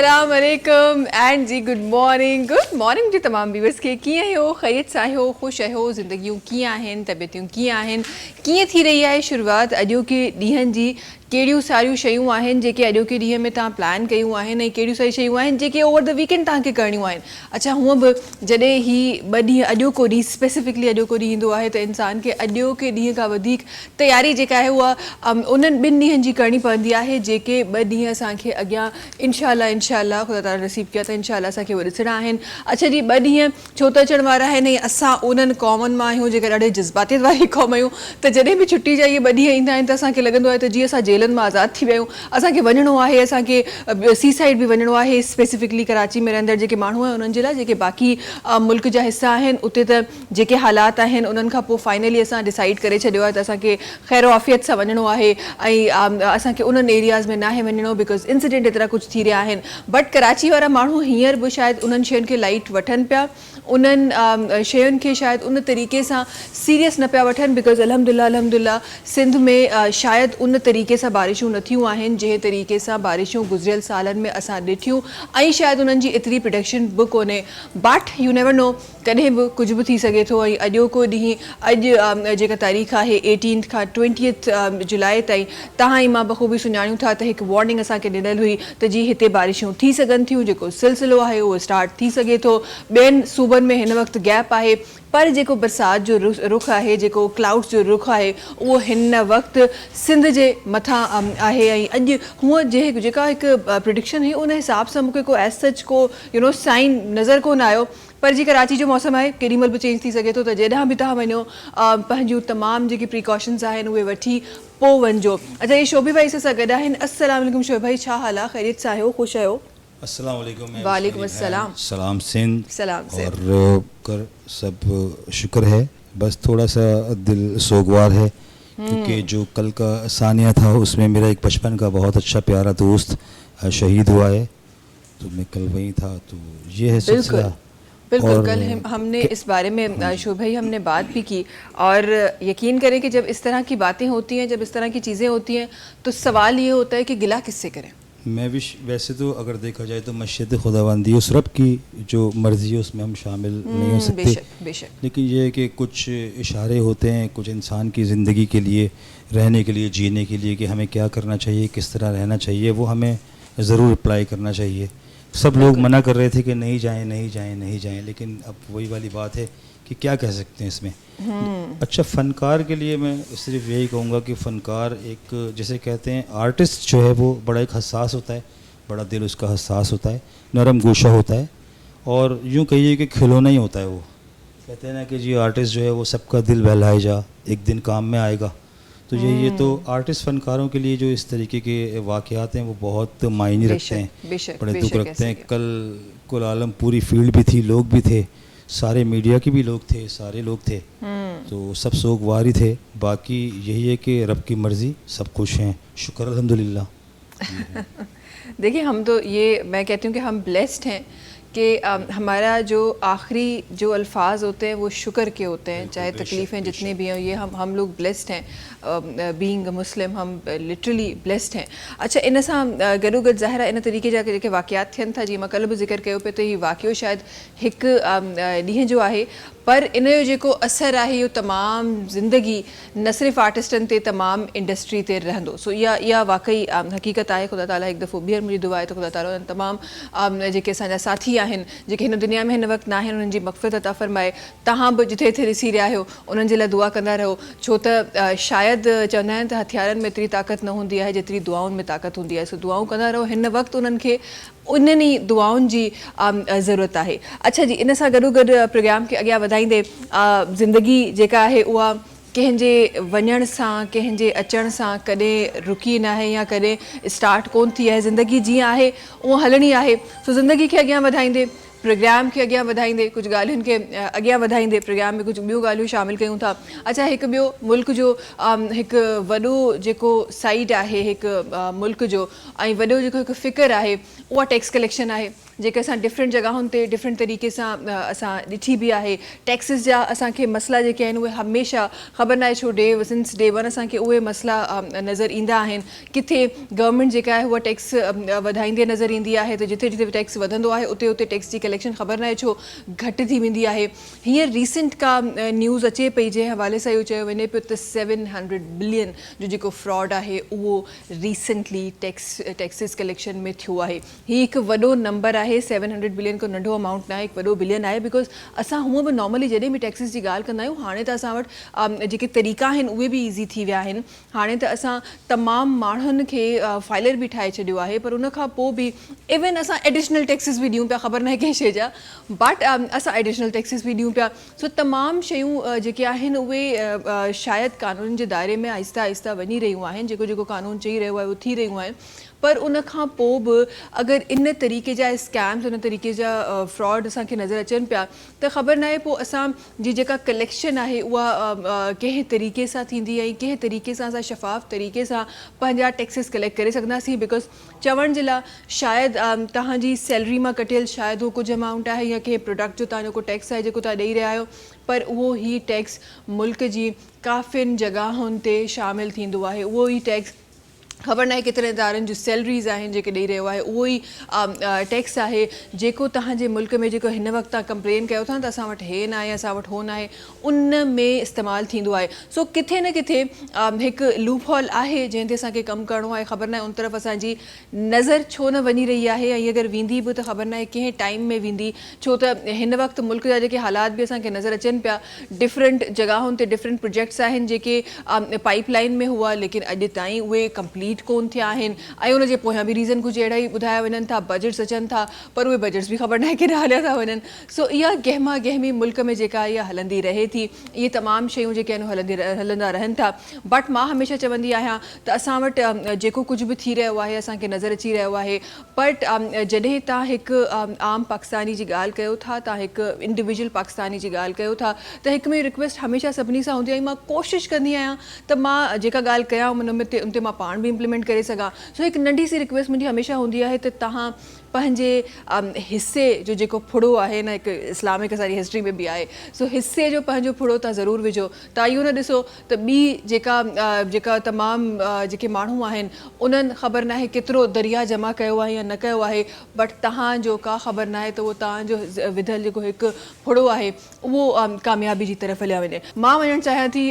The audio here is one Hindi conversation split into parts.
अस्सलाम वालेकुम एंड जी गुड मॉर्निंग जी तमाम व्यूअर्स के कीअं हो खैरियत सां आहियो ख़ुशि आहियो ज़िंदगियूं कीअं आहिनि तबियतूं कीअं आहिनि कीअं थी रही आहे शुरूआत अॼोके ॾींहंनि जी कहिड़ियूं सारियूं शयूं आहिनि जेके अॼोके ॾींहं में तव्हां प्लान कयूं आहिनि ऐं कहिड़ियूं सारी शयूं आहिनि जेके ओवर द वीकेंड तव्हांखे करणियूं आहिनि। अच्छा हूअं बि जॾहिं ही ॿ ॾींहं अॼोको ॾींहुं स्पेसिफिकली अॼोको ॾींहुं ईंदो आहे त इंसान खे अॼोके ॾींहं खां वधीक तयारी जेका आहे उहा उन्हनि ॿिनि ॾींहंनि जी करणी पवंदी आहे जेके ॿ ॾींहं असांखे अॻियां इंशाअल्लाह ख़ुदा ताला नसीब किया त इंशाअल्लाह असांखे उहे ॾिसणा आहिनि। अच्छा जी ॿ ॾींहं छो त अचण वारा आहिनि ऐं असां उन्हनि क़ौमुनि मां आहियूं जेके ॾाढे जज़्बातियत वारी क़ौम आहियूं त जॾहिं बि छुटी जा इहे ॿ ॾींहं ईंदा आहिनि त असांखे लॻंदो आहे त जीअं असां जेलनि मां आज़ादु थी विया आहियूं असांखे वञिणो आहे असांखे सी साइड बि वञिणो आहे स्पेसिफिकली कराची में रहंदड़ जेके माण्हू आहिनि उन्हनि जे लाइ जेके बाक़ी मुल्क जा हिसा आहिनि उते त जेके हालात आहिनि उन्हनि खां पोइ फाइनली असां डिसाइड करे छॾियो आहे त असांखे ख़ैर आफ़ियत सां वञिणो आहे ऐं असांखे उन्हनि एरियाज़ में नाहे वञिणो बिकॉज़ इंसिडेंट एतिरा कुझु थी रहिया आहिनि। बट कराची वारा माण्हू हींअर बि शायदि उन्हनि शयुनि खे लाइट वठनि पिया उन्हनि शयुनि खे शायदि उन तरीक़े सां सीरियस न पिया वठनि बिकॉज़ अल्हम्दुलिल्लाह सिंध में शायदि उन तरीक़े सां बारिशूं न थियूं आहिनि जंहिं तरीक़े सां बारिशूं गुज़िरियल सालनि में असां ॾिठियूं ऐं शायदि उन्हनि जी एतिरी प्रोटेक्शन बि कोन्हे बट यू नेवर नो कॾहिं बि कुझु बि थी सघे थो। ऐं अॼोको ॾींहुं अॼु जेका तारीख़ आहे 18 खां 20 जुलाई ताईं तव्हां ई मां बख़ूबी सुञाणूं था त हिकु वार्निंग असांखे ॾिनल हुई त जी हिते बारिशूं थी सघनि थियूं जेको सिलसिलो आहे उहो स्टार्ट थी सघे थो। ॿियनि सूबनि में हिन वक़्तु गैप आहे पर जेको बरसाति जो रुख आहे जेको क्लाउड्स जो रुख आहे उहो हिन वक़्तु सिंध जे मथां आहे ऐं अॼु हूअं जेका हिकु प्रिडिक्शन हुई उन हिसाब सां मूंखे को एज सच को साइन नज़र कोन आयो पर जी कराची जो मौसम आहे केॾी महिल बि चेंज थी सघे थो त जेॾांहुं बि तव्हां वञो पंहिंजूं तमामु जेकी प्रिकॉशन्स आहिनि उहे वठी पोइ वञिजो। अच्छा ये शोभी भाई सां गॾु आहिनि। अस्सलाम वालेकुम शोभी भाई छा हाल आहे ख़ैरियत सां आहियो ख़ुशि आहियो? अस्सलाम वालेकुम। वालेकुम अस्सलाम। सलाम सिंध। सलाम सिंध। और कर सब शुक्र है बस थोड़ा सा दिल सोगवार है क्योंकि जो कल का सानिया था उसमें मेरा एक बचपन का बहुत अच्छा प्यारा दोस्त शहीद हुआ है तो मैं कल वहीं था तो ये है सिलसिला। बिल्कुल कल हमने इस बारे में शोभ भाई हमने बात भी की और यकीन करें कि जब इस तरह की बातें होती हैं जब इस तरह की चीज़ें होती हैं तो सवाल ये होता है कि गिला किससे करें। मैं भी वैसे तो अगर देखा जाए तो मस्जिद खुदाबंदी उस रब की जो मर्ज़ी है उसमें हम शामिल नहीं हो सकते बेशक। लेकिन ये है कि कुछ इशारे होते हैं कुछ इंसान की ज़िंदगी के लिए रहने के लिए जीने के लिए कि हमें क्या करना चाहिए किस तरह रहना चाहिए वो हमें ज़रूर अप्लाई करना चाहिए। सब लोग मना कर रहे थे कि नहीं जाएं नहीं जाएं नहीं जाएं लेकिन अब वही वाली बात है कि क्या कह सकते हैं इसमें। अच्छा फ़नकार के लिए मैं सिर्फ यही कहूँगा कि फ़नकार एक जैसे कहते हैं आर्टिस्ट जो है वो बड़ा एक हसास होता है बड़ा दिल उसका हसास होता है नरम गोशा होता है और यूँ कहिए कि खिलौना ही होता है वो कहते हैं ना कि जी आर्टिस्ट जो है वो सबका दिल बहलाए जा एक दिन काम में आएगा तो ये तो आर्टिस्ट फ़नकारों के लिए जो इस तरीके के वाक़यात हैं वो बहुत मायने रखते हैं बड़े दुख रखते हैं। कल कुल आलम पूरी फील्ड भी थी लोग भी थे सारे मीडिया के भी लोग थे सारे लोग थे तो सब सोगवार ही थे। बाकी यही है कि रब की मर्ज़ी सब खुश हैं शुक्र अल्हम्दुलिल्लाह। देखिए हम तो ये मैं कहती हूँ कि हम ब्लेस्ड हैं कि हमारा जो आखिरी जो अल्फाज होते हैं वो शुक्र के होते हैं चाहे तकलीफ़ें जितनी भी हों ये हम लोग ब्लेस्ड हैं बीइंग मुस्लिम हम लिटरली ब्लेस्ड हैं। अच्छा इन सां गॾोगॾु ज़ाहिर इन तरीक़े जा जेके वाक़यात थियनि था जीअं मां कल्ह बि ज़िक्र कयो पियो त हीउ वाक़ियो शायदि हिकु ॾींहं जो आहे पर इन जो जेको असरु आहे इहो तमामु ज़िंदगी न सिर्फ़ु आर्टिस्टनि ते तमामु इंडस्ट्री ते रहंदो। सो इहा वाक़ई हक़ीक़त आहे। ख़ुदा ताला हिकु दफ़ो ॿीहर मुंहिंजी दुआ आहे त ख़ुदा ताला उन्हनि तमामु जेके असांजा साथी आहिनि जेके हिन दुनिया में हिन वक़्तु न आहिनि उन्हनि जी मग़फ़िरत अता फ़रमाए। तव्हां बि जिथे जिथे ॾिसी रहिया आहियो उन्हनि जे लाइ दुआ कंदा रहो छो त शायदि चवंदा आहिनि त हथियारनि में एतिरी ताक़त न हूंदी आहे जेतिरी दुआउनि में ताक़त हूंदी आहे। सो दुआऊं कंदा रहो हिन वक़्तु उन्हनि खे उन्हनि ई दुआउनि जी ज़रूरत आहे। अच्छा जी इन सां गॾोगॾु प्रोग्राम खे अॻियां वधाईंदे ज़िंदगी जेका आहे उहा कंहिंजे वञण सां कंहिंजे अचण सां कॾहिं रुकी न आहे या कॾहिं स्टार्ट कोन थी आहे ज़िंदगी जीअं आहे उहा हलणी आहे। सो ज़िंदगी खे अॻियां वधाईंदे प्रोग्राम खे अॻियां वधाईंदे कुझु ॻाल्हियुनि खे अॻियां वधाईंदे प्रोग्राम में कुझु ॿियूं ॻाल्हियूं शामिलु कयूं था। अच्छा हिकु ॿियो मुल्क जो हिकु वॾो जेको साइड आहे हिकु मुल्क जो ऐं वॾो जेको हिकु फ़िक्र आहे उहा टैक्स कलेक्शन आहे जेके असां डिफरेंट जॻहुनि ते डिफरेंट तरीक़े सां असां ॾिठी बि आहे। टैक्सिस जा असांखे मसइला जेके आहिनि उहे हमेशह ख़बर न आहे छो सिंस डे वन असांखे उहे मसइला नज़र ईंदा आहिनि। किथे गवर्नमेंट जेका आहे उहा टैक्स वधाईंदे नज़र ईंदी आहे, त जिथे जिथे टैक्स वधंदो आहे उते उते टैक्स जी कलेक्शन ख़बर न आहे छो घटि थी वेंदी आहे। हींअर रीसेंट का न्यूज़ अचे पई जंहिं हवाले सां इहो चयो वञे पियो त 700 बिलियन जो जेको फ्रॉड आहे उहो रिसेंटली टैक्सिस कलेक्शन में थियो आहे। हीउ हिकु वॾो नंबर आहे। 700 बिलियन को नंढो अमाउंट न आहे, हिकु वॾो बिलियन आहे। बिकॉज़ असां हूअं बि नॉर्मली जॾहिं बि टैक्सिस जी ॻाल्हि कंदा आहियूं, हाणे त असां वटि जेके तरीक़ा आहिनि उहे बि ईज़ी थी विया आहिनि। हाणे त असां तमामु माण्हुनि खे फाइलर बि ठाहे छॾियो आहे, पर उन खां पोइ बि इवन असां एडिशनल टैक्सिस बि ॾियूं पिया, ख़बर न आहे कंहिं शइ जा, बट असां एडिशनल टैक्सिस बि ॾियूं पिया। सो तमामु शयूं जेके आहिनि उहे शायदि कानून जे दायरे में आहिस्ता आहिस्ता वञी रहियूं आहिनि। जेको जेको कानून चई रहियो आहे उहो थी रहियूं आहिनि। पर उन खां पोइ बि अगरि इन तरीक़े जा स्कैम्स, उन तरीक़े जा फ्रॉड असांखे नज़र अचनि पिया त ख़बर न आहे पोइ असांजी जेका कलेक्शन आहे उहा कंहिं तरीक़े सां थींदी ऐं कंहिं तरीक़े सां असां शफ़ाफ़ तरीक़े सां पंहिंजा टैक्सिस कलेक्ट करे सघंदासीं। बिकॉज़ चवण जे लाइ शायदि तव्हांजी सैलरी मां कटियल शायदि उहो कुझु अमाउंट आहे या कंहिं प्रोडक्ट जो तव्हांजो को टैक्स आहे जेको तव्हां ॾेई रहिया आहियो, पर उहो ई टैक्स मुल्क जी काफ़ियुनि जॻहुनि ते शामिलु थींदो आहे। उहो ई टैक्स ख़बर न आहे केतिरे इदारनि जूं सैलरीज़ आहिनि जेके ॾेई रहियो आहे, उहो ई टैक्स आहे जेको तव्हांजे मुल्क में जेको हिन वक़्तु तव्हां कंप्लेन कयो था त असां वटि हे न आहे, असां वटि हो न आहे, उन में इस्तेमालु थींदो आहे। सो किथे न किथे हिकु लूप हॉल आहे जंहिं ते असांखे कमु करिणो आहे। ख़बर न आहे उन तरफ़ असांजी नज़र छो न वञी रही आहे, ऐं अगरि वेंदी बि त ख़बर न आहे कंहिं टाइम में वेंदी, छो त हिन वक़्तु मुल्क जा जेके हालात बि असांखे नज़र अचनि पिया, डिफरेंट जॻहुनि ते डिफरेंट प्रोजेक्ट्स आहिनि जेके पाइप लाइन में हुआ लेकिन अॼु ताईं उहे कंप्लीट कोन थिया आहिनि। ऐं उनजे पोयां बि रीज़न कुझु अहिड़ा ई ॿुधाया वञनि था। बजट्स अचनि था पर उहे बजट्स बि ख़बर न आहे केॾा हलिया था वञनि। सो इहा गहमा गहमी मुल्क में जेका इहा हलंदी रहे थी। इहे तमामु शयूं जेके आहिनि हलंदा रहनि था। बट मां हमेशह चवंदी आहियां त असां वटि जेको कुझु बि थी रहियो आहे असांखे नज़र अची रहियो आहे, बट जॾहिं तव्हां हिकु आम पाकिस्तानी जी ॻाल्हि कयो था, तव्हां हिकु इंडिविजुअल पाकिस्तानी जी ॻाल्हि कयो था, त हिकु मुंहिंजी रिक्वेस्ट हमेशह सभिनी सां हूंदी आहे। मां कोशिशि कंदी आहियां त मां जेका ॻाल्हि कयां उन ते मां पाण बि इम्प्लीमेंट करे सघां। सो हिकु नंढी सी रिक्वेस्ट मुंहिंजी हमेशह हूंदी आहे त तव्हां पंहिंजे हिसे जो जेको फुड़ो आहे न, हिकु इस्लामिक असांजी हिस्ट्री में बि आहे, सो हिसे जो पंहिंजो फुड़ो तव्हां ज़रूरु विझो। तव्हां इहो न ॾिसो त ॿी जेका तमामु जेके माण्हू आहिनि उन्हनि ख़बर न आहे केतिरो दरिया जमा कयो आहे या न कयो आहे, बट तव्हांजो का ख़बर न आहे त उहो तव्हांजो विधल जेको हिकु फुड़ो आहे उहो कामयाबी जी तरफ़ हलिया वञे। मां वञणु चाहियां थी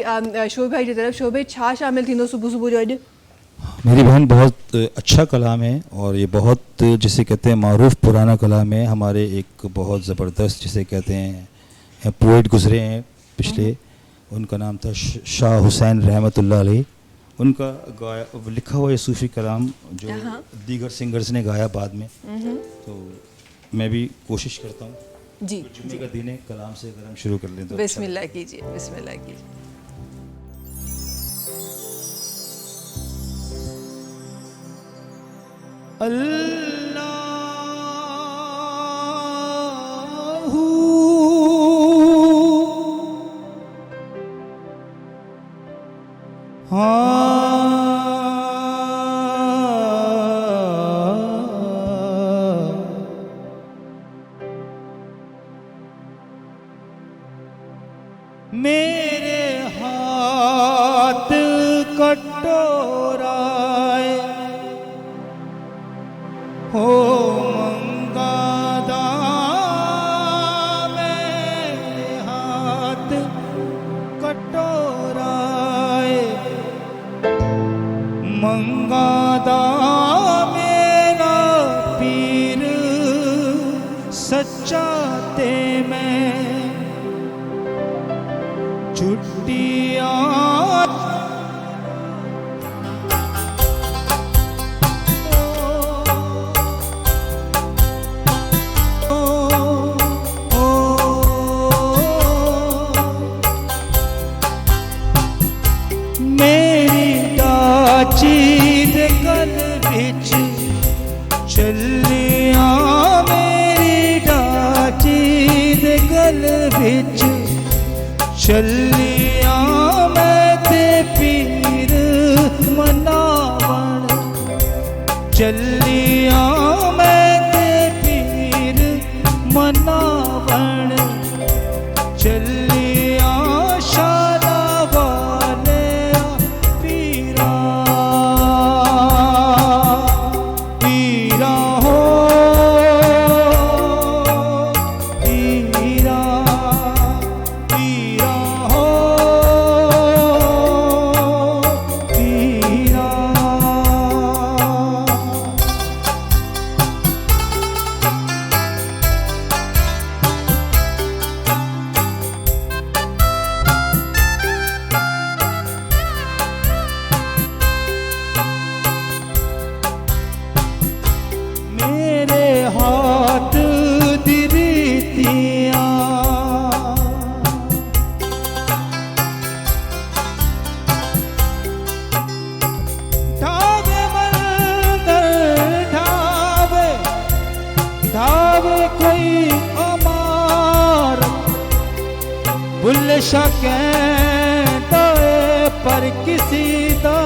शोभ भाई जी तरफ़। शोभ भाई, छा शामिलु थींदो सुबुह सुबुह जो अॼु? मेरी बहन, बहुत अच्छा कलाम है और ये बहुत जिसे कहते हैं मारूफ पुराना कलाम है। हमारे एक बहुत ज़बरदस्त जिसे कहते हैं पोइट गुजरे हैं पिछले, उनका नाम था शाह हुसैन रहमतुल्लाह अलैह। उनका लिखा हुआ ये सूफ़ी कलाम जो दीगर सिंगर्स ने गाया बाद में, तो मैं भी कोशिश करता हूँ जी जुम्मे का दिन है, कलाम से अगर हम शुरू कर लें तो बिस्मिल्लाह कीजिए, बिस्मिल्लाह कीजिए। अल्लाहू मेरे हाथ कटोराए हो मंगादा, मेरे हाथ कटोराए मंगादा, मेरा पीर सच्चा ते मैं छुट्टियां चीद गल बिच चलिया, मेरी डाचीद गल बिच चलिया, मैं ते पीर मनावन चलिया, मैं ते पीर बुल्ले कहंदा है पर किसी दा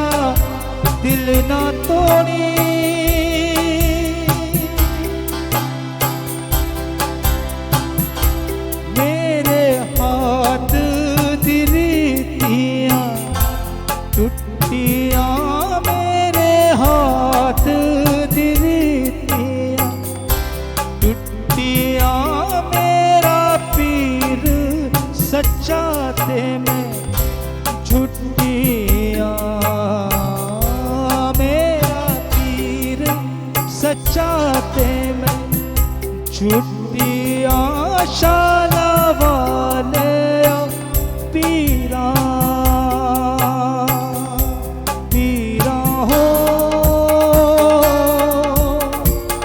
दिल ना तोड़ी, मेरे हाथ दी रीतियां टुटियां, मेरे हाथ दी रीतियां टुटियां, मेरा पीर सच्चा ते मैं झूठियां, मेरा पीर सच्चा ते मैं झूठियां, शाला वाले पीरा पीरा हो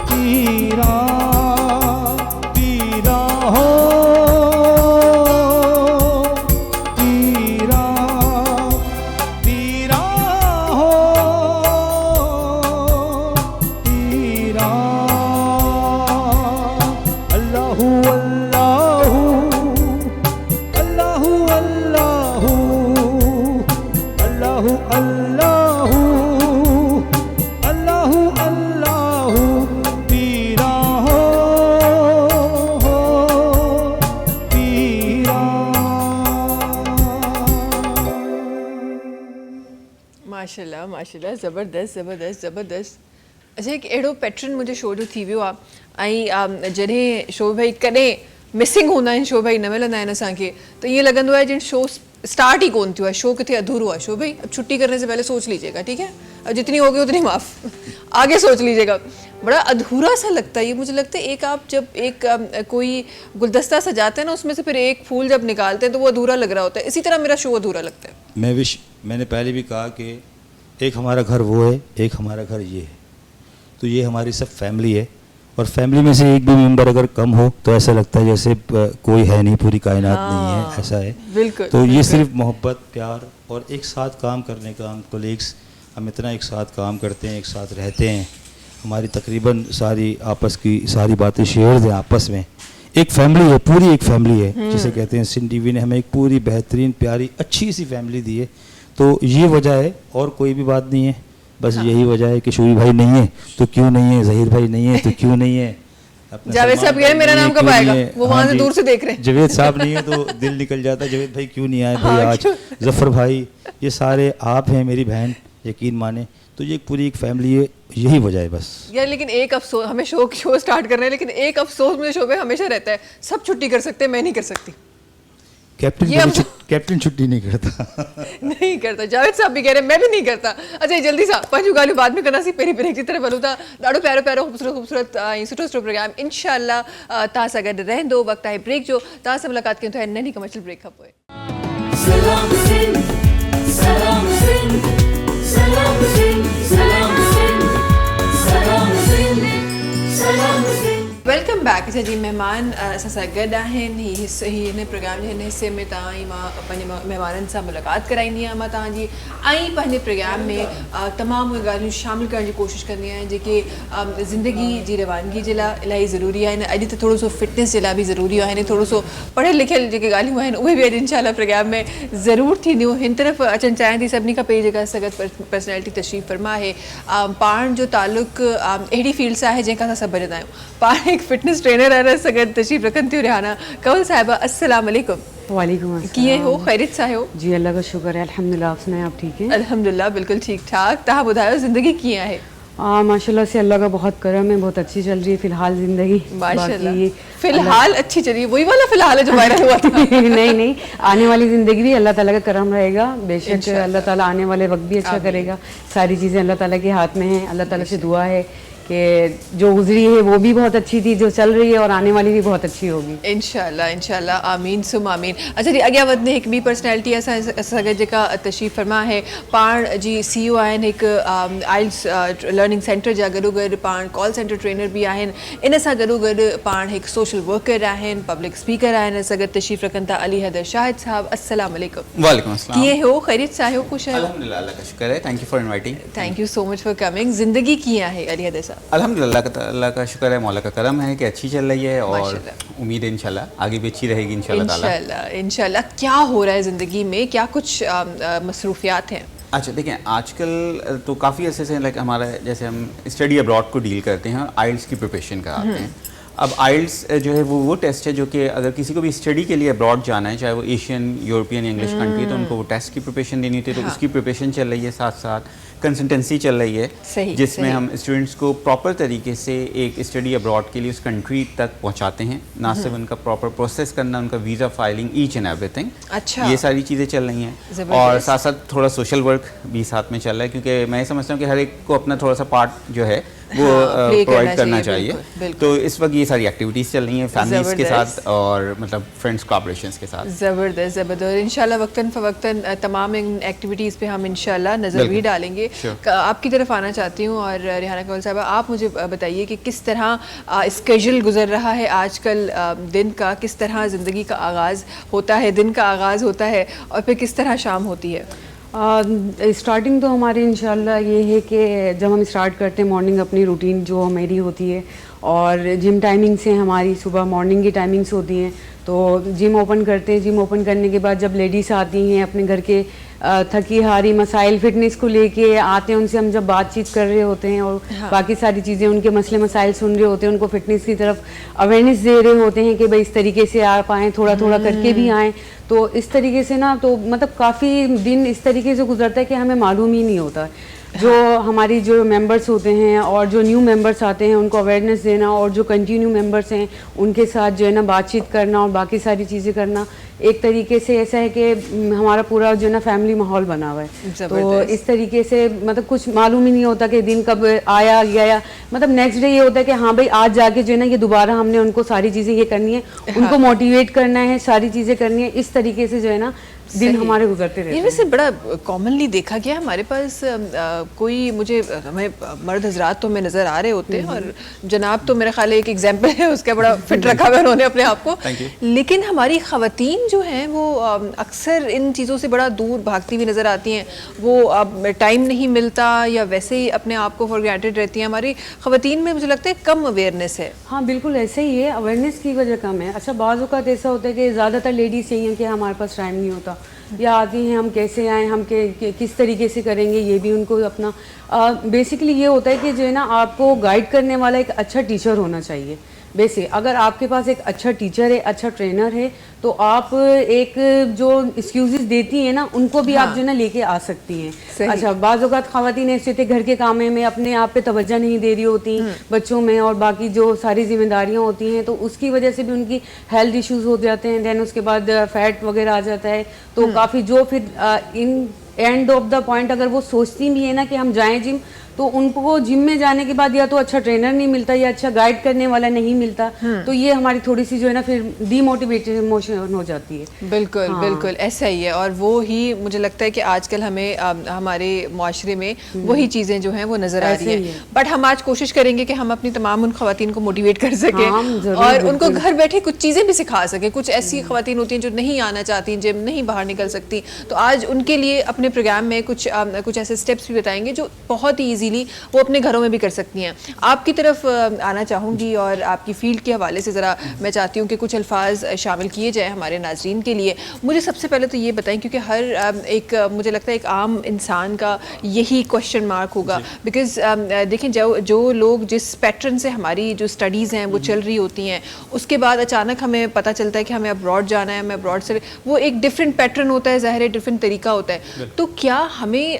पीरा पीरा हो पीरा पीरा हो पीरा। अल्लाहु अल्लाहु अल्लाहु अल्लाहु अल्लाहु अल्लाहु अल्लाहु अल्लाहु पीरा हो पीरा। माशाल्लाह माशाल्लाह, ज़बरदस्त ज़बरदस्त ज़बरदस्त। अच्छा, एक अहिड़ो पैटर्न मुंहिंजो शो जो थी वियो आहे, ऐं जॾहिं शो भाई कॾहिं मिसिंग हूंदा आहिनि, शो भाई न मिलंदा आहिनि असांखे, त ईअं लॻंदो आहे ॼण शो स्टार्ट ही कोन थियो आहे, शो किथे अधूरो आहे। शो भाई अब छुट्टी करने से पहले सोच लीजिएगा, ठीक है, अब जितनी होगी उतनी माफ़, आगे सोच लीजिएगा। बड़ा अधूरा सा लगता है ये, मुझे लगता है एक आप जब एक कोई गुलदस्ता सजाते हैं ना, उसमें से फिर एक फूल जब निकालते हैं तो वो अधूरा लग रहा होता है। इसी तरह मेरा शो अधूरा लगता है। मैंने पहले भी कहा कि एक हमारा घर वो है, एक हमारा घर ये है, तो ये हमारी सब फैमिली है, और फैमिली में से एक भी मेंबर अगर कम हो तो ऐसा लगता है जैसे कोई है नहीं, पूरी कायनात नहीं है, ऐसा है। बिल्कुल। तो ये सिर्फ मोहब्बत, प्यार और एक साथ काम करने का, हम कोलीग्स हम इतना एक साथ काम करते हैं, एक साथ रहते हैं, हमारी तकरीबन सारी आपस की सारी बातें शेयर हैं आपस में, एक फैमिली है, पूरी एक फैमिली है, जिसे कहते हैं सिंध टीवी ने हमें एक पूरी बेहतरीन प्यारी अच्छी सी फैमिली दी है। तो ये वजह है और कोई भी बात नहीं है, बस यही वजह है कि शोई भाई नहीं है तो क्यों नहीं है, जहीर भाई नहीं है तो क्यों नहीं है, जावेद साहब कह मेरा नाम कब आएगा, वो वहाँ से दूर से देख रहे हैं। जावेद साहब नहीं है तो दिल निकल जाता है, जावेद भाई क्यों नहीं आए भाई आज, जफ़र भाई, ये सारे आप हैं, मेरी बहन, यकीन माने। तो ये पूरी एक फैमिली है, यही वजह है बस यार। लेकिन एक अफसोस, हमें शो स्टार्ट करना है, लेकिन एक अफसोस मुझे शो पे हमेशा रहता है, सब छुट्टी कर सकते हैं, मैं नहीं कर सकती। कैप्टन छुट्टी नहीं करता नहीं करता, जावेद साहब भी कह रहे हैं, मैं भी नहीं करता। अच्छा, जल्दी सा पंहिंजूं ॻाल्हियूं बाद में कंदासीं, पहिरीं ब्रेक जी तरफ़ हलूं था। ॾाढो प्यारो प्यारो ख़ूबसूरत ख़ूबसूरत ऐं सुठो सुठो प्रोग्राम इंशाअल्लाह तव्हां सां गॾु रहंदो। वक़्तु आहे ब्रेक जो, तव्हां सां मुलाक़ात कयूं था नंढी कमर्शियल ब्रेक खां पोइ। सलाम सिंध, सलाम सिंध, सलाम सिंध, सलाम सिंध, सलाम सिंध, सलाम सिंध। Welcome back. अच्छा जी, महिमान असां सां गॾु आहिनि। हिन प्रोग्राम जे हिन हिसे में तव्हां ई मां पंहिंजे महिमाननि सां मुलाक़ात कराईंदी आहियां मां तव्हांजी, ऐं पंहिंजे प्रोग्राम में तमामु उहे ॻाल्हियूं शामिलु करण जी कोशिशि कंदी आहियां जेके ज़िंदगी जी रवानगी जे लाइ इलाही ज़रूरी आहिनि। अॼु त थोरो सो फिटनेस जे लाइ बि ज़रूरी आहिनि, थोरो सो पढ़ियल लिखियल जेके ॻाल्हियूं आहिनि उहे बि अॼु इंशाअल्लाह प्रोग्राम में ज़रूरु थींदियूं। हिन तरफ़ अचणु चाहियां थी सभिनी खां पहिरीं जेका सगत पर्सनैलिटी तशरीफ़ फरमा आहे, पाण जो तालुक़ु अहिड़ी फील्ड सां आहे जंहिंखां असां सभु भॼंदा आहियूं। पाण हिकु फिटनेस ट्रेनर आहिनि, सगत तशरीफ़ रखनि थियूं रिहाना कंवल साहिबा। अस्सलाम वालेकुम। वालेकुम अस्सलाम। कीअं हो, ख़ैरियत सां हो? जी अल्लाह का शुक्र है, अल्हम्दुलिल्लाह। आप सुनाएं, आप ठीक हैं? अल्हम्दुलिल्लाह बिल्कुल ठीक ठाक। तव्हां ॿुधायो ज़िंदगी कीअं आहे? माशाल्लाह से अल्लाह का बहुत करम है, बहुत अच्छी चल रही है फिलहाल ज़िंदगी। माशाल्लाह। फिलहाल अच्छी चल रही है, वही वाला फिलहाल है जो वायरल हुआ था। नहीं, आने वाली ज़िंदगी भी अल्लाह ताला का करम रहेगा, बेशक अल्लाह ताला आने वाले वक्त भी अच्छा करेगा। सारी चीज़ें अल्लाह ताला के हाथ में हैं। अल्लाह ताला से दुआ है कि जो गुजरी है वो भी बहुत अच्छी थी, जो चल रही है और आने वाली भी बहुत अच्छी होगी इंशाल्लाह इंशाल्लाह, आमीन सुम आमीन। अच्छा जी, अॻियां वधंदे हिकु ॿी पर्सनैलिटी असां गॾु जेका तशरीफ़ फरमा है, पाण जी CEO आहिनि, हिकु आइल्स लर्निंग सेंटर जा, गॾोगॾु पाण कॉल सेंटर ट्रेनर बि आहिनि। इन सां गॾोगॾु पाण हिकु सोशल वर्कर आहिनि, पब्लिक स्पीकर आहिनि। असां गॾु तशरीफ़ रखनि था अली हैदर शाहिद साहब। अस्सलाम वालेकुम। वालेकुम अस्सलाम। कीअं हो, ख़ैरियत सां आहियो, ख़ुशि आहियो? अल्हम्दुलिल्लाह, अल्लाह का शुक्र है। Thank you for inviting. Thank you so much for coming. ज़िंदगी कीअं आहे अली हैदर साहब? अल्हम्दुलिल्लाह अल्लाह का शुक्र है, मौला का करम है कि अच्छी चल रही है और माशाल्लाह। उम्मीद है इंशाल्लाह आगे भी अच्छी रहेगी इंशाल्लाह ताला। इंशाल्लाह। क्या हो रहा है ज़िंदगी में, क्या कुछ मसरूफियात हैं? अच्छा देखें, आजकल तो काफ़ी ऐसे से लाइक हमारा जैसे हम स्टडी अब्रॉड को डील करते हैं और आइल्स की प्रिपरेशन कराते हैं। अब आइल्स जो है वो टेस्ट है जो कि अगर किसी को भी स्टडी के लिए अब्रॉड जाना है, चाहे वो एशियन, यूरोपियन, इंग्लिश कंट्री, तो उनको वो टेस्ट की प्रिपरेशन देनी होती है। तो उसकी प्रिपरेशन चल रही है, साथ साथ कंसल्टेंसी चल रही है, सही, जिसमें सही। हम स्टूडेंट्स को प्रॉपर तरीके से एक स्टडी अब्रॉड के लिए उस कंट्री तक पहुंचाते हैं। ना सिर्फ उनका प्रॉपर प्रोसेस करना, उनका visa filing, each and everything, अच्छा। ये सारी चीज़ें चल रही हैं। ज़बरदस्त। और साथ साथ थोड़ा सोशल वर्क भी साथ में चल रहा है, क्योंकि मैं समझता हूँ कि हर एक को अपना थोड़ा सा पार्ट जो है वो play प्रोवाइड करना चाहिए, चाहिए। बिल्कुल। तो इस वक्त ये सारी एक्टिविटीज़ चल रही हैं फैमिलीज़ के ज़बरदस्त। साथ और मतलब फ्रेंड्स कोऑपरेशंस के साथ। ज़बरदस्त ज़बरदस्त। इंशाल्लाह वक्तन फ़वक्तन तमाम इन एक्टिविटीज़ पे हम इंशाल्लाह नज़र भी बिल्कुल। डालेंगे। Sure। आपकी तरफ आना चाहती हूँ और रिहाना कमल साहबा, आप मुझे बताइए कि किस तरह स्केड्यूल गुजर रहा है आजकल दिन का, किस तरह ज़िंदगी का आगाज़ होता है, दिन का आगाज़ होता है और फिर किस तरह शाम होती है? स्टार्टिंग तो हमारी इंशाल्लाह ये है कि जब हम स्टार्ट करते हैं मॉर्निंग अपनी रूटीन जो मेरी होती है, और जिम टाइमिंग से हमारी सुबह मॉर्निंग की टाइमिंग्स होती हैं, तो जिम ओपन करते हैं। जिम ओपन करने के बाद जब लेडीज़ आती हैं अपने घर के थकी हारी मसाइल फिटनेस को लेके आते हैं, उनसे हम जब बातचीत कर रहे होते हैं और बाकी सारी चीज़ें उनके मसले मसाइल सुन रहे होते हैं, उनको फिटनेस की तरफ अवेयरनेस दे रहे होते हैं कि भाई इस तरीके से आप आएँ, थोड़ा थोड़ा करके भी आएँ। तो इस तरीके से ना, तो मतलब काफ़ी दिन इस तरीके से गुजरता है कि हमें मालूम ही नहीं होता। जो हमारी जो मेंबर्स होते हैं और जो न्यू मेंबर्स आते हैं उनको अवेयरनेस देना, और जो कंटिन्यू मेंबर्स हैं उनके साथ जो है ना बातचीत करना और बाकी सारी चीज़ें करना, एक तरीके से ऐसा है कि हमारा पूरा जो है ना फैमिली माहौल बना हुआ है। तो इस तरीके से मतलब कुछ मालूम ही नहीं होता कि दिन कब आया गया। मतलब नेक्स्ट डे ये होता है कि हाँ भाई आज जाके जो है ना ये दोबारा हमने उनको सारी चीज़ें ये करनी है, उनको मोटिवेट करना है, सारी चीज़ें करनी है। इस तरीके से जो है ना दिन हमारे गुजरते रहते ये हैं। वैसे बड़ा कॉमनली देखा गया है हमारे पास। कोई मुझे हमें मर्द हजरात तो में नज़र आ रहे होते हैं और जनाब तो मेरा ख्याल है एक एग्जाम्पल है, उसका बड़ा फिट रखा हुआ है उन्होंने अपने आप को। लेकिन हमारी ख़वातीन जो हैं वो अक्सर इन चीज़ों से बड़ा दूर भागती हुई नज़र आती हैं। वो अब टाइम नहीं मिलता या वैसे ही अपने आप को फॉर ग्रांटेड रहती हैं। हमारी ख़वातीन में मुझे लगता है कम अवेयरनेस है। हाँ बिल्कुल ऐसे ही है, अवेयरनेस की वजह कम है। अच्छा बाज़ औक़ात ऐसा होता है कि ज़्यादातर लेडीज़ यही हैं कि हमारे पास टाइम नहीं होता, या आती हैं हम कैसे आएँ, हम किस तरीके से करेंगे, ये भी उनको अपना बेसिकली ये होता है कि जो है ना आपको गाइड करने वाला एक अच्छा टीचर होना चाहिए। बेसिक अगर आपके पास एक अच्छा टीचर है, अच्छा ट्रेनर है, तो आप एक जो एक्सक्यूज़ेस देती हैं ना उनको भी आप जो है ना लेके आ सकती हैं। अच्छा बाज़ औक़ात ख़वातीन ऐसे थे घर के कामों में अपने आप पे तवज्जो नहीं दे रही होती, बच्चों में और बाकी जो सारी जिम्मेदारियां होती हैं, तो उसकी वजह से भी उनकी हेल्थ इश्यूज़ हो जाते हैं। दैन उसके बाद फैट वगैरह आ जाता है। तो काफ़ी जो फिर in end of the point अगर वो सोचती भी है ना कि हम जाएँ जिम, तो उनको जिम में जाने के बाद या तो अच्छा ट्रेनर नहीं मिलता या अच्छा गाइड करने वाला नहीं मिलता, तो ये हमारी थोड़ी सी जो है ना फिर डीमोटिवेटेड इमोशन हो जाती है। बिल्कुल बिल्कुल ऐसा ही है। और वो ही मुझे लगता है कि आजकल हमें हमारे माशरे में वही चीज़ें जो हैं वो नज़र आ रही हैं। बट हम आज कोशिश करेंगे कि हम अपनी तमाम उन ख़वातीन को मोटिवेट कर सकें और उनको घर बैठे कुछ चीज़ें भी सिखा सकें। कुछ ऐसी ख़वातीन होती हैं जो नहीं आना चाहती, जिम नहीं बाहर निकल सकती, तो आज उनके लिए अपने प्रोग्राम में कुछ ऐसे स्टेप्स भी बताएंगे जो बहुत ही ईजीली वो अपने घरों में भी कर सकती हैं। आपकी तरफ आना चाहूँगी और आपकी फील्ड के हवाले से ज़रा मैं चाहती हूँ कि कुछ अल्फाज शामिल किए जाए हमारे नाज़रीन के लिए। मुझे सबसे पहले तो ये बताएं, क्योंकि हर एक मुझे लगता है एक आम इंसान का यही क्वेश्चन मार्क होगा, बिकॉज देखें जो लोग जिस पैटर्न से हमारी जो स्टडीज़ हैं वो चल रही होती हैं, उसके बाद अचानक हमें पता चलता है कि हमें अब्रॉड जाना है, हमें अब्रॉड से वो एक डिफरेंट पैटर्न होता है, ज़ाहिर है डिफरेंट तरीका होता है। तो क्या हमें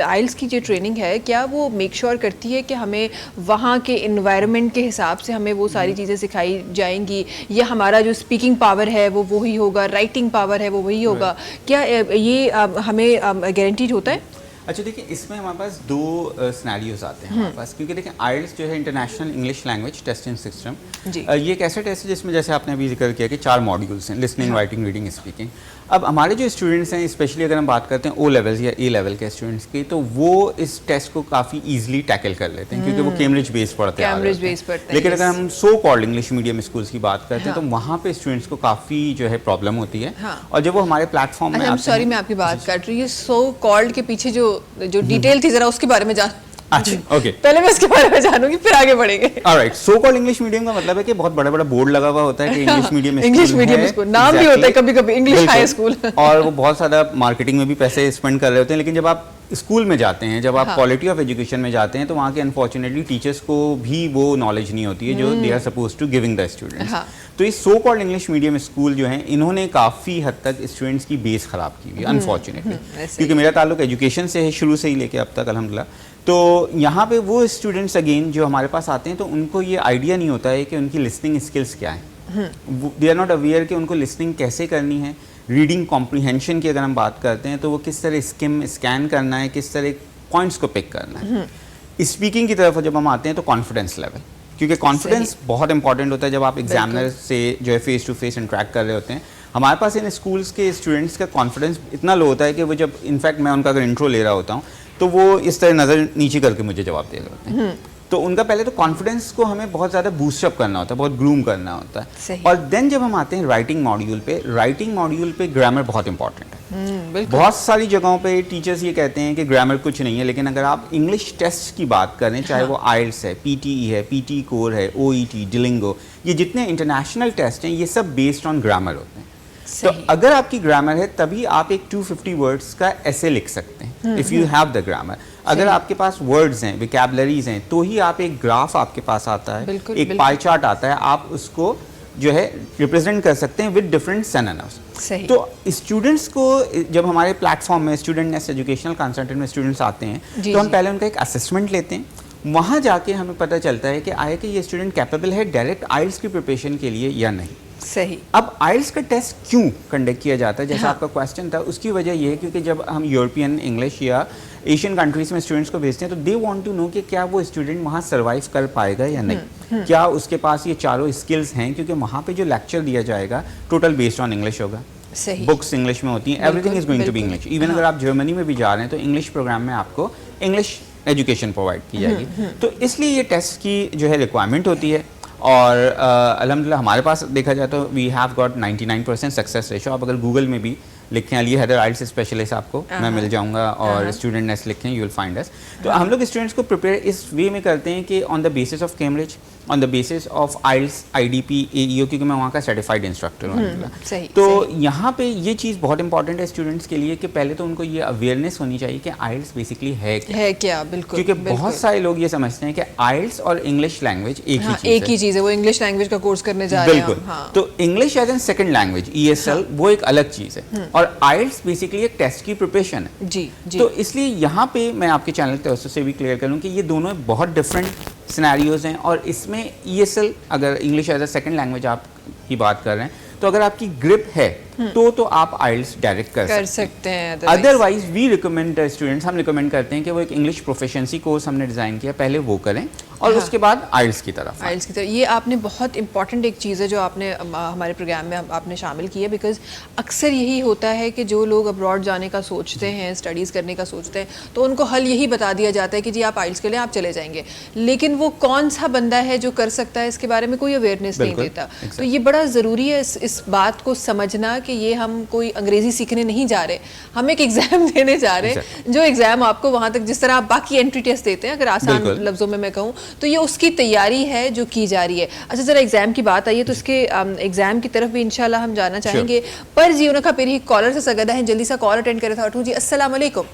आइल्स की जो ट्रेनिंग है क्या वो मेक श्योर करती है कि हमें वहाँ के इन्वायरमेंट के हिसाब से हमें वो सारी चीज़ें सिखाई जाएंगी, या हमारा जो स्पीकिंग पावर है वो वही होगा, राइटिंग पावर है वो वही होगा? क्या ये हमें गारंटीड होता है? अच्छा देखिए, इसमें हमारे पास दो सिनेरियोज आते हैं हमारे पास, क्योंकि देखिए आइल्स जो है international English language testing system, ये एक ऐसा टेस्ट है जिसमें जैसे आपने अभी जिक्र किया कि 4 मॉड्यूल्स हैं, लिसनिंग, राइटिंग, रीडिंग, स्पीकिंग। अब हमारे जो स्टूडेंट्स हैं, स्पेशली अगर हम बात करते हैं ओ लेवल्स या ए लेवल के स्टूडेंट्स की, तो वो इस टेस्ट को काफ़ी ईजिली टैकल कर लेते हैं क्योंकि वो कैम्ब्रिज बेस पढ़ते हैं। लेकिन अगर हम सो कॉल्ड इंग्लिश मीडियम स्कूल्स की बात करते हैं तो वहाँ पे स्टूडेंट्स को काफ़ी जो है प्रॉब्लम होती है। और जब वो हमारे प्लेटफॉर्म में सॉरी मैं आपकी बात कर रही हूँ, सो कॉल्ड के पीछे जो डिटेल थी ज़रा उसके बारे में जान अच्छा, ओके। पहले मैं इसके बारे में जानूंगी, फिर आगे बढ़ेंगे। ऑलराइट, सो कॉल्ड इंग्लिश मीडियम का मतलब है कि बहुत बड़ा बड़ा बोर्ड लगा हुआ होता है कि English medium English medium school नाम भी होता है कभी-कभी, इंग्लिश हाई स्कूल। और वो बहुत ज़्यादा मार्केटिंग में भी पैसे स्पेंड कर रहे होते हैं, लेकिन जब आप स्कूल में जाते हैं, जब आप क्वालिटी ऑफ एजुकेशन में जाते हैं, तो वहाँ के अनफॉर्चुनेटली टीचर्स को भी वो नॉलेज नहीं होती है जो they are suppose to giving the students. तो ये so called English medium school जो हैं, इन्होंने काफ़ी हद तक स्टूडेंट्स की बेस ख़राब की हुई है अनफॉर्चुनेटली, क्योंकि मेरा ताल्लुक एजुकेशन से है शुरू से ही लेके अब तक अल्हम्दुलिल्लाह। तो यहाँ पे वो स्टूडेंट्स अगेन जो हमारे पास आते हैं, तो उनको ये आइडिया नहीं होता है कि उनकी लिसनिंग स्किल्स क्या हैं, दे आर नॉट अवेयर कि उनको लिसनिंग कैसे करनी है। रीडिंग कॉम्प्रीहेंशन की अगर हम बात करते हैं, तो वो किस तरह स्कैन करना है, किस तरह पॉइंट्स को पिक करना है। स्पीकिंग की तरफ जब हम आते हैं, तो कॉन्फिडेंस लेवल, क्योंकि कॉन्फिडेंस बहुत इंपॉर्टेंट होता है जब आप एग्जामिनर से जो है फेस टू फेस इंटरेक्ट कर रहे होते हैं। हमारे पास इन स्कूल्स के स्टूडेंट्स का कॉन्फिडेंस इतना लो होता है कि वो जब इनफैक्ट मैं उनका अगर इंट्रो ले रहा होता हूँ, तो वो इस तरह नज़र नीचे करके मुझे जवाब दे रहे होते हैं। तो उनका पहले तो कॉन्फिडेंस को हमें बहुत ज़्यादा बूस्टअप करना होता है, बहुत ग्रूम करना होता है। और देन जब हम आते हैं राइटिंग मॉड्यूल पे ग्रामर बहुत इंपॉर्टेंट है। बहुत सारी जगहों पे टीचर्स ये कहते हैं कि ग्रामर कुछ नहीं है, लेकिन अगर आप इंग्लिश टेस्ट की बात करें, चाहे वो आइल्स है, पीटीई है, पीटी कोर है, ओईटी, डिलिंगो, ये जितने इंटरनेशनल टेस्ट हैं, ये सब बेस्ड ऑन ग्रामर होते हैं। तो अगर आपकी ग्रामर है, तभी आप एक 250 वर्ड्स का ऐसे लिख सकते हैं, if you have the grammar. अगर आपके पास वर्ड्स हैं, विकैबुलरीज हैं, तो ही आप एक ग्राफ आपके पास आता है, एक पाई चार्ट आता है, आप उसको जो है रिप्रेजेंट कर सकते हैं विद डिफरेंट सिनोनिम्स। तो स्टूडेंट्स को जब हमारे प्लेटफॉर्म में स्टूडेंट नेस्ट एजुकेशनल कंसल्टेंट में स्टूडेंट्स आते हैं, तो हम पहले उनका एक असेसमेंट लेते हैं। वहाँ जाके हमें पता चलता है कि आए कि ये स्टूडेंट कैपेबल है डायरेक्ट आइल्स की प्रिपरेशन के लिए या नहीं। सही। अब आइल्स का टेस्ट क्यों कंडक्ट किया जाता है, जैसा आपका क्वेश्चन था, उसकी वजह ये है क्योंकि जब हम यूरोपियन इंग्लिश या एशियन कंट्रीज में स्टूडेंट्स को भेजते हैं, तो दे वांट टू नो कि क्या वो स्टूडेंट वहाँ सर्वाइव कर पाएगा या नहीं, क्या उसके पास ये चारों स्किल्स हैं, क्योंकि वहाँ पे जो लेक्चर दिया जाएगा टोटल बेस्ड ऑन इंग्लिश होगा। सही। बुक्स इंग्लिश में होती हैं, everything is going to be English. Even अगर आप जर्मनी में भी जा रहे हैं, तो इंग्लिश प्रोग्राम में आपको इंग्लिश एजुकेशन प्रोवाइड की जाएगी। तो इसलिए ये टेस्ट की जो है रिक्वायरमेंट होती है। और अल्हम्दुलिल्लाह हमारे पास देखा जाए तो we have got 99% success ratio. आप अगर गूगल में भी लिखें अली हैदर आइल्स स्पेशलिस्ट, आपको मैं मिल जाऊंगा, और स्टूडेंट नेस्ट लिखें, यू विल फाइंड अस। तो हम लोग स्टूडेंट्स को प्रिपेयर इस वे में करते हैं कि on the basis of Cambridge, on the basis of IELTS, IDP, AEO, क्योंकि मैं वहाँ का सर्टिफाइड इंस्ट्रक्टर हूँ। तो यहाँ पे ये चीज़ बहुत इंपॉर्टेंट है स्टूडेंट्स के लिए कि पहले तो उनको ये अवेयरनेस होनी चाहिए कि आइल्स बेसिकली है क्या। बिल्कुल। क्योंकि बहुत सारे लोग ये समझते हैं कि आइल्स और इंग्लिश लैंग्वेज एक ही चीज़ है, वो इंग्लिश लैंग्वेज का कोर्स करने जा रहे हैं। बिल्कुल। तो English as an second language, ESL, वो एक अलग चीज़ है, और आइल्स बेसिकली एक टेस्ट की प्रिपरेशन है। जी। तो इसलिए यहाँ पे मैं आपके चैनल के तरफ से भी क्लियर करूँ कि ये दोनों बहुत डिफरेंट सिनेरियोज हैं। और इसमें ESL, अगर English as a second language आप की बात कर रहे हैं, तो अगर आपकी ग्रिप है तो आप आइल्स डायरेक्ट कर सकते हैं। अदरवाइज वी रिकमेंड स्टूडेंट्स, हम रिकमेंड करते हैं कि वो एक इंग्लिश प्रोफिशिएंसी कोर्स हमने डिज़ाइन किया, पहले वो करें, और उसके बाद आइल्स की तरफ। ये आपने बहुत इंपॉर्टेंट एक चीज़ है जो आपने हमारे प्रोग्राम में आपने शामिल की है, बिकॉज अक्सर यही होता है कि जो लोग अब्रॉड जाने का सोचते हैं, स्टडीज़ करने का सोचते हैं, तो उनको हल यही बता दिया जाता है कि जी आप आइल्स के लिए आप चले जाएंगे, लेकिन वो कौन सा बंदा है जो कर सकता है, इसके बारे में कोई अवेयरनेस नहीं देता। तो ये बड़ा ज़रूरी है इस बात को समझना कि ये हम कोई अंग्रेज़ी सीखने नहीं जा रहे, हम एक एग्ज़ाम देने जा रहे हैं, जो एग्ज़ाम आपको वहाँ तक जिस तरह आप बाकी एंट्री टेस्ट देते हैं, अगर आसान लफ्ज़ों में मैं कहूँ, तो ये उसकी तैयारी है जो की जा रही है। अच्छा, ज़रा एग्ज़ाम की बात आई है, तो इसके एग्ज़ाम की तरफ भी इंशाल्लाह हम जाना चाहेंगे, पर जी उनका पेरी कॉलर से सगदा है, जल्दी सा कॉल अटेंड करे था। अठू जी, अस्सलाम वालेकुम।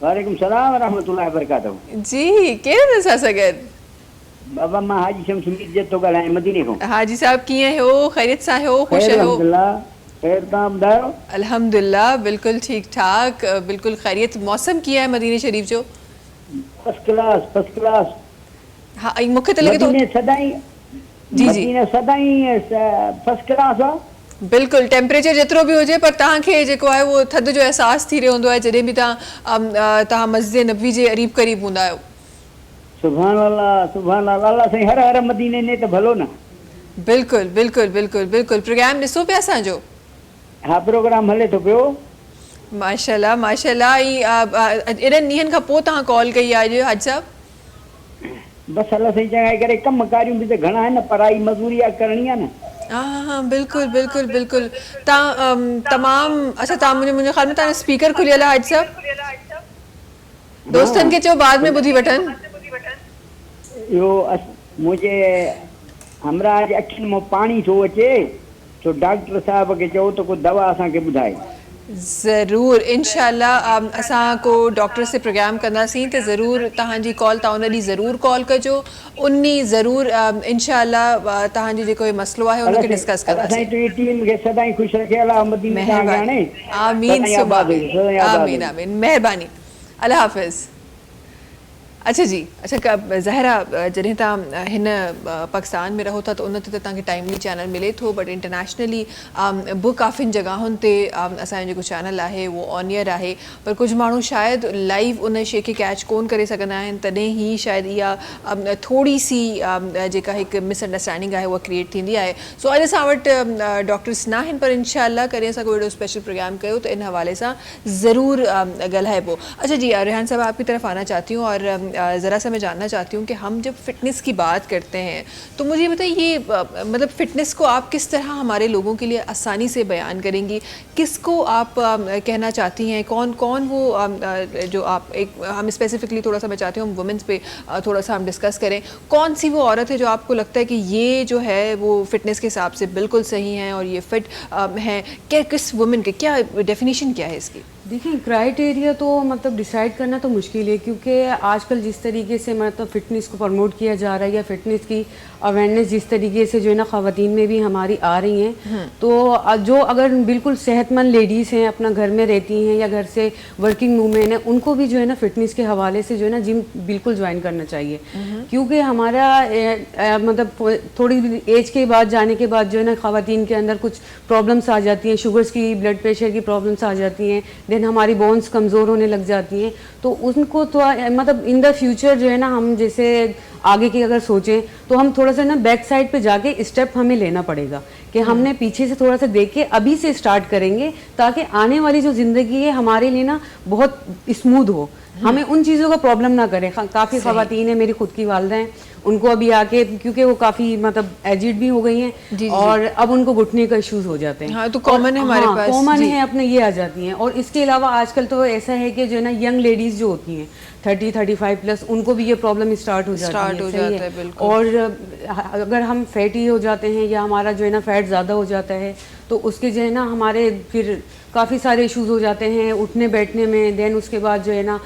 वालेकुम सलाम रहमतुल्लाहि व बरकातहू। जी केरु नसा सगद बाबा मां हाजी शमशमीर जे तो गलाए मदीने को। हाजी साहब किए हो, खैरियत सा हो, खुश हो? अल्हम्दुलिल्लाह, खैर ता बताओ। अल्हम्दुलिल्लाह बिल्कुल ठीक ठाक, बिल्कुल खैरियत। मौसम किया है मदीने शरीफ जो? First class, first class. हाँ, मुख्य तले तो मदीने सदाई जी मदीने सदाई फर्स्ट क्लास आ। बिल्कुल, टेम्परेचर जेतिरो भी हुजे, पर तव्हांखे जेको आहे वो थधि जो एहसास थी रहियो हूंदो आहे जॾहिं बि तव्हां मस्जिद नबवी जे करीब करीब हूंदा आहियो। सुभान अल्लाह, सुभान अल्लाह, अल्लाह साईं हर हर मदीने ने त भलो न। बिल्कुल बिल्कुल बिल्कुल बिल्कुल। प्रोग्राम ॾिसो पिया असांजो? हा, प्रोग्राम हले थो पियो। माशाल्लाह माशाल्लाह। एॾनि ॾींहंनि खां पोइ तव्हां कॉल कई आहे अॼु हाजी साहब? बस अल्लाह साईं चङाई करे, कम कारियूं बि त घणा आहिनि, पढ़ाई मज़दूरी करणी आहे न। हाँ हाँ बिल्कुल बिल्कुल बिल्कुल। तमाम अच्छा, मुझे ख्याल में तव्हां स्पीकर खुलियल आहे हाजी साहब? दोस्तन के चो बाद में बुधी वठन यो मुझे हमरा आज अखियुनि में पानी थो अचे तो डॉक्टर साहब के चओ तो को दवा असांखे ॿुधाए। ज़रूर इंशाल्लाह असां को डॉक्टर से प्रोग्राम कंदासीं तो ज़रूर तहांजी कॉल तव्हां उन ॾींहुं ज़रूर कॉल कजो, उन्नी ज़रूर इंशाल्लाह तहांजी जेको ये मसलो आहे उनके डिस्कस कंदासीं। असांजी पूरी टीम खे सदाईं ख़ुशि रखे अलाह मदीने सां ॼाणे। आमीन सदाईं आबाद हुजे, सदाईं आबाद आमीन हुजे। आमीन मेहरबानी अल्लाह हाफ़िज़। अच्छा जी, अच्छा ज़हरा जॾहिं तव्हां हिन पाकिस्तान में रहो था तो उन ते तव्हांखे टाइमली चैनल मिले थो, बट इंटरनेशनली बि काफ़ियुनि जॻहुनि ते असांजो जेको चैनल आहे वो ऑन ईयर आहे, पर कुझु माण्हू शायदि लाइव उन शइ खे कैच कोन करे सघंदा आहिनि, तॾहिं ई शायदि इहा थोड़ी सी जेका हिकु मिसअंडरस्टैंडिंग आहे उहा क्रिएट थींदी आहे। सो अॼु असां वटि डॉक्टर्स न आहिनि, पर इंशाल्लाह कॾहिं असां कोई अहिड़ो स्पेशल प्रोग्राम कयो तो इन हवाले सां ज़रूर ॻाल्हाइबो। अच्छा जी, रेहान साहब आपकी तरफ आना चाहती हूँ और ज़रा सा मैं जानना चाहती हूँ कि हम जब फ़िटनेस की बात करते हैं तो मुझे बताइए ये मतलब फ़िटनेस को आप किस तरह हमारे लोगों के लिए आसानी से बयान करेंगी, किसको आप कहना चाहती हैं, कौन कौन वो जो आप एक हम स्पेसिफिकली थोड़ा सा मैं चाहती हूँ वुमेंस पे थोड़ा सा हम डिस्कस करें, कौन सी वो औरत है जो आपको लगता है कि ये जो है वो फ़िटनेस के हिसाब से बिल्कुल सही हैं और ये फ़िट हैं, क्या किस वुमेन के क्या डेफिनेशन क्या है इसकी? देखिए क्राइटेरिया तो मतलब डिसाइड करना तो मुश्किल है, क्योंकि आजकल जिस तरीके से मतलब फ़िटनेस को प्रमोट किया जा रहा है या फ़िटनेस की अवेयरनेस जिस तरीके से जो है ना ख़वातीन में भी हमारी आ रही हैं, तो जो अगर बिल्कुल सेहतमंद लेडीज़ हैं, अपना घर में रहती हैं या घर से वर्किंग वूमेन है, उनको भी जो है ना फ़िटनेस के हवाले से जो है ना जिम बिल्कुल ज्वाइन करना चाहिए। क्योंकि हमारा मतलब थोड़ी एज के बाद जाने के बाद जो है ना ख़वातीन के अंदर कुछ प्रॉब्लम्स आ जाती हैं, शुगर्स की, ब्लड प्रेशर की प्रॉब्लम्स आ जाती हैं, देन हमारी बोन्स कमज़ोर होने लग जाती हैं, तो उनको तो मतलब इन द फ्यूचर जो है ना हम जैसे आगे की अगर सोचें तो हम थोड़ा सा ना बैक साइड पे जाके स्टेप हमें लेना पड़ेगा कि हमने पीछे से थोड़ा सा देख के अभी से स्टार्ट करेंगे, ताकि आने वाली जो ज़िंदगी है हमारे लिए ना बहुत स्मूथ हो, हमें उन चीज़ों का प्रॉब्लम ना करें। काफ़ी ख़वातीन हैं, मेरी खुद की वालदा हैं, उनको अभी आके क्योंकि वो काफ़ी मतलब एजिड भी हो गई हैं और अब उनको घुटने का इश्यूज हो जाते हैं। हाँ, तो कॉमन है हमारे पास, कॉमन है अपने ये आ जाती हैं। और इसके अलावा आजकल तो ऐसा है कि जो है ना यंग लेडीज़ जो होती हैं 30-35 प्लस, उनको भी ये प्रॉब्लम स्टार्ट हो जाती है। और अगर हम फैटी हो जाते हैं या हमारा जो है ना फैट ज़्यादा हो जाता है तो उसके जो है ना हमारे फिर काफ़ी सारे इश्यूज हो जाते हैं उठने बैठने में, देन उसके बाद जो है ना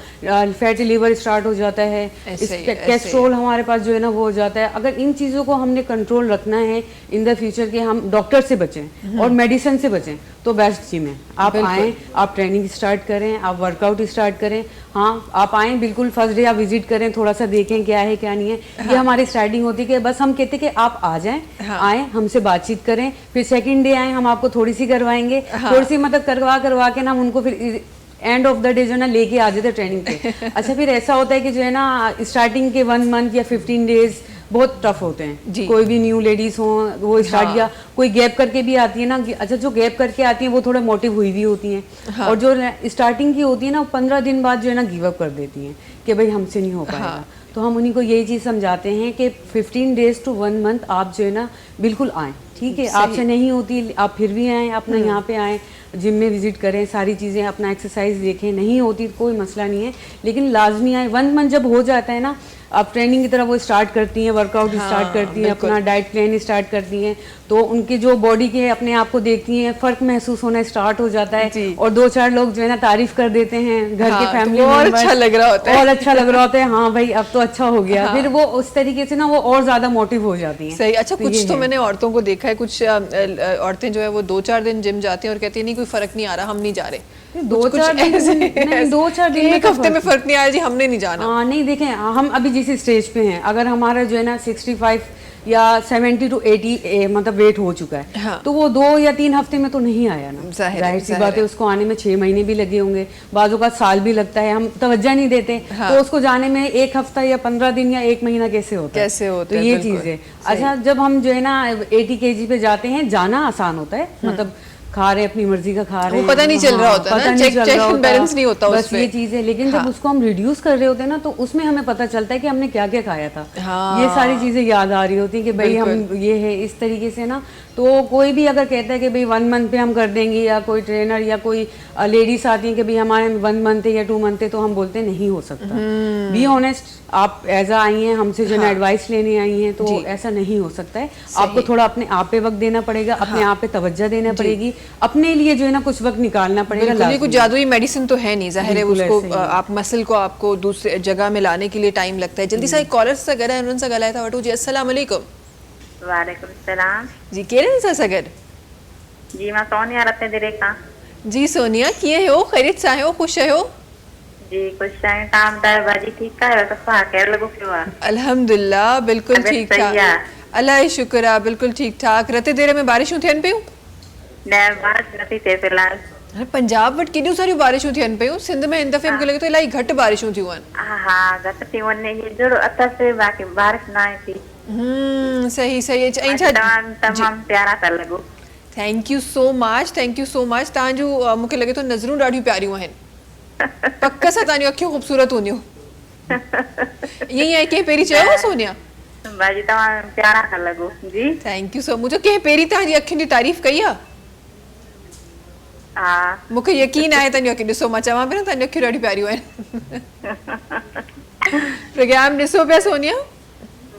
फैटी लिवर स्टार्ट हो जाता है, कैस्ट्रोल हमारे पास जो है ना वो हो जाता है। अगर इन चीज़ों को हमने कंट्रोल रखना है इन द फ्यूचर के हम डॉक्टर से बचें और मेडिसिन से बचें तो बेस्ट जिम है। आप आएँ, आप ट्रेनिंग स्टार्ट करें, आप वर्कआउट स्टार्ट करें। हाँ, आप आएँ, बिल्कुल फर्स्ट डे आप विजिट करें, थोड़ा सा देखें क्या है क्या नहीं है। ये हमारी स्टार्टिंग होती है कि बस हम कहते हैं कि आप आ जाएं, आएँ, हमसे बातचीत करें, फिर सेकंड डे आएँ, हम आपको थोड़ी सी करवाएंगे, थोड़ी सी मतलब करवा के ना हम उनको फिर एंड ऑफ द डे जो है ना लेके आ जाते ट्रेनिंग पे। अच्छा, फिर ऐसा होता है कि जो है ना स्टार्टिंग के 1 मंथ या 15 डेज बहुत टफ होते हैं। कोई भी न्यू लेडीज हो वो स्टार्ट या कोई गैप करके भी आती है ना, अच्छा जो गैप करके आती है वो थोड़ा मोटिव हुई भी होती हैं और जो स्टार्टिंग की होती है ना 15 दिन बाद जो है ना गिव अप कर देती हैं कि भाई हमसे नहीं हो पाएगा। तो हम उन्हीं को यही चीज़ समझाते हैं कि 15 डेज टू 1 मंथ आप जो है ना बिल्कुल आएँ, ठीक है, आपसे नहीं होती आप फिर भी आएँ, अपना यहाँ पे आएँ, जिम में विजिट करें, सारी चीज़ें अपना एक्सरसाइज देखें, नहीं होती कोई मसला नहीं है, लेकिन लाजमी आए। 1 मंथ जब हो जाता है ना, आप ट्रेनिंग की तरह वो स्टार्ट करती हैं, वर्कआउट स्टार्ट करती हैं, अपना डाइट प्लान स्टार्ट करती हैं, तो उनके जो बॉडी के अपने आप को देखती हैं, फ़र्क महसूस होना स्टार्ट हो जाता है और 2-4 लोग जो है ना तारीफ कर देते हैं घर के फैमिली में, और अच्छा लग रहा होता है, और अच्छा लग रहा होता है, हाँ भाई अब तो अच्छा हो गया। फिर वो उस तरीके से ना वो और ज़्यादा मोटिव हो जाती हैं। सही। अच्छा, कुछ तो मैंने औरतों को देखा है, कुछ औरतें जो है वो 2-4 दिन जिम जाती हैं और कहती है नहीं कोई फ़र्क नहीं आ रहा, हम नहीं जा रहे। 2-4 दिन एक हफ्ते में फर्क नहीं आया जी, हमने नहीं जाना। हाँ, नहीं देखें, हम अभी जिस स्टेज पे हैं, अगर हमारा जो है ना 65 या 70 to 80 मतलब वेट हो चुका है, तो वो 2 या 3 हफ्ते में तो नहीं आया ना, जाहिर सी बात है, उसको आने में 6 महीने भी लगे होंगे, बाजू का साल भी लगता है, हम तवज्जो नहीं देते, तो उसको जाने में 1 हफ्ता या 15 दिन या 1 महीना कैसे होता है, तो ये चीज़ है। अच्छा, जब हम जो है ना 80 kg पे जाते हैं, जाना आसान होता है, मतलब खा रहे अपनी मर्जी का खा रहे वो पता नहीं चल रहा होता ना, पता नहीं चेक चल चेक रहा एंड होता। बैलेंस नहीं होता बस उसपे। ये चीज है, लेकिन जब उसको हम रिड्यूस कर रहे होते हैं ना तो उसमें हमें पता चलता है कि हमने क्या क्या खाया था। हाँ। ये सारी चीजें याद आ रही होती है कि भाई हम ये है इस तरीके से ना। तो कोई भी अगर कहता है कि भाई 1 मंथ पे हम कर देंगे, या कोई ट्रेनर या कोई लेडीज आती हैं कि भाई हमारे 1 मंथ है या 2 मंथ है, तो हम बोलते हैं नहीं हो सकता। बी ऑनेस्ट, आप एज आई हैं हमसे जो है एडवाइस लेने आई हैं, तो ऐसा नहीं हो सकता है। आपको थोड़ा अपने आप पे वक्त देना पड़ेगा, अपने आप पे तवज्जो देना पड़ेगी, अपने लिए जो है ना कुछ वक्त निकालना पड़ेगा। बिल्कुल, ये कुछ लाजमी। जादुई मेडिसिन तो है नहीं, जाहिर है बिल्कुल उसको ऐसे ही है। आप मसल को आपको दूसरे जगह में लाने के लिए टाइम लगता है। जल्दी से एक कॉलर से गरा उन्हनि सां ॻाल्हाए था वठो। जी अस्सलाम वालेकुम। वालेकुम सलाम। जी कहिड़े सां सां गॾु? जी मां सोनिया रत्नदिरे खां। जी सोनिया, कीअं आहियो? ख़ैरियत सां आहियो? ख़ुशि आहियो? जी ख़ुशि आहियूं। तव्हां ॿुधायो भाॼी ठीकु आहे? सफ़ा कहिड़ो लॻो पियो आहे? अल्हम्दुलिल्लाह बिल्कुलु तबियत ठीकु सही ठाक, आहे? अलाह जो शुक्र आहे, बिल्कुलु ठीकु ठाक। रते देर में बारिशूं थियनि पियूं? न बारिश नथी थिए फ़िलहाल। हाणे पंजाब वटि केॾियूं सारियूं बारिशूं थियनि पियूं, सिंध में हिन दफ़े मूंखे लॻे थो इलाही घटि बारिशूं थियूं आहिनि। हा घटि थी वञे, इहे जहिड़ो अथसि, बाक़ी बारिश न आहे थी। सही सही। ऐं छा तव्हां तमामु प्यारा था लॻो। Thank you so much, thank you so much. तव्हांजूं मूंखे लॻे थो नज़रूं ॾाढियूं प्यारियूं आहिनि, पक सां तव्हांजूं अखियूं ख़ूबसूरत हूंदियूं। ईअं ई आहे, कंहिं पहिरीं चयो सोनिया? भाॼी तव्हां प्यारा था लॻो। जी थैंक यू सो मच। कंहिं पहिरीं तव्हांजी अखियुनि जी तारीफ़ कई आहे? हा मूंखे यकीन आहे तव्हांजूं अखियूं, ॾिसो मां चवां पई न तव्हांजूं अखियूं ॾाढियूं प्यारियूं आहिनि। प्रोग्राम ॾिसो पिया सोनिया?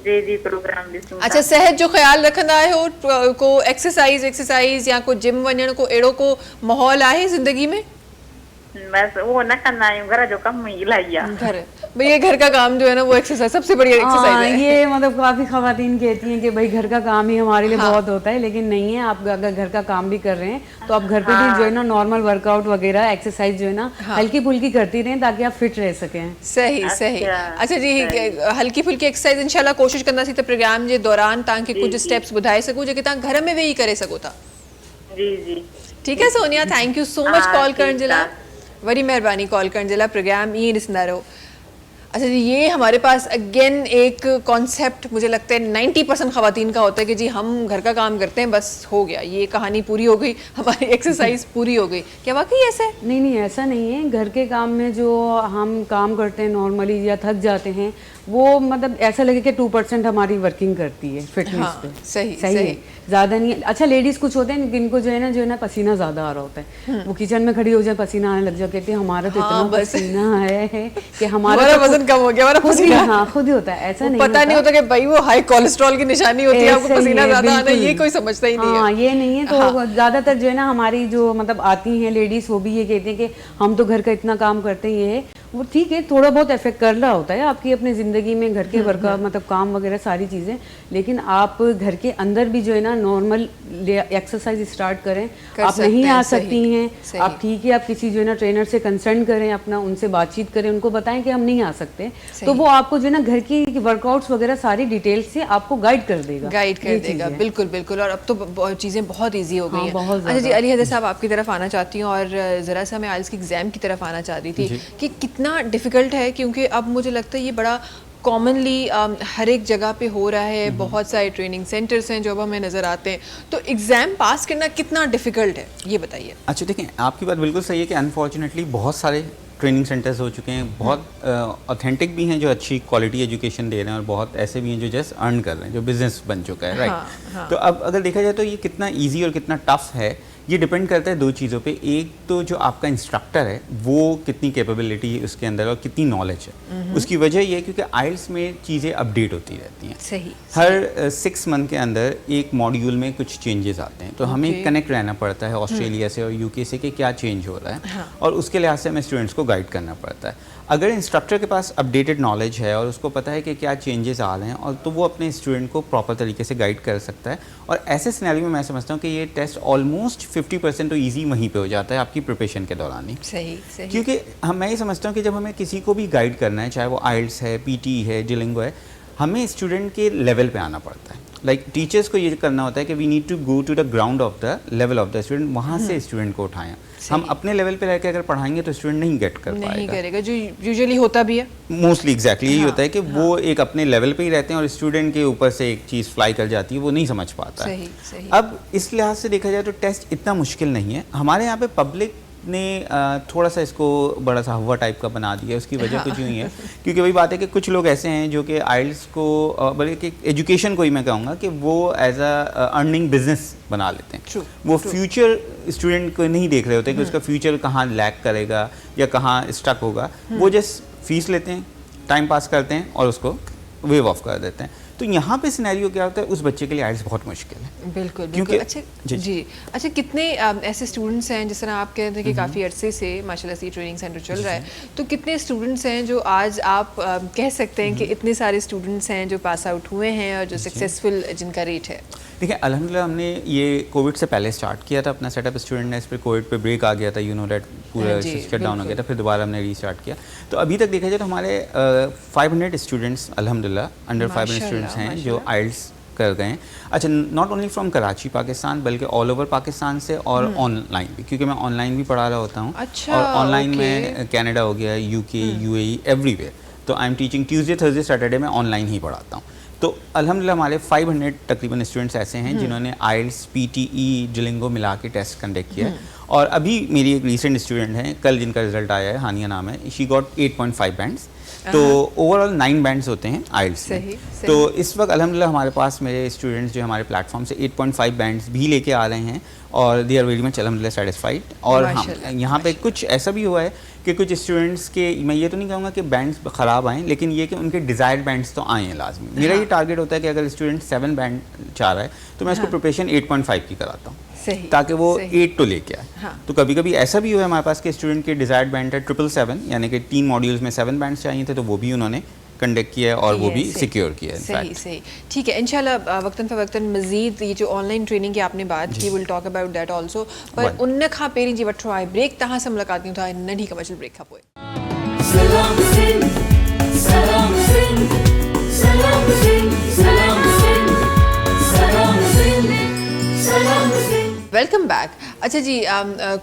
जी जी प्रोग्राम ॾिसूं। अच्छा, सेहत जो ख़्यालु रखंदा आहियो? को एक्सरसाइज या को जिम वञण, को अहिड़ो को माहौल आहे ज़िंदगी में? बस उहो न कंदा आहियूं, घर जो कमु ई इलाही आहे। घर भाई ये घर का काम जो है ना वो एक्सरसाइज सबसे बढ़िया एक्सरसाइज है। ये मतलब काफी खवातीन कहती हैं कि भाई घर का काम ही हमारे लिए बहुत होता है, लेकिन नहीं है। आप अगर घर का काम भी कर रहे हैं तो आप घर पे भी जो है ना नॉर्मल वर्कआउट वगैरह एक्सरसाइज जो है ना हल्की फुल्की करती रहें, ताकि आप फिट रह सकें। सही सही। अच्छा जी, हल्की फुल्की एक्सरसाइज इंशाल्लाह कोशिश कंदासीं त प्रोग्राम जे दौरान तव्हांखे कुछ स्टेप्स ॿुधाए सघूं जेके तव्हां घर में वेही करे सघो था। जी जी ठीक है Sonia, thank you so much call करण जे लाइ, वरी महिरबानी कॉल करण जे लाइ। प्रोग्राम ईअं ॾिसंदा रहो। अच्छा जी, ये हमारे पास अगेन एक कॉन्सेप्ट मुझे लगता है 90% ख़वातीन का होता है कि जी हम घर का काम करते हैं, बस हो गया, ये कहानी पूरी हो गई, हमारी एक्सरसाइज पूरी हो गई। क्या वाकई ऐसा है? नहीं ऐसा नहीं है। घर के काम में जो हम काम करते हैं नॉर्मली या थक जाते हैं, वो मतलब ऐसा लगे कि 2% हमारी वर्किंग करती है फिटनेस हाँ, पे। सही है, ज़्यादा नहीं है। अच्छा, लेडीज़ कुछ होते हैं जिनको जो है ना पसीना ज़्यादा आ रहा होता है, वो किचन में खड़ी हो जाए पसीना आने लग जाए, कहते हैं हमारा तो इतना पसीना है कि हमारा वजन कम हो गया, हमारा पसीना। हाँ खुद ही होता है, ऐसा नहीं पता नहीं होता कि भाई वो हाई कोलेस्ट्रॉल की निशानी होती है, आपको पसीना ज्यादा आना, ये कोई समझता ही नहीं है। हाँ, ये नहीं है। तो ज़्यादातर जो है ना हमारी जो मतलब आती हैं लेडीज़, वो भी ये कहती हैं कि हम तो घर का इतना काम करते हैं, ये है वो ठीक है, थोड़ा बहुत इफेक्ट कर रहा होता है आपकी अपनी ज़िंदगी में, घर के वर्क मतलब काम वगैरह सारी चीज़ें, लेकिन आप घर के अंदर भी जो है ना नॉर्मल एक्सरसाइज स्टार्ट करें। आप नहीं आ सकती हैं, आप ठीक है, आप किसी जो है ना ट्रेनर से कंसल्ट करें, अपना उनसे बातचीत करें, उनको बताएं कि हम नहीं आ सकते, तो वो आपको जो है ना घर की वर्कआउट्स वगैरह सारी डिटेल से आपको गाइड कर देगा। बिल्कुल बिल्कुल। और अब तो चीज़ें बहुत ईजी हो गई हैं। बहुत अच्छा जी, अली हैदर साहब आपकी तरफ आना चाहती हूँ, और ज़रा सा मैं आइल्स की एग्ज़ाम की तरफ आना चाह रही थी कि कितना डिफ़िकल्ट है, क्योंकि अब मुझे लगता है ये बड़ा कॉमनली हर एक जगह पे हो रहा है, बहुत सारे ट्रेनिंग सेंटर्स हैं जो अब हमें नज़र आते हैं, तो एग्ज़ाम पास करना कितना डिफ़िकल्ट है, ये बताइए। अच्छा देखिए, आपकी बात बिल्कुल सही है कि अनफॉर्चुनेटली बहुत सारे ट्रेनिंग सेंटर्स हो चुके हैं, बहुत ऑथेंटिक भी हैं जो अच्छी क्वालिटी एजुकेशन दे रहे हैं, और बहुत ऐसे भी हैं जो जस्ट अर्न कर रहे हैं, जो बिजनेस बन चुका है, राइट। तो अब अगर देखा जाए तो ये कितना ईजी और कितना टफ है, ये डिपेंड करता है दो चीज़ों पे। एक तो जो आपका इंस्ट्रक्टर है वो कितनी कैपेबिलिटी उसके अंदर और कितनी नॉलेज है। उसकी वजह ये है क्योंकि आइल्स में चीज़ें अपडेट होती रहती हैं। सही। हर 6 मंथ के अंदर एक मॉड्यूल में कुछ चेंजेस आते हैं, तो हमें कनेक्ट रहना पड़ता है ऑस्ट्रेलिया से और यूके से कि क्या चेंज हो रहा है, और उसके लिहाज से हमें स्टूडेंट्स को गाइड करना पड़ता है। अगर इंस्ट्रक्टर के पास अपडेटेड नॉलेज है और उसको पता है कि क्या चेंजेस आ रहे हैं, और तो वो अपने स्टूडेंट को प्रॉपर तरीके से गाइड कर सकता है। और ऐसे सिनेरियो में मैं समझता हूँ कि ये टेस्ट ऑलमोस्ट 50% तो ईजी वहीं पे हो जाता है आपकी प्रिपरेशन के दौरान ही। सही सही। क्योंकि मैं ये समझता हूँ कि जब हमें किसी को भी गाइड करना है, चाहे वो आइल्स है, पीटी है, डिलिंगो है, हमें स्टूडेंट के लेवल पे आना पड़ता है। लाइक टीचर्स को ये करना होता है कि we need to go to the ground of the level of the student, वहाँ से स्टूडेंट को उठाएं। हम अपने लेवल पे रह के अगर पढ़ाएंगे तो स्टूडेंट नहीं गेट कर पाएगा, नहीं करेगा, जो यूजुअली होता भी है मोस्टली एग्जैक्टली यही होता है कि वो एक अपने लेवल पे ही रहते हैं और स्टूडेंट के ऊपर से एक चीज़ फ्लाई कर जाती है, वो नहीं समझ पाता है। सही। अब इस लिहाज से देखा जाए तो टेस्ट इतना मुश्किल नहीं है। हमारे यहाँ पे पब्लिक ने थोड़ा सा इसको बड़ा सा हवा टाइप का बना दिया है। उसकी वजह कुछ यूँ ही है क्योंकि वही बात है कि कुछ लोग ऐसे हैं जो कि आइल्स को बल्कि एजुकेशन को ही मैं कहूँगा कि वो एज अ अर्निंग बिजनेस बना लेते हैं। वो फ्यूचर स्टूडेंट को नहीं देख रहे होते कि उसका फ्यूचर कहाँ लैक करेगा या कहाँ स्टक होगा। वो जस्ट फीस लेते हैं, टाइम पास करते हैं और उसको वेव ऑफ कर देते हैं। तो यहाँ पे सिनेरियो क्या होता है, उस बच्चे के लिए आइल्स बहुत मुश्किल है। बिल्कुल क्योंकि अच्छा जी अच्छा, कितने ऐसे स्टूडेंट्स हैं, जिस तरह आप कह रहे थे कि काफ़ी अरसे से माशाल्लाह से ट्रेनिंग सेंटर चल रहा है, तो कितने स्टूडेंट्स हैं जो आज आप कह सकते हैं कि इतने सारे स्टूडेंट्स हैं जो पास आउट हुए हैं और जो सक्सेसफुल जिनका रेट है? देखिए अल्हम्दुलिल्लाह हमने ये कोविड से पहले स्टार्ट किया था अपना सेटअप स्टूडेंट ने, इस पर कोविड पे ब्रेक आ गया था, यू नो दैट पूरा शट डाउन हो गया था, फिर दोबारा हमने रीस्टार्ट किया। तो अभी तक देखा जाए तो हमारे 500 स्टूडेंट्स अल्हम्दुलिल्लाह अंडर 500 स्टूडेंट्स हैं जो आइल्स कर गए हैं। अच्छा, not only from Karachi Pakistan बल्कि ऑल ओवर पाकिस्तान से और ऑनलाइन भी, क्योंकि मैं ऑनलाइन भी पढ़ा रहा होता हूँ। अच्छा, और ऑनलाइन में कनाडा हो गया, यूके, यूएई, एवरीवेयर। तो I am teaching Tuesday Thursday Saturday में ऑनलाइन ही पढ़ाता हूँ। तो अल्हम्दुलिल्लाह हमारे 500 तकरीबन स्टूडेंट्स ऐसे हैं जिन्होंने आइल्स, पीटीई, दुओलिंगो मिला के टेस्ट कंडक्ट किया है। और अभी मेरी एक रीसेंट स्टूडेंट है, कल जिनका रिजल्ट आया है, हानिया नाम है, शी गॉट 8.5 बैंड्स। तो ओवरऑल 9 बैंड्स होते हैं आइल्स में। सही। तो इस वक्त अल्हम्दुलिल्लाह हमारे पास मेरे स्टूडेंट्स जो हमारे प्लेटफॉर्म से 8.5 बैंड्स भी लेके आ रहे हैं और दे आर वेरी मच अल्हम्दुलिल्लाह सेटिस्फाइड। और हाँ, यहाँ पे कुछ ऐसा भी हुआ है कि कुछ स्टूडेंट्स के, मैं ये तो नहीं कहूँगा कि बैंड्स ख़राब आएँ, लेकिन ये कि उनके डिज़ायर्ड बैंड्स तो आए हैं लाजमी। मेरा ये टारगेट होता है कि अगर स्टूडेंट 7 बैंड चाह रहा है तो मैं उसको प्रिपरेशन 8.5 की कराता हूँ, ताकि वो 8 तो लेके आए। तो कभी कभी ऐसा भी हुआ है हमारे पास कि स्टूडेंट के डिज़ायर्ड बैंड है 777, यानी कि 3 मॉड्यूल्स में 7 बैंड्स चाहिए थे, तो वो भी उन्होंने कंडक्ट किया है और वो भी सिक्योर किया है। सही ठीक है। इंशाल्लाह वक्तन फ़वक्तन मज़ीद ये जो ऑनलाइन ट्रेनिंग की आपने बात की, will talk about that also. पर उन खां पहिरीं जी वठो आहे ब्रेक, तहां सां मुलाक़ात था नंढी कमर्शियल ब्रेक खां पोइ। सलाम सिंध सलाम सिंध सलाम सिंध सलाम सिंध सलाम सिंध सलाम सिंध। Welcome back. अच्छा जी,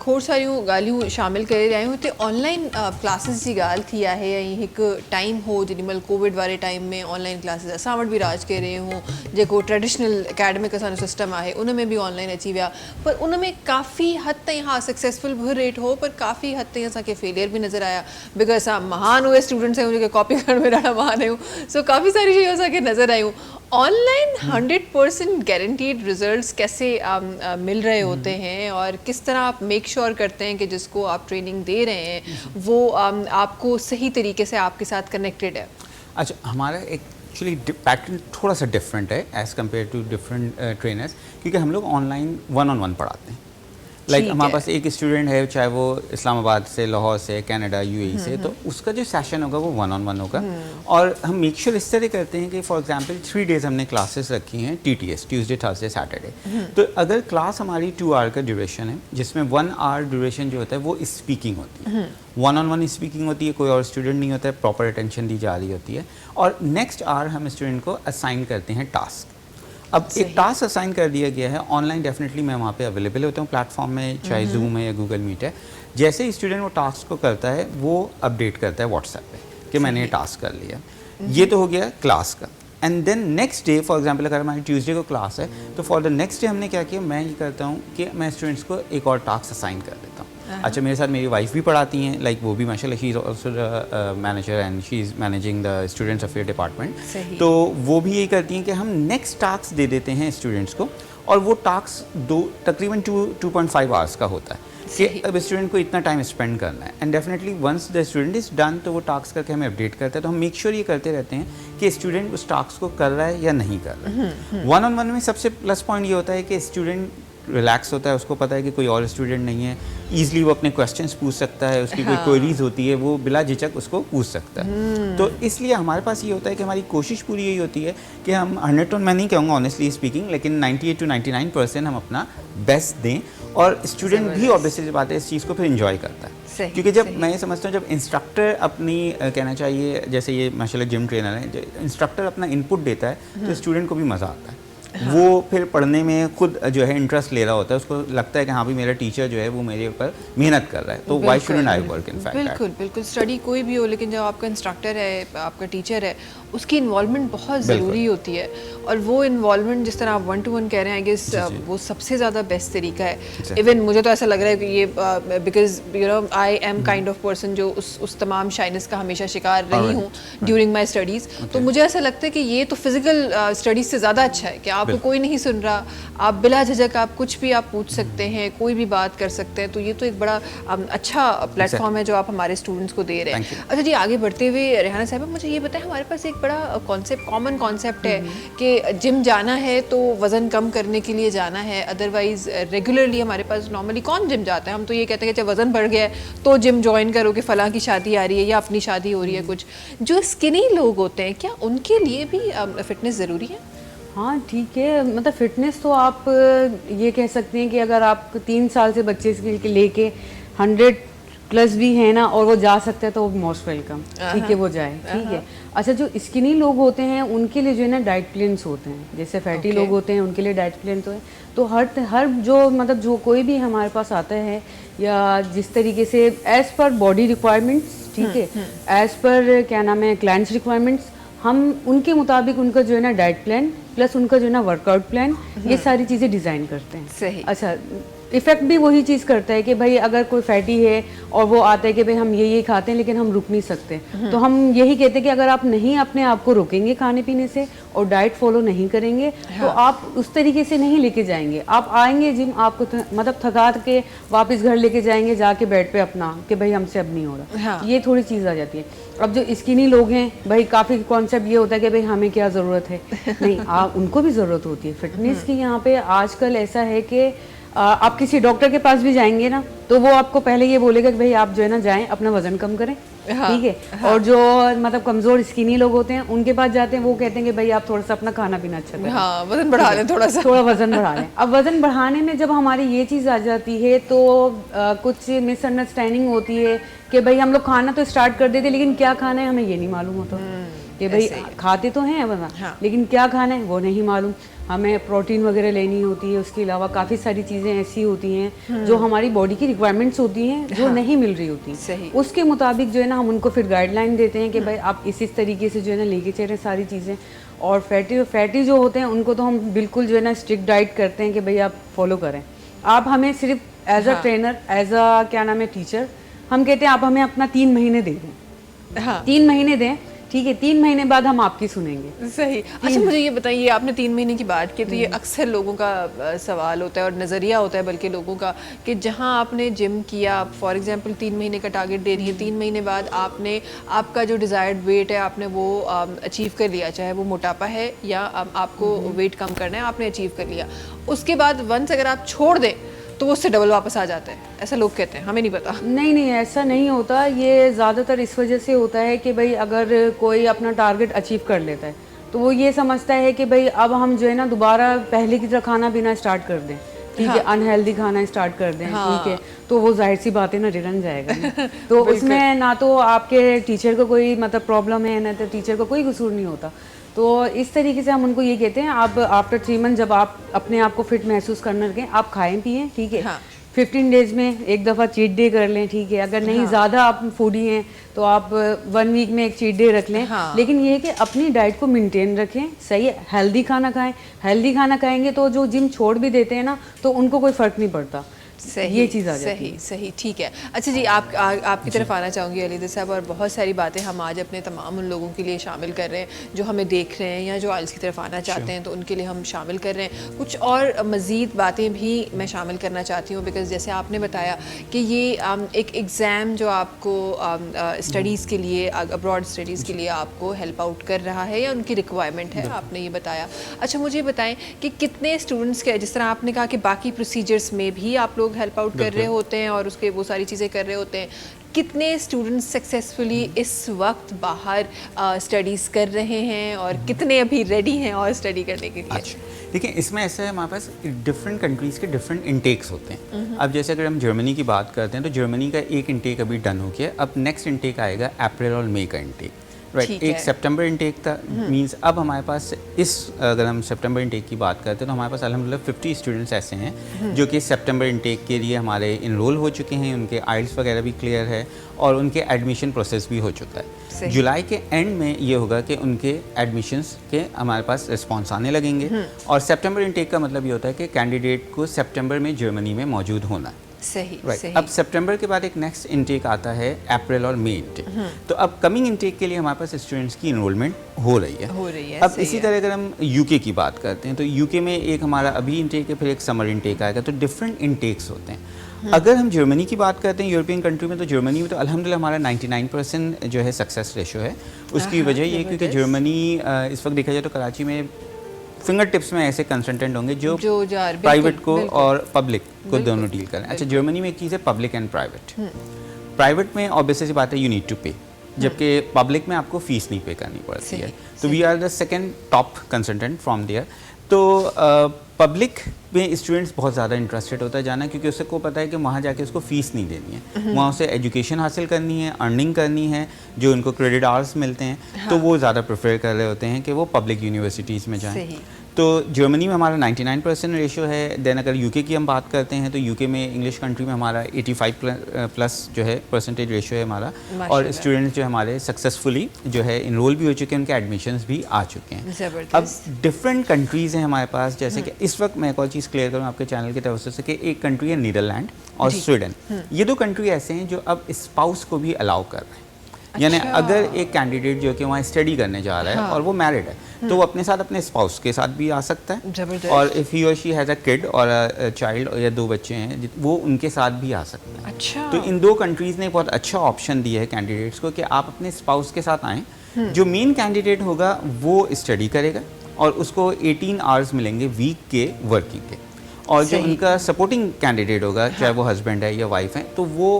खोड़ सारियूं ॻाल्हियूं शामिल करे रहिया आहियूं। हिते ऑनलाइन क्लासिस जी ॻाल्हि थी आहे, ऐं हिकु टाइम हो जेॾीमहिल कोविड वारे टाइम में ऑनलाइन क्लासिस असां वटि बि राज करे रहियूं हुयूं। जेको ट्रेडिशनल एकेडमिक असांजो सिस्टम आहे उन में बि ऑनलाइन अची विया, पर उन में काफ़ी हद ताईं हा सक्सेसफुल बि रेट हो, पर काफ़ी हद ताईं असांखे फेलियर बि नज़र आया, बिकॉज असां महान उहे स्टूडेंट्स आहियूं जेके कॉपी करण में ॾाढा महान आहियूं। सो काफ़ी सारी शयूं असांखे नज़र आयूं। ऑनलाइन 100% गारंटीड रिजल्ट्स कैसे मिल रहे होते हैं और किस तरह आप मेक श्योर करते हैं कि जिसको आप ट्रेनिंग दे रहे हैं वो आपको सही तरीके से आपके साथ कनेक्टेड है? अच्छा, हमारा एक्चुअली पैटर्न थोड़ा सा डिफरेंट है as compare to different trainers, क्योंकि हम लोग ऑनलाइन 1-on-1 पढ़ाते हैं। लाइक हमारे पास एक स्टूडेंट है, चाहे वो इस्लामाबाद से, लाहौर से, कनाडा, यूएई से, तो उसका जो सेशन होगा वो 1-on-1 होगा। और हम मेक श्योर इस तरह करते हैं कि फॉर एग्जांपल 3 डेज़ हमने क्लासेस रखी हैं, TTS, ट्यूसडे थर्सडे सैटरडे। तो अगर क्लास हमारी 2 आवर का ड्यूरेशन है, जिसमें 1 आवर ड्यूरेशन जो होता है वो स्पीकिंग होती है, 1-on-1 स्पीकिंग होती है, कोई और स्टूडेंट नहीं होता है, प्रॉपर अटेंशन दी जा रही होती है। और नेक्स्ट आवर हम स्टूडेंट को असाइन करते हैं टास्क। अब एक टास्क असाइन कर दिया गया है ऑनलाइन, डेफिनेटली मैं वहाँ पे अवेलेबल होता हूँ प्लेटफॉर्म में, चाहे जूम है या गूगल मीट है। जैसे ही स्टूडेंट वो टास्क को करता है वो अपडेट करता है व्हाट्सएप पे कि मैंने ये टास्क कर लिया। ये तो हो गया क्लास का। And then next day, for example अगर हमारी ट्यूसडे को क्लास है तो फॉर द नेक्स्ट डे हमने क्या किया, मैं ये करता हूँ कि मैं स्टूडेंट्स को एक और टास्क असाइन कर देता हूँ। अच्छा, मेरे साथ मेरी वाइफ भी पढ़ाती हैं, लाइक वो भी माशाल्लाह she is also manager and she is managing the students affair department. तो वो भी यही करती हैं कि हम नेक्स्ट टास्क दे देते हैं स्टूडेंट्स को, और वो टास्क तकरीबन 2.5 आवर्स का होता है कि अब स्टूडेंट को इतना टाइम स्पेंड करना है। And definitely once the student is done तो वो टास्क करके हमें अपडेट करता है। तो हम मेक श्योर ये करते रहते हैं कि स्टूडेंट उस टास्क को कर रहा है या नहीं कर रहा है। 1-on-1 में सबसे प्लस पॉइंट ये होता है कि स्टूडेंट रिलैक्स होता है, उसको पता है कि कोई और स्टूडेंट नहीं है, ईजिली वो अपने क्वेश्चंस पूछ सकता है, उसकी कोई क्वेरीज होती है वो बिला झिझक उसको पूछ सकता है। तो इसलिए हमारे पास ये होता है कि हमारी कोशिश पूरी यही होती है कि हम 100 मैं नहीं कहूँगा ऑनेस्टली स्पीकिंग, लेकिन 98 to 99% हम अपना बेस्ट दें, और स्टूडेंट भी ऑब्वियसली बात है इस चीज़ को फिर इंजॉय करता है। क्योंकि जब मैं ये समझता हूँ जब इंस्ट्रक्टर अपनी कहना चाहिए, जैसे ये माशाल्लाह जिम ट्रेनर है, इंस्ट्रक्टर अपना इनपुट देता है तो स्टूडेंट को भी मज़ा आता है। वो फिर पढ़ने में खुद जो है इंटरेस्ट ले रहा होता है, उसको लगता है कि हाँ भी मेरा टीचर जो है वो मेरे ऊपर मेहनत कर रहा है, तो why shouldn't I work in fact. बिल्कुल बिल्कुल, स्टडी कोई भी हो, लेकिन जब आपका इंस्ट्रक्टर है, आपका टीचर है, उसकी इन्वॉल्वमेंट बहुत ज़रूरी होती है। और वो इन्वॉल्वमेंट जिस तरह आप 1-to-1 कह रहे हैं, आई गेस वो सबसे ज़्यादा बेस्ट तरीका है। इवन मुझे तो ऐसा लग रहा है कि ये because you know I am kind of person जो उस तमाम शाइनेस का हमेशा शिकार रही हूँ ड्यूरिंग माई स्टडीज़। तो मुझे ऐसा लगता है कि ये तो फिजिकल स्टडीज़ से ज़्यादा अच्छा है कि आपको कोई नहीं सुन रहा, आप बिला झिझक आप कुछ भी आप पूछ सकते हैं, कोई भी बात कर सकते हैं। तो ये तो एक बड़ा अच्छा प्लेटफॉर्म है जो आप हमारे स्टूडेंट्स को दे रहे हैं। अच्छा जी, आगे बढ़ते हुए रेहाना साहब मुझे ये बताएं, हमारे पास एक बड़ा कॉमन कॉन्सेप्ट है कि जिम जाना है तो वज़न कम करने के लिए जाना है, अदरवाइज रेगुलरली हमारे पास नॉर्मली कौन जिम जाता है? हम तो ये कहते हैं कि जब वज़न बढ़ गया है तो जिम ज्वाइन करो कि फ़लाँ की शादी आ रही है या अपनी शादी हो रही है। कुछ जो स्किनी लोग होते हैं, क्या उनके लिए भी फिटनेस ज़रूरी है? हाँ ठीक है, मतलब फिटनेस तो आप ये कह सकते हैं कि अगर आप 3 साल से बच्चे से लेके 100+ भी है ना और वो जा सकते हैं तो वो मोस्ट वेलकम, ठीक है, वो जाए, ठीक है। अच्छा, जो स्किनी लोग होते हैं उनके लिए जो है ना डाइट प्लान्स होते हैं, जैसे फैटी लोग होते हैं उनके लिए डाइट प्लान तो है। तो हर जो मतलब जो कोई भी हमारे पास आता है या जिस तरीके से एज़ पर बॉडी रिक्वायरमेंट्स, ठीक है, एज़ पर क्या नाम है क्लाइंट्स रिक्वायरमेंट्स, हम उनके मुताबिक उनका जो है ना डाइट प्लान प्लस उनका जो है ना वर्कआउट प्लान, ये सारी चीज़ें डिज़ाइन करते हैं। सही। अच्छा, इफेक्ट भी वही चीज़ करता है कि भाई अगर कोई फैटी है और वो आता है कि भाई हम ये खाते हैं लेकिन हम रुक नहीं सकते, तो हम यही कहते हैं कि अगर आप नहीं अपने आप को रोकेंगे खाने पीने से और डाइट फॉलो नहीं करेंगे तो आप उस तरीके से नहीं लेके जाएंगे। आप आएंगे जिम, आपको मतलब थका के वापस घर लेके जाएंगे जाके बेड पे अपना कि भाई हमसे अब नहीं हो रहा। ये थोड़ी चीज़ आ जाती है। अब जो स्किनी लोग हैं भाई, काफ़ी कॉन्सेप्ट ये होता है कि भाई हमें क्या ज़रूरत है, नहीं, आप उनको भी ज़रूरत होती है फिटनेस की। यहाँ पे आजकल ऐसा है कि आप किसी डॉक्टर के पास भी जाएंगे ना तो वो आपको पहले ये बोलेगा कि भाई आप जो है ना जाएं अपना वजन कम करें, ठीक है। और जो मतलब कमजोर स्किनी लोग होते हैं उनके पास जाते हैं, वो कहते हैं कि भाई आप थोड़ा सा अपना खाना पीना अच्छा करें, हाँ, वजन बढ़ा लें, थोड़ा वजन बढ़ा लें। अब वजन बढ़ाने में जब हमारी ये चीज़ आ जाती है तो कुछ मिसअंडरस्टैंडिंग होती है कि भाई हम लोग खाना तो स्टार्ट कर देते लेकिन क्या खाना है हमें ये नहीं मालूम होता कि भाई खाते तो हैं वरना, लेकिन क्या खाना है वो नहीं मालूम। हमें प्रोटीन वगैरह लेनी होती है, उसके अलावा काफ़ी सारी चीज़ें ऐसी होती हैं जो हमारी बॉडी की रिक्वायरमेंट्स होती हैं जो नहीं मिल रही होती। उसके मुताबिक जो है ना हम उनको फिर गाइडलाइन देते हैं कि भाई आप इस तरीके से जो है ना लेके चलें सारी चीज़ें। और फैटी जो होते हैं उनको तो हम बिल्कुल जो है ना स्ट्रिक्ट डाइट करते हैं कि भाई आप फॉलो करें। आप हमें सिर्फ as a trainer, as a क्या नाम है टीचर, हम कहते हैं आप हमें अपना 3 महीने दे दें। हाँ, 3 महीने दें, ठीक है, 3 महीने बाद हम आपकी सुनेंगे। सही। अच्छा, मुझे ये बताइए, आपने 3 महीने की बात की तो ये अक्सर लोगों का सवाल होता है और नज़रिया होता है बल्कि लोगों का कि जहां आपने जिम किया, फॉर एग्जांपल 3 महीने का टारगेट दे रही है, 3 महीने बाद आपने आपका जो डिज़ायर्ड वेट है आपने वो अचीव कर लिया, चाहे वो मोटापा है या आपको वेट कम करना है, आपने अचीव कर लिया। उसके बाद वंस अगर आप छोड़ दें तो वो उससे डबल वापस आ जाता है, ऐसा लोग कहते हैं, हमें नहीं पता। नहीं, ऐसा नहीं होता। ये ज़्यादातर इस वजह से होता है कि भाई अगर कोई अपना टारगेट अचीव कर लेता है तो वो ये समझता है कि भाई अब हम जो है ना दोबारा पहले की तरह खाना पीना स्टार्ट कर दें, ठीक है, अनहेल्दी खाना स्टार्ट कर दें, ठीक है, तो वो जाहिर सी बात है ना रिटर्न जाएगा। तो उसमें ना तो आपके टीचर को कोई मतलब प्रॉब्लम है ना तो टीचर को कोई कसूर नहीं होता। तो इस तरीके से हम उनको ये कहते हैं आप आफ्टर 3 मंथ जब आप अपने आप को फिट महसूस करने लगें आप खाएं पिएं, ठीक है। हाँ। 15 डेज में एक दफ़ा चीट डे कर लें, ठीक है। अगर नहीं ज़्यादा आप फूडी हैं तो आप 1 वीक में एक चीट डे रख लें। हाँ। लेकिन ये है कि अपनी डाइट को मेंटेन रखें, सही है, हेल्दी खाना खाएं। हेल्दी खाना खाएंगे तो जो जिम छोड़ भी देते हैं ना तो उनको कोई फ़र्क नहीं पड़ता। सही, ये चीज़ आ जाती है। सही, ठीक है। अच्छा जी, आपकी तरफ आना चाहूँगी अलीदर साहब, और बहुत सारी बातें हम आज अपने तमाम उन लोगों के लिए शामिल कर रहे हैं जो हमें देख रहे हैं या जो आइल्स की तरफ आना चाहते हैं, तो उनके लिए हम शामिल कर रहे हैं। कुछ और मज़ीद बातें भी मैं शामिल करना चाहती हूँ बिकॉज़ जैसे आपने बताया कि ये एक एग्ज़ाम जो आपको स्टडीज़ के लिए, अब्रॉड स्टडीज़ के लिए आपको हेल्प आउट कर रहा है या उनकी रिक्वायरमेंट है, आपने ये बताया। अच्छा, मुझे बताएं कि कितने स्टूडेंट्स के, जिस तरह आपने कहा कि बाकी प्रोसीजर्स में भी आप लोग हेल्प आउट कर रहे होते हैं और उसके वो सारी चीज़ें कर रहे होते हैं, कितने स्टूडेंट्स सक्सेसफुली इस वक्त बाहर स्टडीज़ कर रहे हैं और कितने अभी रेडी हैं और स्टडी करने के लिए? अच्छा, देखिए, इसमें ऐसा है, हमारे पास डिफरेंट कंट्रीज़ के डिफरेंट इंटेक्स होते हैं। अब जैसे अगर हम जर्मनी की बात करते हैं तो जर्मनी का एक इंटेक अभी डन हो गया, अब नेक्स्ट इंटेक आएगा अप्रैल और मई का इंटेक। राइट। ठीक एक है। सितंबर इनटेक था, मींस अब हमारे पास अगर हम सितंबर इनटेक की बात करते हैं तो हमारे पास अल्हम्दुलिल्लाह 50 स्टूडेंट्स ऐसे हैं जो कि सितंबर इनटेक के लिए हमारे इनरोल हो चुके हैं, उनके आइल्स वगैरह भी क्लियर है और उनके एडमिशन प्रोसेस भी हो चुका है। सही। जुलाई के एंड में ये होगा कि उनके एडमिशन्स के हमारे पास रिस्पॉन्स आने लगेंगे और सितंबर इनटेक का मतलब ये होता है कि कैंडिडेट को सितंबर में जर्मनी में मौजूद होना है। सही राइट। सही। अब सितंबर के बाद एक नेक्स्ट इनटेक आता है अप्रैल और मई इनटेक। तो अब कमिंग इनटेक के लिए हमारे पास स्टूडेंट्स की इनरोलमेंट हो रही है। अब सही इसी है। तरह अगर हम यूके की बात करते हैं तो यूके में एक हमारा अभी इनटेक है, फिर एक समर इनटेक आएगा, तो डिफरेंट इनटेक्स होते हैं। अगर हम जर्मनी की बात करते हैं, यूरोपियन कंट्री में, तो जर्मनी में तो अल्हम्दुलिल्लाह हमारा 99% जो है सक्सेस रेशो है। उसकी वजह ये क्योंकि जर्मनी इस वक्त देखा जाए तो कराची में फिंगर टिप्स में ऐसे कंसल्टेंट होंगे जो जा रहे- प्राइवेट बिल्कुल, को बिल्कुल। और पब्लिक को बिल्कुल, दोनों डील करें। अच्छा, जर्मनी में एक चीज़ है पब्लिक एंड प्राइवेट। प्राइवेट में ऑब्वियसली सी बात है यू नीड टू पे, जबकि पब्लिक में आपको फीस नहीं पे करनी पड़ती है। तो we are the second top consultant from there. तो पब्लिक में स्टूडेंट्स बहुत ज़्यादा इंटरेस्टेड होता है जाना, क्योंकि उसको पता है कि वहाँ जाके उसको फ़ीस नहीं देनी है, वहाँ उसे एजुकेशन हासिल करनी है, अर्निंग करनी है, जो उनको क्रेडिट आवर्स मिलते हैं। तो वो ज़्यादा प्रेफर कर रहे होते हैं कि वो पब्लिक यूनिवर्सिटीज़ में जाएँ। सही। तो जर्मनी में हमारा 99% रेशो है। देन अगर यूके की हम बात करते हैं तो यूके में इंग्लिश कंट्री में हमारा 85 प्लस जो है परसेंटेज रेशो है हमारा, और माशाल्लाह। स्टूडेंट्स जो हमारे सक्सेसफुली जो है इनरोल भी हो चुके हैं, उनके एडमिशन्स भी आ चुके हैं। ज़बरदस्त। अब डिफरेंट कंट्रीज़ हैं हमारे पास, जैसे कि इस वक्त मैं एक और चीज़ क्लियर करूँ आपके चैनल की तरफ से कि एक कंट्री है नीदरलैंड और स्वीडन। ये दो कंट्री ऐसे हैं जो अब स्पाउस को भी अलाउ कर रहे हैं। यानी अच्छा। अगर एक कैंडिडेट जो कि वहाँ स्टडी करने जा रहा है और वो मैरिड है तो वो अपने साथ अपने स्पाउस के साथ भी आ सकता है। ज़बरदस्त। और इफ़ ही और शी हैज़ अ किड और अ चाइल्ड या दो बच्चे हैं वो उनके साथ भी आ सकते हैं। अच्छा। तो इन दो कंट्रीज़ ने बहुत अच्छा ऑप्शन दिया है कैंडिडेट्स को कि आप अपने स्पाउस के साथ आएँ। जो मेन कैंडिडेट होगा वो स्टडी करेगा और उसको 18 आवर्स मिलेंगे वीक के वर्किंग के, और जो सही। उनका सपोर्टिंग कैंडिडेट होगा, चाहे वो हस्बैंड है या वाइफ है, तो वो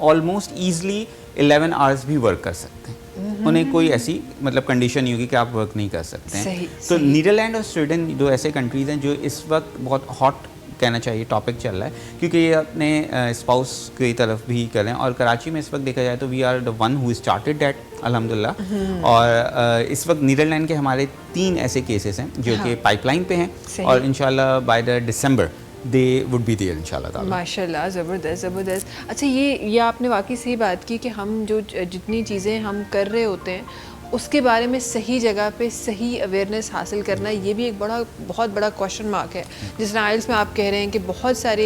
ऑलमोस्ट ईजिली 11 आवर्स भी वर्क कर सकते हैं। उन्हें कोई ऐसी मतलब कंडीशन नहीं होगी कि आप वर्क नहीं कर सकते हैं। सही, तो सही। नीदरलैंड और स्वीडन दो ऐसे कंट्रीज़ हैं जो इस वक्त बहुत हॉट कहना चाहिए टॉपिक चल रहा है, क्योंकि ये अपने स्पाउस की तरफ भी करें। और कराची में इस वक्त देखा जाए तो we are the one who started that अल्हम्दुलिल्लाह। और इस वक्त नीदरलैंड के हमारे 3 ऐसे केसेस हैं जो कि पाइपलाइन पे हैं, सही। और इंशाल्लाह by the December they would be there इंशाल्लाह ताला। माशाल्लाह, ज़बरदस्त ज़बरदस्त। अच्छा, ये आपने वाकई सही बात की कि हम जो जितनी चीज़ें हम कर रहे होते हैं उसके बारे में सही जगह पे सही अवेयरनेस हासिल करना, ये भी एक बहुत बड़ा क्वेश्चन मार्क है। जिस तरह आइल्स में आप कह रहे हैं कि बहुत सारे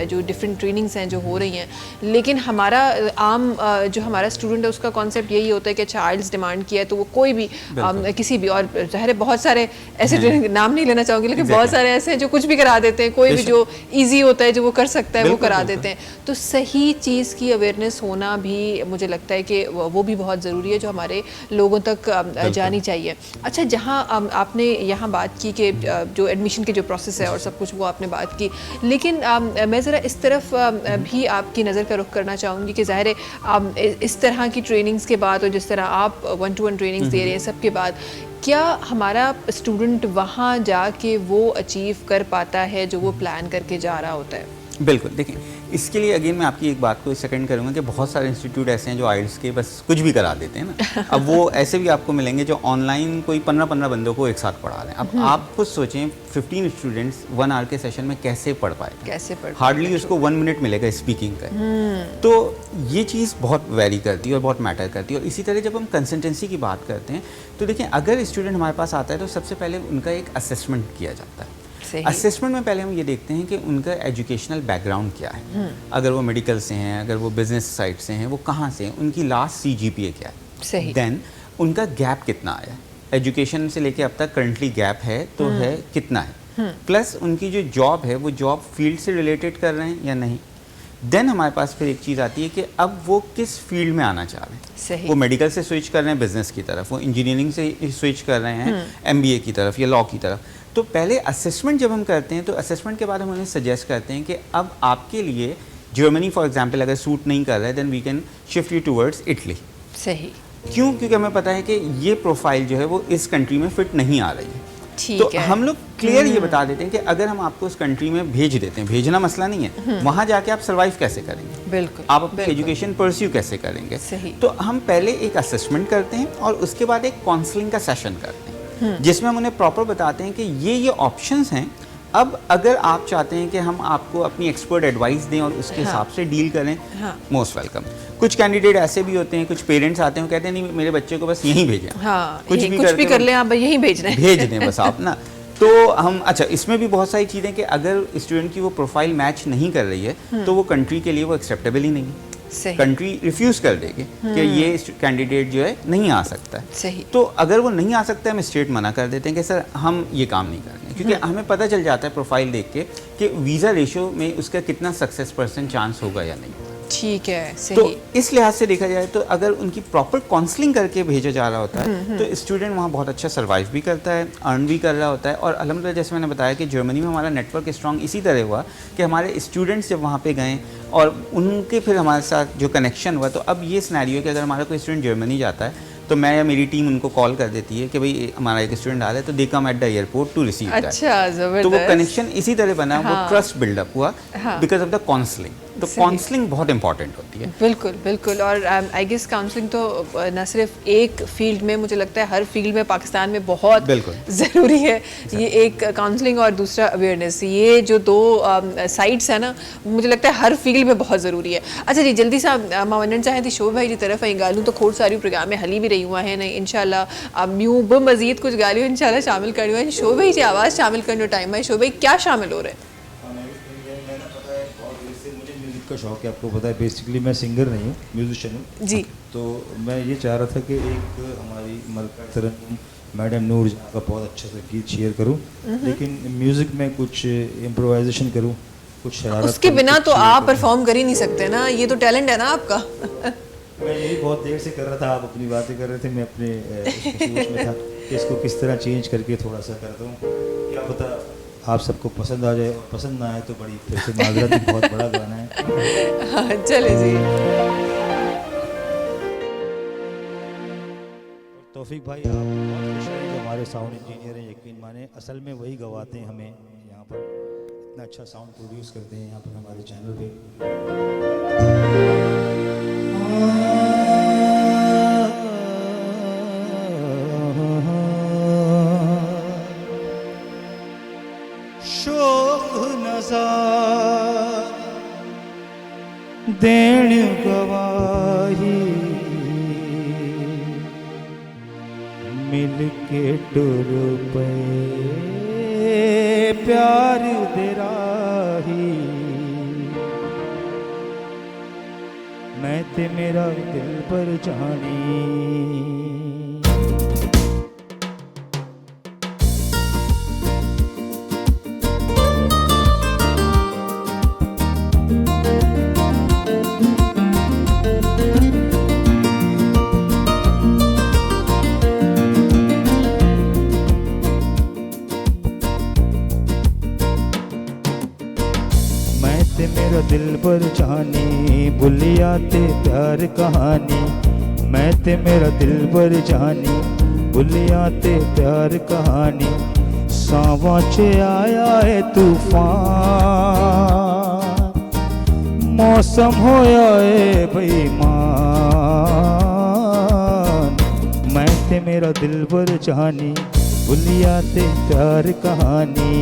जो डिफरेंट ट्रेनिंग्स हैं जो हो रही हैं, लेकिन हमारा आम जो हमारा स्टूडेंट है उसका कॉन्सेप्ट यही होता है कि अच्छा आइल्स डिमांड किया है तो वो कोई भी किसी भी, और ज़ाहिर है बहुत सारे ऐसे ट्रेनिंग नाम नहीं लेना चाहूँगी, लेकिन बहुत सारे ऐसे हैं जो कुछ भी करा देते हैं, कोई भी जो ईजी होता है जो वो कर सकता है वो करा देते हैं। तो सही चीज़ की अवेयरनेस होना भी मुझे लगता है कि वो भी बहुत ज़रूरी है जो हमारे लोगों तक जानी चाहिए। अच्छा, जहाँ आपने यहाँ बात की कि जो एडमिशन के जो प्रोसेस है और सब कुछ वो आपने बात की, लेकिन मैं ज़रा इस तरफ भी आपकी नज़र का रुख करना चाहूँगी कि ज़ाहिर है इस तरह की ट्रेनिंग्स के बाद और जिस तरह आप 1-to-1 ट्रेनिंग्स दे रहे हैं सब के बाद, क्या हमारा स्टूडेंट वहाँ जाके वो अचीव कर पाता है जो वो प्लान करके जा रहा होता है? बिल्कुल। देखिए, इसके लिए अगेन मैं आपकी एक बात को सेकंड करूँगा कि बहुत सारे इंस्टीट्यूट ऐसे हैं जो आइल्स के बस कुछ भी करा देते हैं ना। अब वो ऐसे भी आपको मिलेंगे जो ऑनलाइन कोई 15-15 बंदों को एक साथ पढ़ा रहे हैं। अब आप खुद सोचें 15 स्टूडेंट्स 1 आवर के सेशन में कैसे पढ़ पाएगा? कैसे पढ़ हार्डली उसको 1 मिनट मिलेगा स्पीकिंग का। तो ये चीज़ बहुत वेरी करती है और बहुत मैटर करती है। और इसी तरह जब हम कंसल्टेंसी की बात करते हैं तो देखिए, अगर स्टूडेंट हमारे पास आता है तो सबसे पहले उनका एक असेसमेंट किया जाता है। असेसमेंट में पहले हम ये देखते हैं कि उनका एजुकेशनल बैकग्राउंड क्या है। अगर वो मेडिकल से हैं, अगर वो बिजनेस साइड से हैं, वो कहाँ से हैं, उनकी लास्ट CGPA क्या है। सही। देन उनका गैप कितना आया, एजुकेशन से लेके अब तक करंटली गैप है तो है कितना है, प्लस उनकी जो जॉब है वो जॉब फील्ड से रिलेटेड कर रहे हैं या नहीं। देन हमारे पास फिर एक चीज़ आती है कि अब वो किस फील्ड में आना चाह रहे हैं। सही। वो मेडिकल से स्विच कर रहे हैं बिजनेस की तरफ, वो इंजीनियरिंग से स्विच कर रहे हैं MBA की तरफ या लॉ की तरफ। तो पहले असेसमेंट जब हम करते हैं तो असेसमेंट के बाद हम उन्हें सजेस्ट करते हैं कि अब आपके लिए जर्मनी फॉर एग्जांपल अगर सूट नहीं कर रहा है then we can shift you towards Italy. सही। क्यों? क्योंकि हमें पता है कि ये प्रोफाइल जो है वो इस कंट्री में फिट नहीं आ रही है। ठीक तो है। हम लोग क्लियर ये बता देते हैं कि अगर हम आपको उस कंट्री में भेज देते हैं, भेजना मसला नहीं है, वहाँ जाके आप सर्वाइव कैसे करेंगे, बिल्कुल आप अपनी बिल्कुल। एजुकेशन परस्यू कैसे करेंगे। सही। तो हम पहले एक असेसमेंट करते हैं और उसके बाद एक काउंसलिंग का सेशन करते हैं जिसमें हम उन्हें प्रॉपर बताते हैं कि ये ऑप्शंस हैं। अब अगर आप चाहते हैं कि हम आपको अपनी एक्सपर्ट एडवाइस दें और उसके हिसाब से डील करें, मोस्ट वेलकम। कुछ कैंडिडेट ऐसे भी होते हैं, कुछ पेरेंट्स आते हैं, कहते हैं नहीं मेरे बच्चे को बस यहीं भेजें, हाँ, कुछ यही- भी कुछ भी करके कर लें आप, यहीं भेजना है। भेज दें बस आप ना। तो हम अच्छा, इसमें भी बहुत सारी चीज़ें कि अगर स्टूडेंट की वो प्रोफाइल मैच नहीं कर रही है तो वो कंट्री के लिए वो एक्सेप्टेबल ही नहीं है। सही कंट्री रिफ्यूज कर देगी कि ये कैंडिडेट जो है नहीं आ सकता है। सही। तो अगर वो नहीं आ सकता है, हम स्ट्रेट मना कर देते हैं कि सर हम ये काम नहीं कर रहे हैं, क्योंकि हमें पता चल जाता है प्रोफाइल देख के कि वीज़ा रेशियो में उसका कितना सक्सेस % चांस होगा या नहीं। ठीक है, तो सही। इस लिहाज से देखा जाए तो अगर उनकी प्रॉपर काउंसलिंग करके भेजा जा रहा होता है तो स्टूडेंट वहाँ बहुत अच्छा सर्वाइव भी करता है, अर्न भी कर रहा होता है। और अल्हम्दुलिल्लाह जैसे मैंने बताया कि जर्मनी में हमारा नेटवर्क स्ट्रॉन्ग इसी तरह हुआ कि हमारे स्टूडेंट्स जब वहाँ पे गए और उनके फिर हमारे साथ जो कनेक्शन हुआ, तो अब ये सिनेरियो कि अगर हमारा कोई स्टूडेंट जर्मनी जाता है तो मैं या मेरी टीम उनको कॉल कर देती है कि भाई हमारा एक स्टूडेंट आ रहा है, तो they come at the airport to receive that. अच्छा, तो वो जबरदस्त। कनेक्शन इसी तरह बना, हाँ। वो ट्रस्ट बिल्डअप हुआ हाँ। Because of the counselling. तो सही। काउंसलिंग बहुत इंपॉर्टेंट होती है। बिल्कुल बिल्कुल। और आई गेस काउंसलिंग तो न सिर्फ एक फील्ड में, मुझे लगता है हर फील्ड में पाकिस्तान में बहुत बिल्कुल। ज़रूरी है। ये एक काउंसलिंग और दूसरा अवेयरनेस, ये जो दो साइड्स है ना, मुझे लगता है हर फील्ड में बहुत ज़रूरी है। अच्छा जी, जल्दी सा मां वञण चाहे थी शोभ भाई जी तरफ़ ऐं ॻाल्हियूं त खोड़ सारियूं प्रोग्राम में हली भी रहियूं आहिनि ऐं इंशाल्लाह ॿियूं बि मज़ीद कुछ ॻाल्हियूं इंशाल्लाह शामिल करणियूं आहिनि। शोभ भाई जी आवाज़ शामिल करण जो टाइम है। शोभ भाई क्या शामिल हो रहे हैं? मुझे म्यूज़िक का शौक है, आपको पता है। बेसिकली मैं सिंगर नहीं हूँ, म्यूजिशियन हूँ जी। तो मैं ये चाह रहा था कि एक हमारी मलका तरन्नुम मैडम नूर जहाँ का बहुत अच्छा सा गीत शेयर करूँ, लेकिन म्यूज़िक में कुछ इम्प्रोवाइजेशन करूँ, कुछ शरारत उसके करूँ, बिना कुछ तो शेयर आप करूँ। परफॉर्म कर ही नहीं सकते ना, ये तो टैलेंट है ना आपका। मैं यही बहुत देर से कर रहा था, आप अपनी बातें कर रहे थे, मैं अपने उसमें सोच में था कि इसको किस तरह चेंज करके थोड़ा सा करता हूँ, क्या पता आप सबको पसंद आ जाए, और पसंद ना आए तो बड़ी फिर से माजरत भी, बहुत बड़ा गाना है। हाँ, चले जी। तौफीक भाई, आप बहुत खुश रहे जो हमारे साउंड इंजीनियर हैं, यकीन माने असल में वही गवाते हैं हमें यहाँ पर, इतना अच्छा साउंड प्रोड्यूस करते हैं यहाँ पर हमारे चैनल पे। शोक नज़ार देण गवाही मिल के टुर पे प्यार दे राही, मैं ते मेरा दिल पर जानी। मेरा दिल पर जानी बुलिया ते प्यार कहानी, मैं ते मेरा दिल पर जानी बुलिया ते प्यार कहानी। सावा च आया है तूफान, मौसम होया है बेईमान, मैं ते मेरा दिल पर जानी बुलिया ते प्यार कहानी।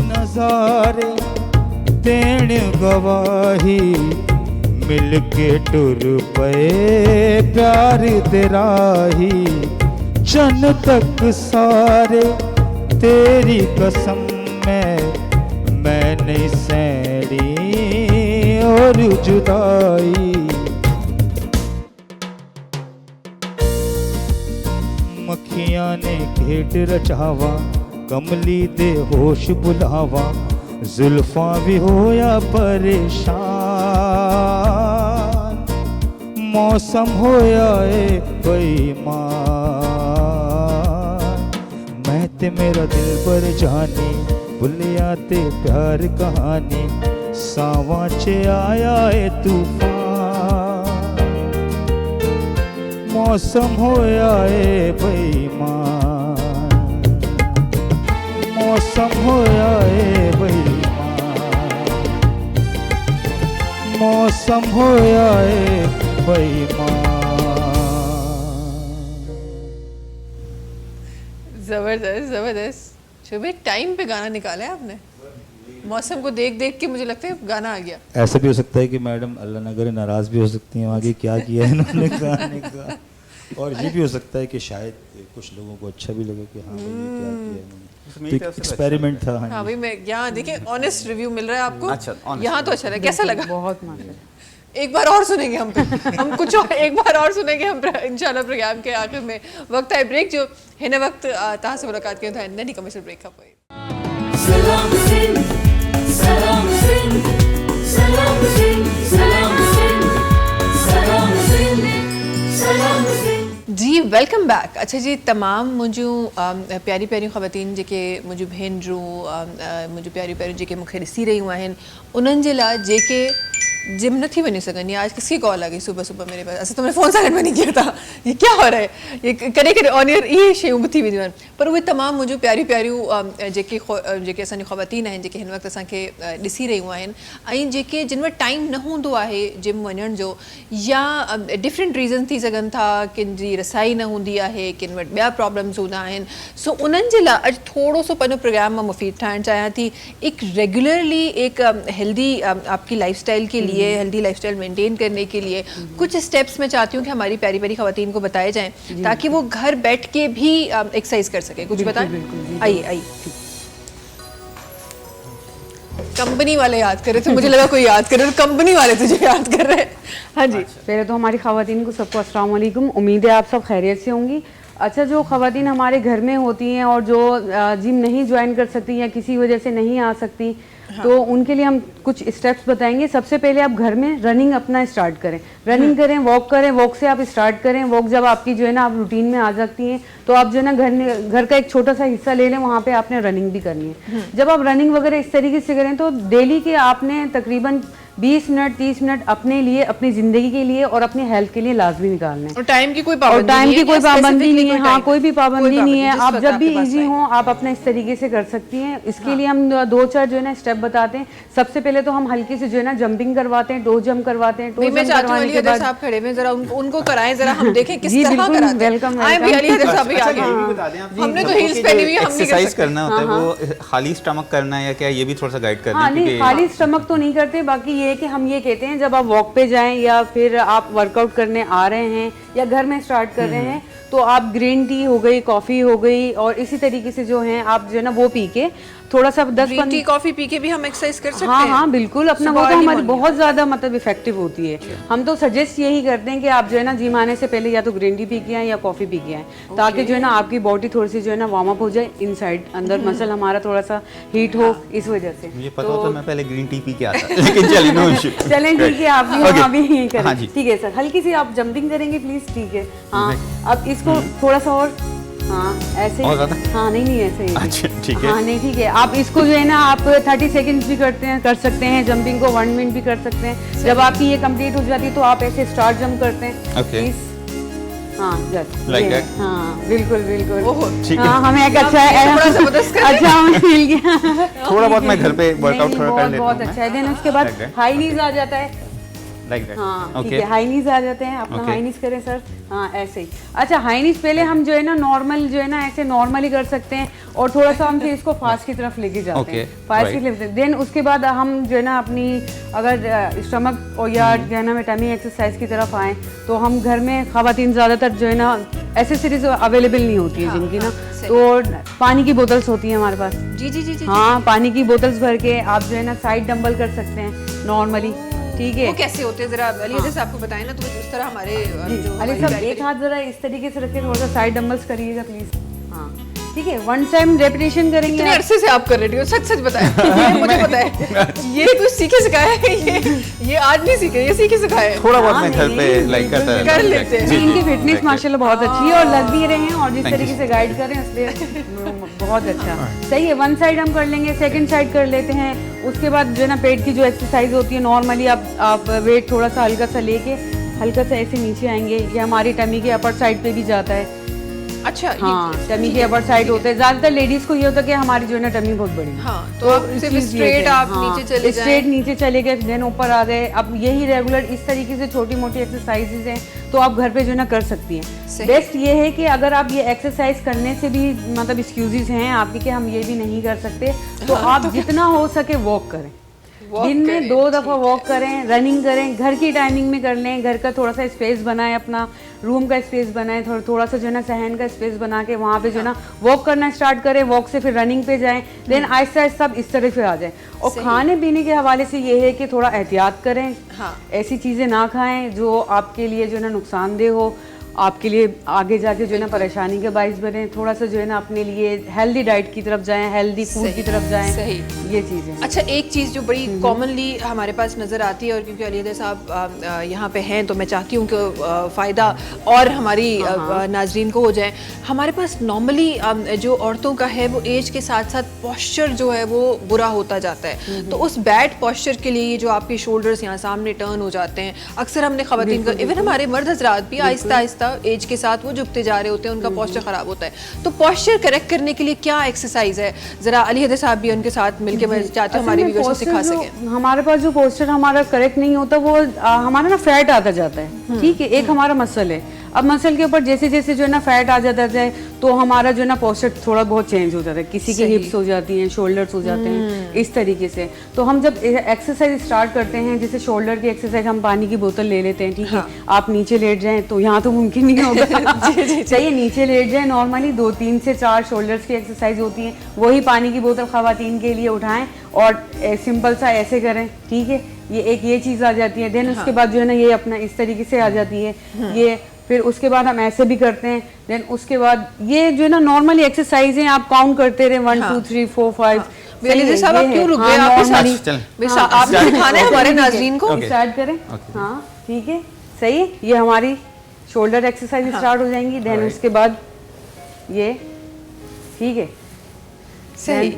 नज़ारे देण गवाही मिल के टुर पे प्यार दे राही। जन तक सारे तेरी कसम मैं नहीं सैनी और जुदाई। मक्खियाँ ने घेट रचावा कमली दे होश बुलावा जुल्फा भी हो या परेशान मौसम हो या बेईमान मैं ते मेरा दिल पर जाने भुलिया ते प्यार कहानी सावा चे आया तूफान मौसम हो या बेईमान मौसम हो या बेईमान मौसम हो या बेईमान। जबरदस्त जबरदस्त। शुभ टाइम पे गाना निकाला है आपने, मौसम को देख देख के मुझे लगता है गाना आ गया। ऐसा भी हो सकता है कि मैडम अल्लाह न करे नाराज भी हो सकती हैं आगे क्या किया है इन्होंने गाने का, और ये भी हो सकता है कि शायद कुछ लोगों को अच्छा भी लगे कि हाँ भाई ये क्या किया है इन्होंने, तो एक्सपेरिमेंट था। हाँ भाई मैं यहाँ देखिए ऑनेस्ट रिव्यू मिल रहा है आपको। अच्छा, honest यहाँ तो अच्छा लगा, कैसा लगा? बहुत मजा। एक बार और सुनेंगे हम कुछ और एक बार और सुनेंगे हम इंशाल्लाह प्रोग्राम के आखिर में। वक्त है ब्रेक जो है ना, वक्त तहाँ से मुलाकात के था नहीं कमर्शियल ब्रेक का। Salam Singh, Salam Singh, Salam Singh, Salam Singh, Salam Singh, Salam Singh। जी वेलकम बैक। अच्छा जी, तमाम मुझू प्यारी प्यारी ख़वातीन जेके मुझू भेनरूं मुझू प्यारी प्यारी जेके मूंखे ॾिसी रहियूं आहिनि उन्हनि जे लाइ जेके जिम नथी वञी सघनि। आज किसी कॉल आ गई सुबह सुबह मेरे पास, अच्छा तो मैंने फ़ोन साइलेंट में नहीं किया था, ये क्या हो रहा है, ये कॾहिं कॾहिं ऑन एयर इहे शयूं बि थी वेंदियूं आहिनि। पर उहे तमामु मुंहिंजूं प्यारियूं प्यारियूं जेके असांजी ख़वातीन आहिनि जेके हिन वक़्तु असांखे ॾिसी रहियूं आहिनि ऐं जेके जिन वटि टाइम न हूंदो आहे जिम वञण जो, या डिफरेंट रीज़न थी सघनि था, किन जी रसाई न हूंदी आहे, किन वटि ॿिया प्रॉब्लम्स हूंदा आहिनि। सो उन्हनि जे लाइ अॼु थोरो सो पंहिंजो प्रोग्राम मां मुफ़ीद ठाहिणु चाहियां थी। एक रेगुलरली एक हेल्दी आपकी लाइफस्टाइल के लिए, हेल्दी लाइफस्टाइल मेंटेन करने के लिए कुछ स्टेप्स मैं चाहती हूँ कि हमारी प्यारी प्यारी ख़वातीन को बताए जाएं ताकि वो घर बैठ के भी एक्सरसाइज कर सके। कुछ बताएं। आइए आइए। कंपनी वाले याद कर रहे थे, मुझे लगा कोई याद कर रहे तो कंपनी वाले तुझे याद कर रहे हैं। हाँ जी। पहले तो हमारी ख़वातीन को सबको अस्सलाम वालेकुम, उम्मीद है आप सब खैरियत से होंगी। अच्छा, जो ख़वातीन हमारे घर में होती हैं और जो जिम नहीं ज्वाइन कर सकती या किसी वजह से नहीं आ सकती, तो उनके लिए हम कुछ स्टेप्स बताएंगे। सबसे पहले आप घर में रनिंग अपना स्टार्ट करें, रनिंग करें, वॉक से आप स्टार्ट करें। वॉक जब आपकी जो है ना आप रूटीन में आ जाती हैं तो आप जो है ना घर का एक छोटा सा हिस्सा ले लें, वहाँ पे आपने रनिंग भी करनी है। जब आप रनिंग वगैरह इस तरीके से करें तो डेली के आपने तकरीबन 20 मिनट 30 मिनट अपने लिए, अपनी ज़िंदगी के लिए और अपनी हेल्थ के लिए लाजमी निकालना है। और टाइम की कोई पाबंदी नहीं है। हाँ, कोई भी पाबंदी नहीं है। आप जब भी इजी इजी हो आप अपना इस तरीके से कर सकती हैं। इसके लिए हम 2-4 जो है ना स्टेप बताते हैं। सबसे पहले तो हम हल्की से जो है ना जंपिंग करवाते हैं, टो जंप करवाते हैं। मैं चाहती हूँ अली हैदर साहब खड़े में, जरा उनको कराएं, जरा हम देखें किस तरह कराते हैं। वेलकम। आए भी अली हैदर साहब भी आ गए। हमने तो हील्स पहनी हुई है, हम नहीं कर एक्सरसाइज सकते। करना होता है वो खाली स्टमक करना है या क्या, ये भी थोड़ा सा गाइड कर हाँ, दें नहीं खाली स्टमक तो नहीं करते। बाकी ये है कि हम ये कहते हैं जब आप वॉक पे जाएं या फिर आप वर्कआउट करने आ रहे हैं या घर में स्टार्ट कर रहे हैं तो आप ग्रीन टी हो गई, कॉफ़ी हो गई और इसी तरीके से जो है आप जो है ना वो पी के थोड़ा सा 10-15 टी कॉफी पी के भी हम एक्सरसाइज कर सकते हैं। हाँ हाँ बिल्कुल, अपना वो तो हमारी बहुत ज़्यादा मतलब इफेक्टिव होती है। हम तो सजेस्ट यही करते हैं कि आप जो है ना जिम आने से पहले या तो ग्रीन टी पी के आए या कॉफ़ी पी के आए, ताकि जो है ना आपकी बॉडी थोड़ी सी जो है ना वार्म अप हो जाए इनसाइड, अंदर मसल हमारा थोड़ा सा हीट हो, इस वजह से। मुझे पता होता मैं पहले ग्रीन टी पी के आता, लेकिन चलिए नो इशू। चलें ठीक है, आप भी वहाँ भी यही हाँ करें। जी। ठीक है सर, हल्की सी आप जंपिंग करेंगे प्लीज। ठीक है हाँ, अब इसको थोड़ा सा और, हाँ ऐसे ही। और ज़्यादा? हाँ नहीं ऐसे ही। अच्छा ठीक है। हाँ नहीं ठीक है। आप इसको जो है ना आप 30 सेकंड्स भी कर सकते हैं, जंपिंग को 1 मिनट भी कर सकते हैं। जब आपकी ये कंप्लीट हो जाती है तो आप ऐसे स्टार जंप करते हैं। Okay. हाँ जस्ट Like that? हाँ बिल्कुल बिल्कुल। ठीक है। हाँ हमें एक अच्छा है, थोड़ा जबरदस्त कर अच्छा हमें मिल गया। थोड़ा बहुत मैं घर पे वर्कआउट नहीं, थोड़ा कर लेता हूँ। बहुत अच्छा है। देन उसके बाद Like that? हाई नीज आ जाता है। Like that. हाँ ठीक है, हाई नीज आ जाते हैं। अपना Okay. हाई नीज करें सर। हाँ ऐसे ही। अच्छा हाई नीज पहले हम जो है ना नॉर्मल जो है ना ऐसे नॉर्मली कर सकते हैं और थोड़ा सा हम फिर इसको फास्ट की तरफ लेके जाते हैं। फास्ट की तरफ। देन उसके बाद हम जो है ना अपनी अगर स्टमक और या जो है ना टमी एक्सरसाइज की तरफ आए तो हम घर में ख़वातीन ज़्यादातर जो है ना एसेसरीज अवेलेबल नहीं होती है जिनकी ना, तो पानी की बोतल्स होती हैं हमारे पास। जी जी जी जी। हाँ पानी की बोतल्स भर के आप जो है ना साइड डंबल कर सकते हैं नॉर्मली। ठीक है, वो कैसे होते हैं जरा अली हैदर साहब को बताएं ना, तो उस तरह हमारे जो अली साहब एक हाथ जरा इस तरीके से रखे, थोड़ा सा साइड डंबल्स करिएगा प्लीज। हाँ ठीक है, 1 टाइम रेपिटेशन करेंगे इतने आप। अरसे से आप कर रही हो, सच सच बताएं। ये मुझे पता है, ये कुछ सीखे सिखाया है, ये आज नहीं सीखे, ये सीखे सिखाया है। थोड़ा बहुत हाँ, मैं घर पे नहीं, लाइक करता कर रहता हूँ। लेते हैं। जी, इनकी जी, फिटनेस exactly. माशाल्लाह बहुत अच्छी है और लग भी रहे हैं, और जिस Thank तरीके you. से गाइड कर रहे हैं इसलिए बहुत अच्छा। सही है, 1 साइड हम कर लेंगे, सेकंड साइड कर लेते हैं। उसके बाद जो है ना पेट की जो एक्सरसाइज होती है नॉर्मली, आप वेट थोड़ा सा हल्का सा लेके हल्का सा ऐसे नीचे आएंगे, ये हमारी टमी के अपर साइड पे भी जाता है। अच्छा, हाँ, टमी ठीक के है, अपर साइड ठीक है। होते हैं। ज्यादातर लेडीज को ये होता है कि हमारी जो है ना टमी बहुत बड़ी है। हाँ, तो आप इस सिर्फ चीज़ ये straight है। आप नीचे चले जाएं। स्ट्रेट नीचे चले गए, देन ऊपर आ गए। अब यही रेगुलर इस तरीके से छोटी मोटी एक्सरसाइजेज हैं तो आप घर पे जो है ना कर सकती सही। हैं। बेस्ट ये है कि अगर आप ये एक्सरसाइज करने से भी मतलब एक्सक्यूजेज हैं आपके कि हम ये भी नहीं कर सकते, तो आप जितना हो सके वॉक करें। Walk दिन में करें, 2 दफ़ा वॉक करें, रनिंग करें, घर की टाइमिंग में कर लें। घर का थोड़ा सा स्पेस बनाएं, अपना रूम का स्पेस बनाएं, थोड़ा सा जो है ना सहन का स्पेस बना के वहाँ पे जो है ना वॉक करना स्टार्ट करें। वॉक से फिर रनिंग पे जाएं, देन आहिस्ता आहिस्ता आप इस तरह पे आ जाएं। और खाने पीने के हवाले से ये है कि थोड़ा एहतियात करें। हाँ। ऐसी चीज़ें ना खाएं जो आपके लिए जो है ना नुकसानदेह हो, आपके लिए आगे जाके जो है ना परेशानी का बाइस बने। थोड़ा सा जो है ना अपने लिए हेल्दी डाइट की तरफ जाएं, हेल्दी फूड की तरफ जाएं। सही। ये चीज़ें। अच्छा, एक चीज़ जो बड़ी कॉमनली हमारे पास नज़र आती है, और क्योंकि अली हैदर साहब यहाँ पे हैं तो मैं चाहती हूँ कि फ़ायदा और हमारी नाजरीन को हो जाए। हमारे पास नॉर्मली जो औरतों का है वो एज के साथ साथ पॉस्चर जो है वो बुरा होता जाता है। तो उस बैड पॉस्चर के लिए जो आपके शोल्डर्स यहाँ सामने टर्न हो जाते हैं, अक्सर हमने ख़वातीन का, इवन हमारे मर्द हजरात भी आहिस्ता आहिस्ता एज के साथ वो झुकते जा रहे होते हैं, उनका पॉस्चर ख़राब होता है। तो पॉस्चर करेक्ट करने के लिए क्या एक्सरसाइज है? ज़रा अली हैदर साहब भी उनके साथ मिलके मैं चाहती हूँ हमारे व्यूअर्स को सिखा सकें। हमारे पास जो पोस्चर हमारा करेक्ट नहीं होता वो हमारा ना फैट आता जाता है। ठीक है, एक हमारा मसल है। अब मसल के ऊपर जैसे जैसे जो है ना फैट आ जाता है तो हमारा जो है ना पोस्चर थोड़ा बहुत चेंज हो जाता है। किसी के हिप्स हो जाती हैं, शोल्डर्स हो जाते हैं, इस तरीके से। तो हम जब एक्सरसाइज स्टार्ट करते हैं, जैसे शोल्डर की एक्सरसाइज, हम पानी की बोतल ले लेते हैं। ठीक है, आप नीचे लेट जाएं, तो यहाँ तो मुमकिन नहीं होगा। चाहिए नीचे लेट जाएं, नॉर्मली 2, 3 से 4 शोल्डर्स की एक्सरसाइज होती हैं। वही पानी की बोतल खवातीन के लिए उठाएं और सिंपल सा ऐसे करें। ठीक है, ये चीज़ आ जाती है। देन उसके बाद जो है ना ये अपना इस तरीके से आ जाती है ये। फिर उसके बाद हम ऐसे भी करते हैं। देन उसके बाद ये जो है ना नॉर्मली एक्सरसाइज हैं, आप काउंट करते रहे 1 2 3 4 5। अली साहब आप क्यों रुक गए? आपने सिखाना है हमारे नाजरीन को। स्टार्ट करें। हाँ, ठीक है, सही है। ये हमारी शोल्डर एक्सरसाइज स्टार्ट हो जाएंगी। देन उसके बाद ये, ठीक है, सही।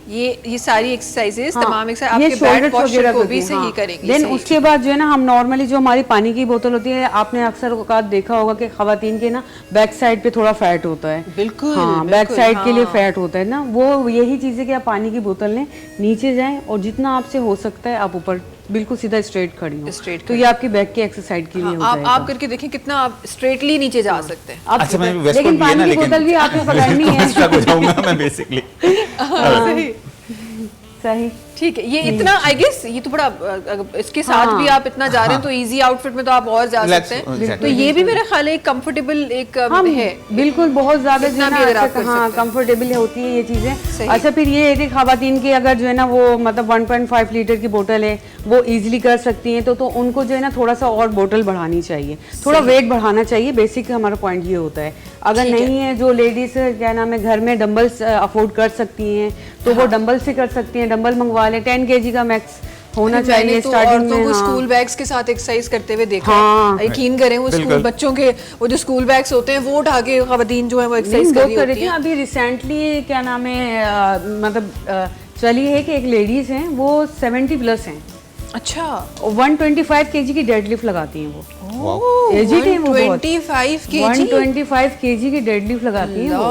ये सारी एक्सरसाइजेस तमाम ये आपके बैक shoulders पोस्चर वगैरह को करती भी हैं, सही हाँ। करेंगी। देन सही, उसके बाद जो है ना हम नॉर्मली जो हमारी पानी की बोतल होती है, आपने अक्सर औकात देखा होगा कि खवातीन के ना बैक साइड पे थोड़ा फैट होता है। बिल्कुल, हाँ, बैक बिल्कुल, साइड के लिए हाँ। फैट होता है ना, वो यही चीज़ है कि आप पानी की बोतल लें, नीचे जाएं और जितना आपसे हो सकता है आप ऊपर बिल्कुल सीधा स्ट्रेट खड़ी हो। Straight तो ये आपकी बैक की एक्सरसाइज के लिए हो आप जाएगा। करके देखें कितना आप स्ट्रेटली नीचे जा सकते हैं। आप अच्छा, मैं लेकिन वेस्ट कोट भी है ना, पानी की लेकिन बोतल भी आपने पकड़नी है। स्ट्रक हो जाऊंगा मैं बेसिकली। सही सही। ठीक है, ये इतना आई गेस ये तो बड़ा इसके साथ भी आप इतना जा रहे हैं तो इजी आउटफिट में तो आप और जा Relax, सकते हैं। exactly. तो ये भी मेरा ख्याल है एक कंफर्टेबल एक है। बिल्कुल, बहुत ज्यादा इतना जो भी है अगर ना आप कर हाँ सकते हैं। कंफर्टेबल होती है ये चीजें। सही। अच्छा, फिर ये है कि खवातीन की अगर जो है ना वो मतलब 1.5 लीटर की बोतल है वो इजीली कर सकती हैं, तो उनको जो है ना थोड़ा सा और बोतल बढ़ानी चाहिए, थोड़ा वेट बढ़ाना चाहिए। बेसिक हमारा पॉइंट ये होता है। अगर नहीं है, जो लेडीज क्या नाम है घर में डंबल्स अफोर्ड कर सकती हैं तो वो डंबल से कर सकती हैं। डंबल मंगवा लें, 10 kg का मैक्स होना चाहिए मैंने तो स्टार्टिंग औरतों में। को हाँ। स्कूल बैग्स के साथ एक्सरसाइज करते हुए देखा हाँ। है। यकीन करें वो स्कूल बच्चों के वो जो स्कूल बैग्स होते हैं वो उठा के खवातीन जो है वो एक्सरसाइज कर रही होती हैं। अभी रिसेंटली क्या नाम है मतलब चली है कि एक लेडीज हैं वो 70 प्लस हैं। अच्छा, 125 kg की डेडलिफ्ट लगाती हैं वो। वाओ, एजिड है वो बहुत। 125 kg 125 kg की डेडलिफ्ट लगाती हैं वो।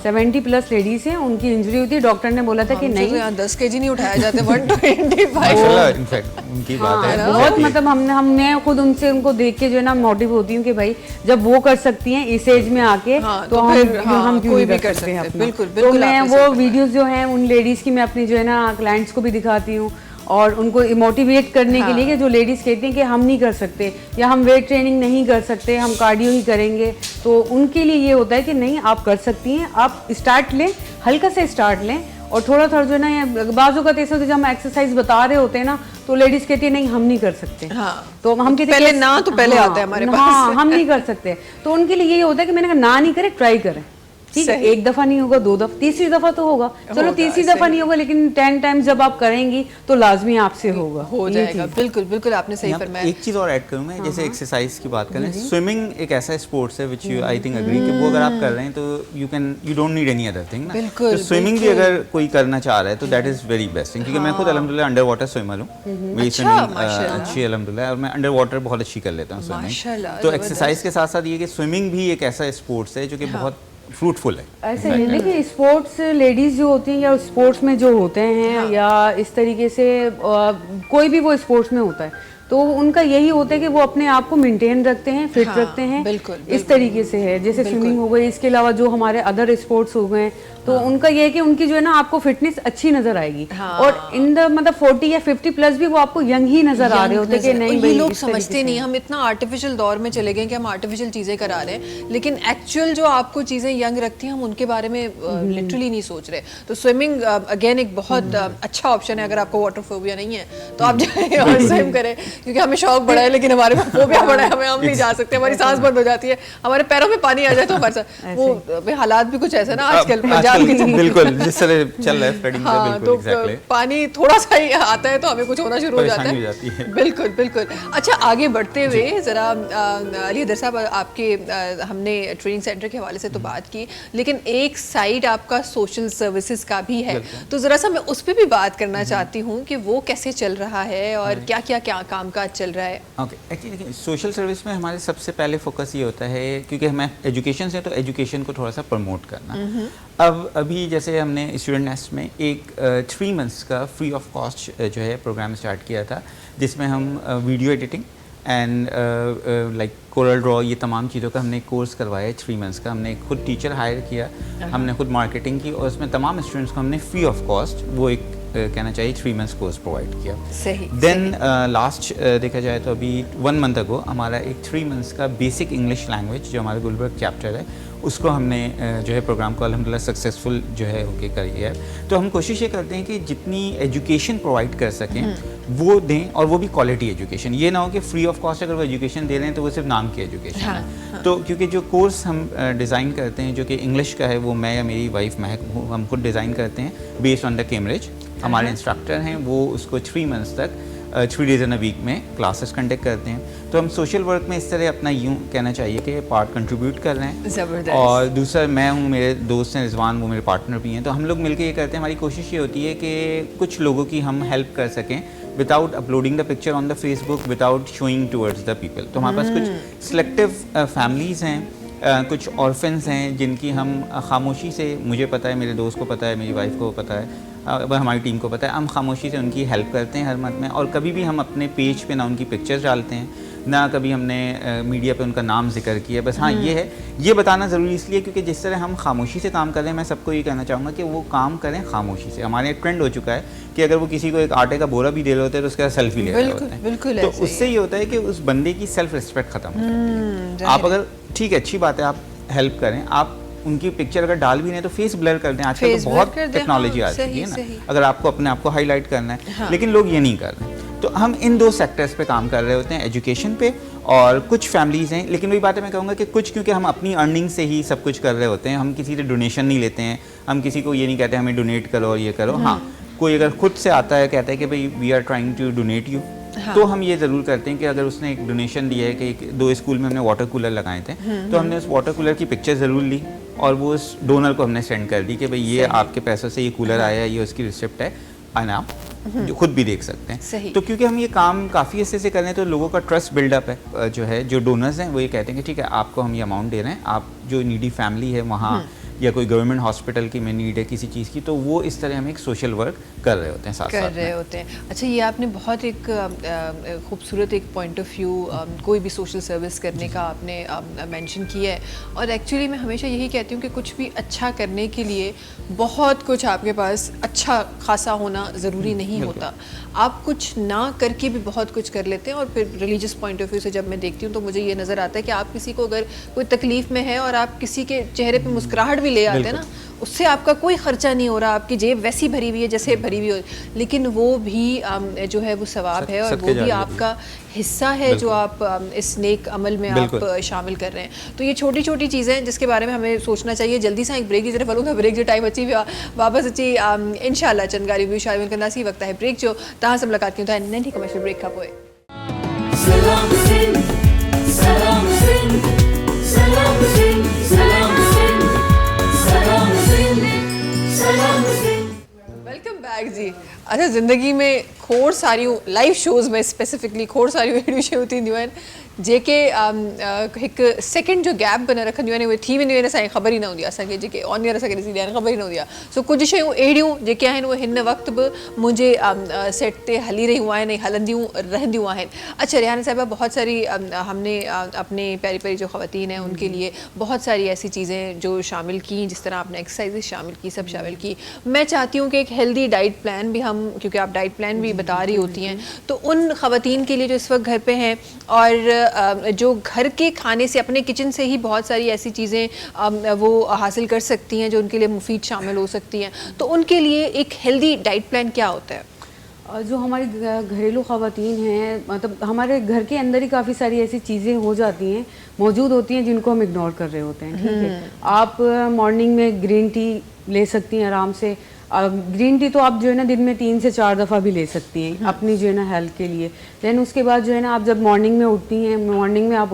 70 प्लस लेडीज हैं, उनकी इंजरी हुई थी, डॉक्टर ने बोला था कि हमसे नहीं। तो यहाँ 10 kg नहीं उठाया जाते 125। माशाल्लाह, इनफैक्ट उनकी बात हाँ, है बहुत मतलब मैं खुद उनको देख के जो है ना मोटिव होती हूँ कि भाई जब वो कर सकती हैं इस एज में आके हाँ, तो तो फिर, हाँ, हम क्यों कोई नहीं भी कर सकते हैं। अपना। बिल्कुल, तो बिल्कुल मैं आपने वो सही कहा। वीडियोस जो हैं उन लेडीज की मैं अपनी जो है ना क्लाइंट्स को भी दिखाती हूँ और उनको मोटिवेट करने के लिए कि जो लेडीज कहती हैं कि हम नहीं कर सकते या हम वेट ट्रेनिंग नहीं कर सकते, हम कार्डियो ही करेंगे, तो उनके लिए ये होता है कि नहीं, आप कर सकती हैं। आप स्टार्ट लें, हल्का से स्टार्ट लें और थोड़ा थोड़ा जो है ना बाजू का ऐसा जब हम एक्सरसाइज बता रहे होते हैं ना तो लेडीज कहती है नहीं हम नहीं कर सकते। हाँ। तो हम कहते हैं पहले कि- ना तो पहले हाँ, आता है हमारे हाँ, पास। हम नहीं कर सकते। तो उनके लिए ये होता है कि मैंने कहा ना नहीं करें, ट्राई करें। ठीक है, सही। एक दफा नहीं होगा, 2 दफा, तीसरी दफा तो होगा, चलो होगा, तीसरी दफा सही। नहीं होगा, लेकिन 10 टाइम्स जब आप करेंगी तो लाजमी आपसे होगा, हो ये जाएगा। चीज़। बिल्कुल बिल्कुल, आपने सही यहाँ फरमाया। एक चीज़ और ऐड करूँ मैं, जैसे एक्सरसाइज की बात करें, स्विमिंग एक ऐसा स्पोर्ट्स है which you I think agree कि वो अगर आप कर रहे हैं तो you don't need any other thing ना। बिल्कुल, तो स्विमिंग भी बिल्कुल। अगर कोई करना चाह रहा है तो that is very best thing, क्योंकि मैं खुद अल्हम्दुलिल्लाह अंडर वाटर स्विमर हूँ, मेरी अच्छा, स्विमिंग माशाल्लाह। अच्छी है अल्हम्दुलिल्लाह, और मैं अंडर वाटर बहुत अच्छी कर लेता हूँ माशाल्लाह, स्विमिंग। तो ज़बरदस्त। एक्सरसाइज के साथ साथ ये कि स्विमिंग भी एक ऐसा स्पोर्ट्स है जो कि बहुत फ्रूटफुल है। ऐसे नहीं, देखिए स्पोर्ट्स लेडीज जो होती हैं या स्पोर्ट्स में जो होते हैं या इस तरीके से कोई भी वो स्पोर्ट्स में होता है तो उनका यही होता है कि वो अपने आप को मेंटेन रखते हैं, फिट हाँ, रखते हैं, बिल्कुल, इस तरीके से है। जैसे स्विमिंग हो गई, इसके अलावा जो हमारे अदर स्पोर्ट्स हो गए, तो उनका ये है कि उनकी जो है ना आपको फिटनेस अच्छी नजर आएगी, और इन द मतलब 40 या 50 प्लस भी वो आपको यंग ही नजर आ रहे होते हैं कि नहीं ये भाई, लोग इस तरीके समझते से। नहीं, हम इतना आर्टिफिशियल दौर में चले गए कि हम आर्टिफिशियल चीजें करा रहे हैं, लेकिन एक्चुअल जो आपको चीजें यंग रखती हैं हम उनके बारे में लिटरली नहीं सोच रहे। तो स्विमिंग अगेन एक बहुत अच्छा ऑप्शन है। अगर आपको वाटर फोबिया नहीं है तो आप जाएं और स्विम करें, क्योंकि हमें शौक बड़ा है लेकिन हमारे में फोबिया बड़ा है, हम नहीं जा सकते, हमारी सांस बंद हो जाती है, हमारे पैरों में पानी आ जाए तो हमारे साथ वो हालात भी कुछ ऐसे ना आजकल पंजाब की बिल्कुल जिस तरह चल रहा है फ्लडिंग का, हाँ, बिल्कुल तो एग्जैक्टली। पानी थोड़ा सा ही आता है तो हमें कुछ होना शुरू हो जाता परेशानी हो है। जाती है। बिल्कुल बिल्कुल। अच्छा, आगे बढ़ते हुए जरा अली हैदर साहब, आपके हमने ट्रेनिंग सेंटर के हवाले से तो बात की, लेकिन एक साइड आपका सोशल सर्विसेज का भी है, तो जरा सा मैं उस पर भी बात करना चाहती हूँ कि वो कैसे चल रहा है और क्या क्या क्या कामकाज चल रहा है। ओके, एक्चुअली देखिए सोशल सर्विस में हमारे सबसे पहले फोकस ये होता है, क्योंकि हमें एजुकेशन से, तो एजुकेशन को थोड़ा सा प्रमोट करना। अब अभी जैसे हमने स्टूडेंट नेस्ट में एक 3 मंथ्स का फ्री ऑफ कॉस्ट जो है प्रोग्राम स्टार्ट किया था, जिसमें हम video editing and like Corel Draw, ये तमाम चीज़ों का हमने कोर्स करवाया है 3 मंथ्स का। हमने खुद टीचर हायर किया, हमने खुद मार्केटिंग की, और उसमें तमाम स्टूडेंट्स को हमने फ्री ऑफ कॉस्ट वो एक कहना चाहिए 3 मंथ्स कोर्स प्रोवाइड किया। सही। देन लास्ट देखा जाए तो अभी 1 मंथ अगो हमारा एक 3 मंथ्स का बेसिक इंग्लिश लैंग्वेज जो हमारा गुलबर्ग चैप्टर है, उसको हमने जो है प्रोग्राम को अल्हम्दुलिल्लाह सक्सेसफुल जो है होके करी है। तो हम कोशिश ये करते हैं कि जितनी एजुकेशन प्रोवाइड कर सकें वो दें, और वो भी क्वालिटी एजुकेशन। ये ना हो कि फ्री ऑफ कॉस्ट अगर वो एजुकेशन दे रहे हैं तो वो सिर्फ नाम की एजुकेशन है। तो क्योंकि जो कोर्स हम डिज़ाइन करते हैं जो कि इंग्लिश का है, वो मैं या मेरी वाइफ महक हम खुद डिज़ाइन करते हैं बेस्ड ऑन द कैम्ब्रिज। हमारे इंस्ट्रक्टर हैं, वो उसको 3 मंथ्स तक 3 डेज इन अ वीक में क्लासेस कंडक्ट करते हैं। तो हम सोशल वर्क में इस तरह अपना यूँ कहना चाहिए कि पार्ट कंट्रीब्यूट कर रहे हैं। ज़बरदस्त। और दूसरा मैं हूँ, मेरे दोस्त हैं रिजवान, वो मेरे पार्टनर भी हैं, तो हम लोग मिलकर ये करते हैं। हमारी कोशिश ये होती है कि कुछ लोगों की हम हेल्प कर सकें without uploading the picture on the Facebook, without showing towards the people. तो हमारे पास कुछ सिलेक्टिव फैमिलीज़ हैं, कुछ ऑर्फन्स हैं जिनकी हम खामोशी से, मुझे पता है, मेरे दोस्त को पता है, मेरी वाइफ को पता है, हमारी टीम को पता है, हम खामोशी से उनकी हेल्प करते हैं हर मंथ में। और कभी भी हम अपने पेज पे ना उनकी पिक्चर्स डालते हैं, ना कभी हमने मीडिया पे उनका नाम जिक्र किया। बस हाँ ये है, ये बताना ज़रूरी इसलिए क्योंकि जिस तरह हम खामोशी से काम कर रहे हैं, मैं सबको ये कहना चाहूँगा कि वो काम करें खामोशी से। हमारे एक ट्रेंड हो चुका है कि अगर वो किसी को एक आटे का बोरा भी दे रहे होते हैं तो उसके साथ सेल्फी ले रहे होते हैं। बिल्कुल, तो ऐसे ही उससे ये होता है कि उस बंदे की सेल्फ रिस्पेक्ट ख़त्म हो जाती है। आप अगर ठीक है, अच्छी बात है, आप हेल्प करें, आप उनकी पिक्चर अगर डाल भी नहीं तो फेस ब्लर कर दें। आजकल तो बहुत टेक्नोलॉजी आ चुकी है ना, अगर आपको अपने आप को हाईलाइट करना है, लेकिन लोग ये नहीं कर रहे। तो हम इन 2 सेक्टर्स पे काम कर रहे होते हैं, एजुकेशन पे, और कुछ फैमिलीज़ हैं। लेकिन वही बात है, मैं कहूँगा कि कुछ क्योंकि हम अपनी अर्निंग से ही सब कुछ कर रहे होते हैं, हम किसी से डोनेशन नहीं लेते हैं, हम किसी को ये नहीं कहते हमें डोनेट करो और ये करो। हाँ, कोई अगर खुद से आता है, कहता है कि भाई we are trying to donate you, तो हम ये ज़रूर करते हैं कि अगर उसने एक डोनेशन दिया है कि 2 स्कूल में हमने वाटर कूलर लगाए थे, तो हमने उस वाटर कूलर की पिक्चर ज़रूर ली और वो उस डोनर को हमने सेंड कर दी कि भाई ये आपके पैसों से ये कूलर आया है, ये उसकी रिसिप्ट है, और आप जो खुद भी देख सकते हैं। तो क्योंकि हम ये काम काफ़ी अच्छे से कर रहे हैं, तो लोगों का ट्रस्ट बिल्डअप है जो है, जो डोनर्स हैं वो ये कहते हैं कि ठीक है, आपको हम ये अमाउंट दे रहे हैं, आप जो नीडी फैमिली है वहाँ, या कोई गवर्नमेंट हॉस्पिटल की में नीड है किसी चीज़ की, तो वो इस तरह हम एक सोशल वर्क कर रहे होते हैं साथ कर रहे होते हैं। अच्छा, ये आपने बहुत एक खूबसूरत एक पॉइंट ऑफ व्यू कोई भी सोशल सर्विस करने का आपने मेंशन किया है, और एक्चुअली मैं हमेशा यही कहती हूँ कि कुछ भी अच्छा करने के लिए बहुत कुछ आपके पास अच्छा खासा होना ज़रूरी नहीं होता। आप कुछ ना करके भी बहुत कुछ कर लेते हैं। और फिर रिलीजियस पॉइंट ऑफ व्यू से जब मैं देखती हूँ तो मुझे ये नज़र आता है कि आप किसी को अगर कोई तकलीफ़ में है और आप किसी के चेहरे पर मुस्कुराहट भी ले आते हैं ना, उससे आपका कोई खर्चा नहीं हो रहा, आपकी जेब वैसी भरी हुई है जैसे भरी हुई हो, लेकिन वो भी जो है वो सवाब है और वो भी आपका हिस्सा है जो आप इस नेक अमल में आप शामिल कर रहे हैं। तो ये छोटी छोटी चीज़ें हैं जिसके बारे में हमें सोचना चाहिए। जल्दी से एक ब्रेक की तरफ वलूंगा, ब्रेक जो टाइम अच्छी वापस अच्छी इंशाल्लाह चंगारी भी शामिल करना सी वक्त है ब्रेक जो तहाँ से मुलाकात की होता है नहीं कमर्शियल ब्रेक का पोए। सलाम सिंध सलाम सिंध सलाम सिंध सलाम सिंध सलाम सिंध सलाम सिंध। वेलकम बैक जी। अच्छा, ज़िंदगी में खोड़ सारियूं लाइव शोज़ में स्पेसिफिकली खोड़ सारियूं अहिड़ियूं शयूं थींदियूं आहिनि जेके हिकु सेकेंड जो गैप बना रखंदियूं आहिनि, उहे थी वेंदियूं आहिनि, असांखे ख़बर ई न हूंदी आहे, असांखे जेके ऑन ईयर असांखे ॾिसी ॾिया आहिनि ख़बर ई न हूंदी आहे। सो कुझु शयूं अहिड़ियूं जेके आहिनि उहे हिन वक़्तु बि मुंहिंजे सेट ते हली रहियूं आहिनि ऐं हलंदियूं रहंदियूं आहिनि। अच्छा रिहाना साहिबा, बहुत सारी हमने अपने प्यारी प्यारी जो ख़वातीन हैं उनके लिए बहुत सारी ऐसी चीज़ें जो शामिल की, जिस तरह आपने एक्सरसाइज शामिल की, सब शामिल की। मैं चाहती हूँ कि एक हेल्दी डाइट प्लान भी हम, क्योंकि आप डाइट प्लान भी बता रही होती हैं, तो उन ख़वातीन के लिए जो इस वक्त घर पे हैं और जो घर के खाने से, अपने किचन से ही बहुत सारी ऐसी चीज़ें वो हासिल कर सकती हैं जो उनके लिए मुफीद शामिल हो सकती हैं, तो उनके लिए एक हेल्दी डाइट प्लान क्या होता है? जो हमारी घरेलू ख़वातीन हैं, मतलब हमारे घर के अंदर ही काफ़ी सारी ऐसी चीज़ें हो जाती हैं, मौजूद होती हैं जिनको हम इग्नोर कर रहे होते हैं। ठीक है, आप मॉर्निंग में ग्रीन टी ले सकती हैं आराम से। ग्रीन टी तो आप जो है ना दिन में 3 से 4 दफ़ा भी ले सकती हैं अपनी जो है ना हेल्थ के लिए। दैन उसके बाद जो है ना आप जब मॉर्निंग में उठती हैं, मॉर्निंग में आप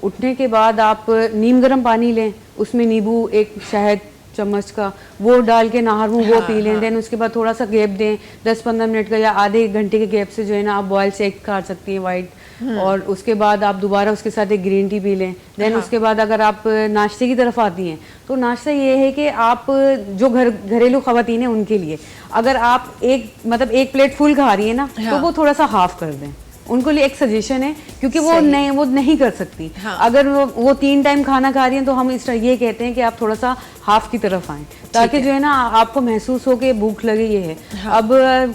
उठने के बाद आप नीम गर्म पानी लें, उसमें नींबू, एक शहद चम्मच का वो डाल के नहर में वो पी लें। देन उसके बाद थोड़ा सा गैप दें 10-15 मिनट का या आधे घंटे के गैप से जो है ना आप बॉयल से एग खा सकती हैं वाइट, और उसके बाद आप दोबारा उसके साथ एक ग्रीन टी पी लें। देन उसके बाद अगर आप नाश्ते की तरफ आती हैं तो नाश्ता ये है कि आप जो घरेलू ख़वातीन हैं उनके लिए अगर आप एक प्लेट फुल खा रही है ना तो वो थोड़ा सा हाफ कर दें। उनको लिए एक सजेशन है, क्योंकि वो नहीं कर सकती। अगर वो 3 टाइम खाना खा रही हैं तो हम ये कहते हैं कि आप थोड़ा सा हाफ की तरफ आएँ, ताकि जो है ना आपको महसूस हो कि भूख लगी ये है। अब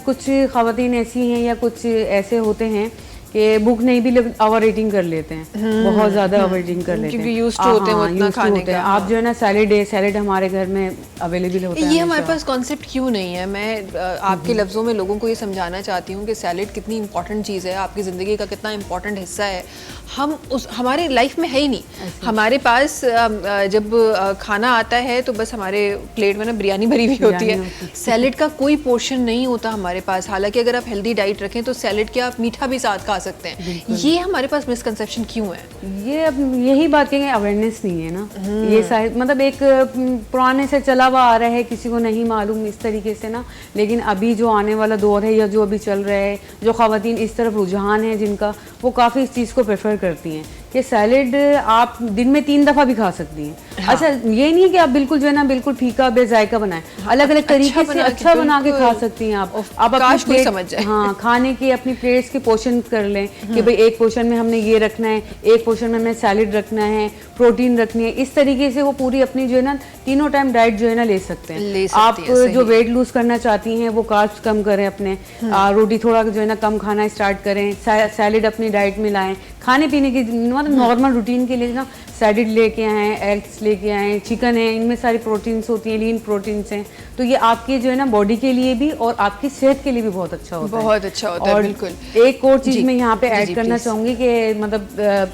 कुछ ख़वातीन ऐसी हैं या कुछ ऐसे होते हैं कि भूख नहीं भी ओवर ईटिंग कर लेते हैं, बहुत ज़्यादा ओवर ईटिंग कर लेते हैं, क्योंकि यूज्ड होते हैं उतना खाने का। आप जो है ना सैलेड हमारे घर में अवेलेबल होता है। ये हमारे पास कॉन्सेप्ट क्यों नहीं है? मैं आपके लफ्ज़ों में लोगों को ये समझाना चाहती हूँ कि सैलेड कितनी इंपॉर्टेंट चीज़ है, आपकी ज़िंदगी का कितना इंपॉर्टेंट हिस्सा है। हमारे लाइफ में है ही नहीं। हमारे पास जब खाना आता है तो बस हमारे प्लेट में ना बिरयानी भरी हुई होती है, सैलेड का कोई पोर्शन नहीं होता हमारे पास। हालांकि अगर आप हेल्दी डाइट रखें तो सैलेड के आप मीठा भी साथ खा सकते हैं। ये हमारे पास मिसकंसेप्शन क्यों है? ये अब यही बात कहेंगे, अवेयरनेस नहीं है ना। ये शायद मतलब एक पुराने से चला हुआ आ रहा है, किसी को नहीं मालूम इस तरीके से ना। लेकिन अभी जो आने वाला दौर है या जो अभी चल रहा है, जो ख़वातीन इस तरफ रुझान है जिनका, वो काफ़ी इस चीज़ को प्रेफर करती हैं कि सैलेड आप दिन में 3 दफ़ा भी खा सकती हैं। अच्छा, ये नहीं है कि आप बिल्कुल जो है ना बिल्कुल फीका बेजायका बनाएं, अलग अलग तरीके से अच्छा बना के खा सकती हैं आप अपनी कोई समझ जाए। हाँ, खाने के अपनी प्लेट्स के पोर्शन कर लें कि भाई एक पोर्शन में हमने ये रखना है, एक पोर्शन में हमें सैलेड रखना है, प्रोटीन रखनी है। इस तरीके से वो पूरी अपनी जो है ना तीनों टाइम डाइट जो है ना ले सकते हैं। आप जो वेट लूज करना चाहती हैं वो कार्ब्स कम करें अपने, रोटी थोड़ा जो है ना कम खाना स्टार्ट करें, सैलेड अपनी डाइट में लाएं। खाने पीने की मतलब नॉर्मल रूटीन के लिए ना सैलेड लेके आएँ, एग्स लेके आएँ, चिकन है, इनमें सारी प्रोटीन्स होती हैं, लीन प्रोटीन्स हैं। तो ये आपकी जो है ना बॉडी के लिए भी और आपकी सेहत के लिए भी बहुत अच्छा होता है। बहुत अच्छा होता है, बिल्कुल। एक और चीज़ मैं यहाँ पे ऐड करना चाहूँगी कि मतलब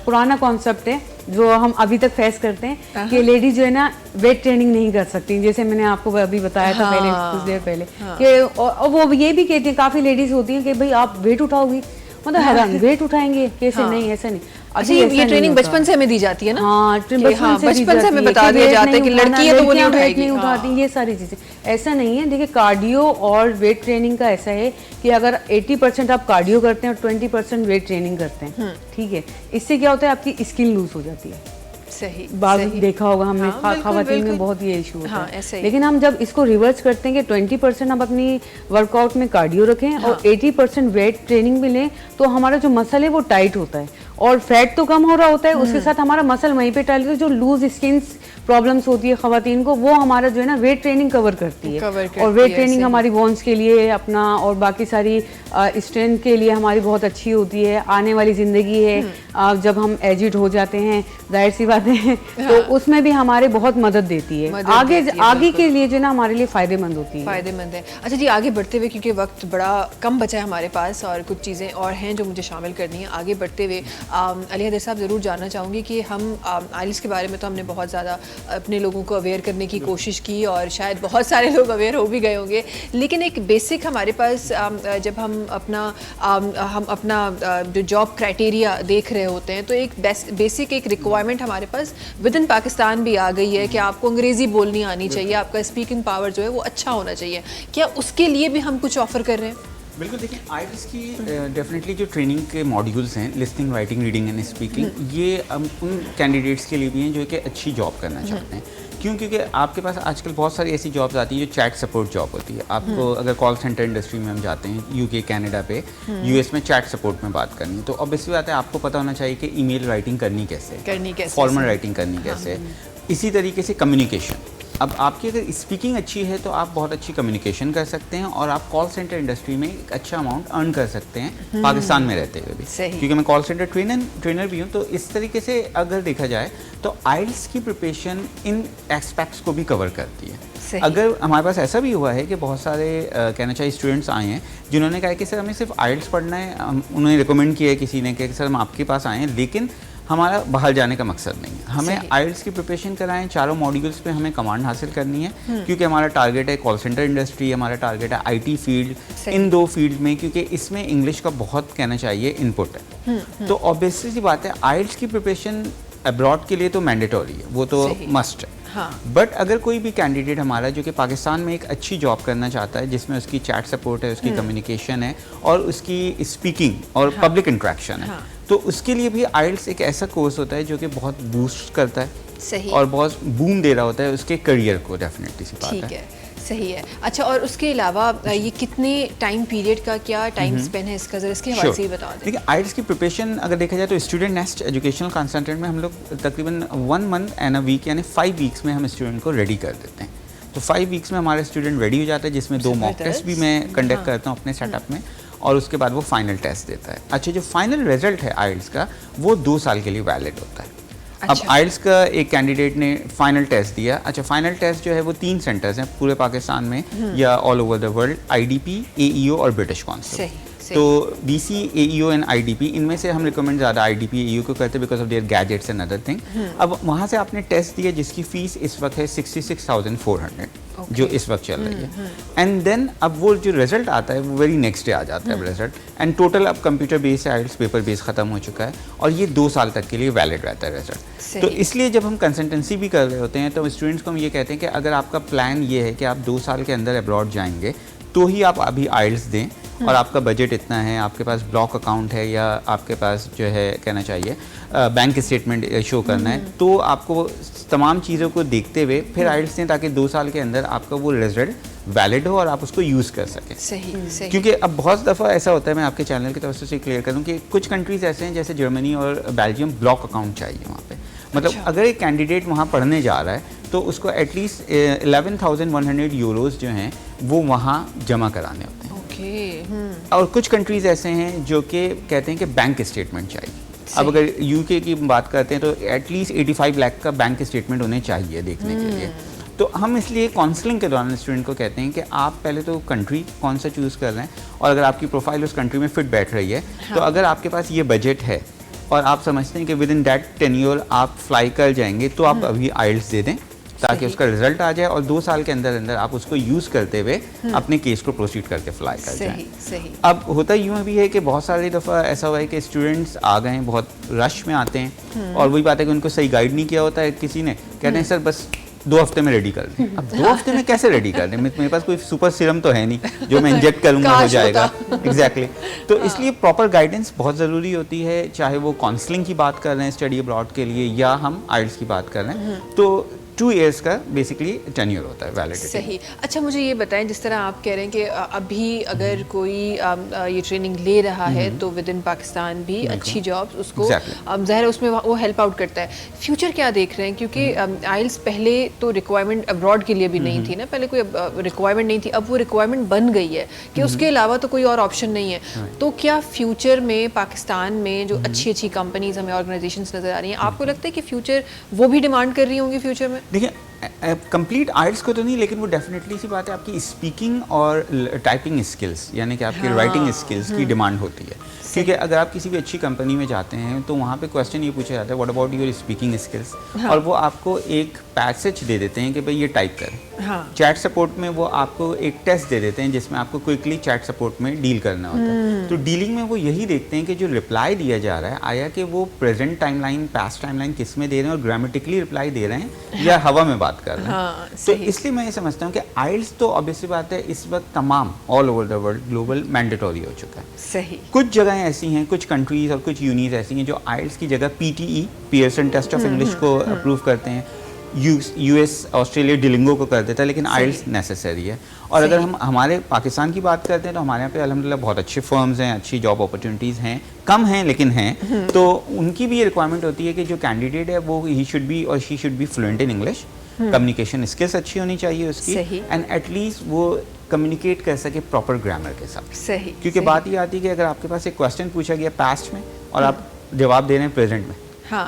पुराना कॉन्सेप्ट है जो हम अभी तक फेस करते हैं कि लेडीज जो है ना वेट ट्रेनिंग नहीं कर सकती, जैसे मैंने आपको अभी बताया था पहले कुछ देर पहले कि और वो ये भी कहती हैं, काफ़ी लेडीज़ होती हैं कि भाई आप वेट उठाओगी, मतलब हैरान वेट उठाएंगे कैसे? नहीं, ऐसा नहीं। अच्छा, ये ट्रेनिंग बचपन से हमें दी जाती है ना? हाँ, बचपन से हमें बता दिया जाता है कि लड़की है तो वो नहीं उठाएगी, नहीं उठाती, ये सारी चीज़ें। ऐसा नहीं है। देखिए, कार्डियो और वेट ट्रेनिंग का ऐसा है कि अगर 80% आप कार्डियो करते हैं और 20% वेट ट्रेनिंग करते हैं, ठीक है, इससे क्या होता है आपकी स्किन लूज हो जाती है। सही देखा होगा हमने, ख़वातीन में बहुत ये इशू होता है। लेकिन हम जब इसको रिवर्स करते हैं कि 20% हम अपनी वर्कआउट में कार्डियो रखें और 80% वेट ट्रेनिंग भी लें, तो हमारा जो मसल है वो टाइट होता है और फैट तो कम हो रहा होता है, उसके साथ हमारा मसल वहीं पे टल, जो लूज स्किन प्रॉब्लम्स होती है खवातीन को, वो हमारा जो है ना वेट ट्रेनिंग कवर करती है। और वेट ट्रेनिंग हमारी बोन्स के लिए अपना और बाकी सारी स्ट्रेंथ के लिए हमारी बहुत अच्छी होती है। आने वाली ज़िंदगी है, जब हम एजिड हो जाते हैं, जाहिर सी बात है, तो उसमें भी हमारे बहुत मदद देती है, आगे के लिए जो ना हमारे लिए फ़ायदेमंद होती है। फ़ायदेमंद है। अच्छा जी, आगे बढ़ते हुए, क्योंकि वक्त बड़ा कम बचा है हमारे पास और कुछ चीज़ें और हैं जो मुझे शामिल करनी है, आगे बढ़ते हुए अली हैदर साहब ज़रूर जानना चाहूँगी कि हम आइल्स के बारे में तो हमने बहुत ज़्यादा अपने लोगों को अवेयर करने की कोशिश की और शायद बहुत सारे लोग अवेयर हो भी गए होंगे, लेकिन एक बेसिक हमारे पास जब हम अपना जो जॉब क्राइटेरिया देख रहे होते हैं, तो एक बेसिक एक रिक्वायरमेंट हमारे पास विद इन पाकिस्तान भी आ गई है कि आपको अंग्रेज़ी बोलनी आनी चाहिए, आपका स्पीकिंग पावर जो है वो अच्छा होना चाहिए। क्या उसके लिए भी हम कुछ ऑफ़र कर रहे हैं? बिल्कुल, देखिए आइल्स की डेफिनेटली जो ट्रेनिंग के मॉड्यूल्स हैं, listening, writing, reading and speaking, ये उन कैंडिडेट्स के लिए भी हैं जो कि अच्छी जॉब करना चाहते हैं। क्यों? क्योंकि आपके पास आजकल बहुत सारी ऐसी जॉब्स आती हैं जो चैट सपोर्ट जॉब होती है। आपको अगर कॉल सेंटर इंडस्ट्री में हम जाते हैं, यूके, कनाडा पे, यूएस में चैट सपोर्ट में बात करनी है, तो ऑब्वियसली बात है आपको पता होना चाहिए कि ईमेल राइटिंग करनी कैसे, फॉर्मल राइटिंग करनी कैसे। इसी तरीके से कम्युनिकेशन, अब आपकी अगर स्पीकिंग अच्छी है तो आप बहुत अच्छी कम्युनिकेशन कर सकते हैं और आप कॉल सेंटर इंडस्ट्री में एक अच्छा अमाउंट अर्न कर सकते हैं पाकिस्तान में रहते हुए भी, क्योंकि मैं कॉल सेंटर ट्रेनर भी हूँ। तो इस तरीके से अगर देखा जाए तो आइल्स की प्रिपरेशन इन एस्पेक्ट्स को भी कवर करती है। अगर हमारे पास ऐसा भी हुआ है कि बहुत सारे कहना चाहिए स्टूडेंट्स आए हैं जिन्होंने कहा कि सर हमें सिर्फ आइल्स पढ़ना है, उन्होंने रिकमेंड किया है किसी ने कि सर हम आपके पास आए हैं, लेकिन हमारा बाहर जाने का मकसद नहीं है, हमें आइल्स की प्रिपरेशन कराएं, चारों मॉड्यूल्स पे हमें कमांड हासिल करनी है, क्योंकि हमारा टारगेट है कॉल सेंटर इंडस्ट्री, हमारा टारगेट है आईटी फील्ड, इन दो फील्ड में, क्योंकि इसमें इंग्लिश का बहुत कहना चाहिए इनपुट है। तो ऑब्वियसली सी बात है आइल्स की प्रिपरेशन अब्रॉड के लिए तो मैंडेटरी है, वो तो मस्ट है। बट अगर कोई भी कैंडिडेट हमारा जो कि पाकिस्तान में एक अच्छी जॉब करना चाहता है, जिसमें उसकी चैट सपोर्ट है, उसकी कम्युनिकेशन है और उसकी स्पीकिंग और पब्लिक इंट्रैक्शन है, तो उसके लिए भी आइल्स एक ऐसा कोर्स होता है जो कि बहुत बूस्ट करता है और बहुत बूम दे रहा होता है उसके करियर को, डेफिनेटली सी बात है। सही है। अच्छा, और उसके अलावा ये कितने टाइम पीरियड का क्या टाइम स्पेन है इसका, जरा इसके हवाले से बता दें। देखिए आइल्स की प्रिपरेशन अगर देखा जाए तो स्टूडेंट नेस्ट एजुकेशनल कंसल्टेंट में हम लोग तकरीबन 1 मंथ एंड अ वीक यानी 5 वीक्स में हम स्टूडेंट को रेडी कर देते हैं। तो 5 वीक्स में हमारे स्टूडेंट रेडी हो जाता है, जिसमें 2 मॉक टेस्ट भी मैं कंडक्ट करता हूँ अपने सेटअप में, और उसके बाद वो फाइनल टेस्ट देता है। अच्छा, जो फाइनल रिजल्ट है आइल्स का वो 2 साल के लिए वैलिड होता है। अब आइल्स का एक कैंडिडेट ने फाइनल टेस्ट दिया, अच्छा फाइनल टेस्ट जो है वो 3 सेंटर्स हैं पूरे पाकिस्तान में या all over the world, IDP, AEO और ब्रिटिश काउंसिल। तो बीसी, एईओ एंड आईडीपी, इनमें से हम रिकमेंड ज़्यादा आईडीपी, एईओ को करते हैं because of their gadgets and other thing. अब वहाँ से आपने टेस्ट दिया जिसकी फ़ीस इस वक्त है 66,400 जो इस वक्त चल रही है, एंड देन अब वो जो रिजल्ट आता है वो वेरी नेक्स्ट डे आ जाता है रिजल्ट, एंड टोटल अब कंप्यूटर बेस आइल्स पेपर बेस ख़त्म हो चुका है और ये 2 साल तक के लिए वैलिड रहता है रिजल्ट। तो इसलिए जब हम कंसल्टेंसी भी कर रहे होते हैं तो स्टूडेंट्स को हम ये कहते हैं कि अगर आपका प्लान ये है कि आप 2 साल के अंदर अब्रॉड जाएंगे तो ही आप अभी आइल्स दें, और आपका बजट इतना है, आपके पास ब्लॉक अकाउंट है या आपके पास जो है कहना चाहिए बैंक स्टेटमेंट शो करना है, तो आपको तमाम चीज़ों को देखते हुए फिर आइल्स दें ताकि 2 साल के अंदर आपका वो रिजल्ट वैलिड हो और आप उसको यूज़ कर सकें। सही। क्योंकि अब बहुत दफ़ा ऐसा होता है, मैं आपके चैनल की तरफ से क्लियर कर दूँ कि कुछ कंट्रीज़ ऐसे हैं जैसे जर्मनी और बेल्जियम, ब्लॉक अकाउंट चाहिए वहाँ पे। मतलब अगर एक कैंडिडेट वहाँ पढ़ने जा रहा है तो उसको एटलीस्ट 11,100 यूरोज़ जो हैं वो वहाँ जमा कराने होते हैं। और कुछ कंट्रीज़ ऐसे हैं जो कि कहते हैं कि बैंक स्टेटमेंट चाहिए। अब अगर यूके की बात करते हैं तो एटलीस्ट 85 लाख का बैंक स्टेटमेंट उन्हें चाहिए देखने के लिए। तो हम इसलिए काउंसलिंग के दौरान स्टूडेंट को कहते हैं कि आप पहले तो कंट्री कौन सा चूज़ कर रहे हैं, और अगर आपकी प्रोफाइल उस कंट्री में फिट बैठ रही है तो अगर आपके पास ये बजट है और आप समझते हैं कि विद इन दैट टेन्योर आप फ्लाई कर जाएंगे, तो आप अभी आइल्स दे दें ताकि उसका रिजल्ट आ जाए और 2 साल के अंदर अंदर आप उसको यूज़ करते हुए अपने केस को प्रोसीड करके फ्लाई कर जाएं। अब होता यूँ भी है कि बहुत सारी दफ़ा ऐसा हुआ है कि स्टूडेंट्स आ गए हैं, बहुत रश में आते हैं, और वही बात है कि उनको सही गाइड नहीं किया होता है किसी ने, कहते हैं सर बस 2 हफ्ते में रेडी कर दें। अब 2 हफ्ते में कैसे रेडी कर दें, मेरे पास कोई सुपर सीरम तो है नहीं जो मैं इंजेक्ट करूँगा हो जाएगा। एग्जैक्टली। तो इसलिए प्रॉपर गाइडेंस बहुत ज़रूरी होती है, चाहे वो काउंसलिंग की बात कर रहे हैं स्टडी अब्रॉड के लिए या हम आइल्स की बात कर रहे हैं। तो 2 years का बेसिकली टेन्योर होता है वैलिडिटी। सही। अच्छा मुझे ये बताएं, जिस तरह आप कह रहे हैं कि अभी अगर कोई ये ट्रेनिंग ले रहा है तो विद इन पाकिस्तान भी अच्छी जॉब्स उसको ज़ाहिर है उसमें वो हेल्प आउट करता है। फ्यूचर क्या देख रहे हैं, क्योंकि आइल्स पहले तो रिक्वायरमेंट अब्रॉड के लिए भी नहीं थी ना, पहले कोई रिक्वायरमेंट नहीं थी, अब वो रिक्वायरमेंट बन गई है कि उसके अलावा तो कोई और ऑप्शन नहीं है। तो क्या फ्यूचर में पाकिस्तान में जो अच्छी अच्छी कंपनीज हमें ऑर्गेनाइजेशंस नज़र आ रही हैं, आपको लगता है कि फ्यूचर वो भी डिमांड कर रही होंगी फ्यूचर में? देखिए कंप्लीट आइल्स को तो नहीं, लेकिन वो डेफिनेटली सी बात है आपकी स्पीकिंग और टाइपिंग स्किल्स यानी कि आपकी राइटिंग स्किल्स की डिमांड होती है। क्योंकि अगर आप किसी भी अच्छी कंपनी में जाते हैं तो वहाँ पे क्वेश्चन ये पूछा जाता है what about your speaking skills, और वो आपको एक पैसेज दे देते हैं कि भाई ये टाइप कर। चैट सपोर्ट में वो आपको एक टेस्ट दे देते हैं जिसमें आपको क्विकली चैट सपोर्ट में डील करना होता है। तो डीलिंग में वो यही देखते हैं कि जो रिप्लाई दिया जा रहा है आया कि वो प्रेजेंट टाइमलाइन पास्ट टाइमलाइन किस में दे रहे हैं और ग्रामेटिकली रिप्लाई दे रहे हैं या हवा में बात कर रहे हैं। तो इसलिए मैं ये समझता हूँ कि आइल्स तो ऑब्वियसली बात है इस वक्त तमाम all over the world global mandatory हो चुका है। सही। कुछ जगहें ऐसी हैं, कुछ कंट्रीज और कुछ यूनिज ऐसी हैं जो आइल्स की जगह PTE Pearson test of English को अप्रूव करते हैं। US ऑस्ट्रेलिया डिलिंगो को कर देता है, लेकिन आइल्स नेसेसरी है। और अगर हम हमारे पाकिस्तान की बात करते हैं तो हमारे यहाँ पे अल्हम्दुलिल्लाह बहुत अच्छे फर्म्स हैं, अच्छी जॉब अपॉर्चुनिटीज़ हैं, कम हैं लेकिन हैं। तो उनकी भी ये रिक्वायरमेंट होती है कि जो कैंडिडेट है वो ही शुड बी और she should be fluent in English, communication skills अच्छी होनी चाहिए उसकी, एंड एटलीस्ट वो कम्युनिकेट कर सके प्रॉपर ग्रामर के साथ। सही। क्योंकि बात ये आती है कि अगर आपके पास एक क्वेश्चन पूछा गया पास्ट में और आप जवाब दे रहे हैं प्रेजेंट में,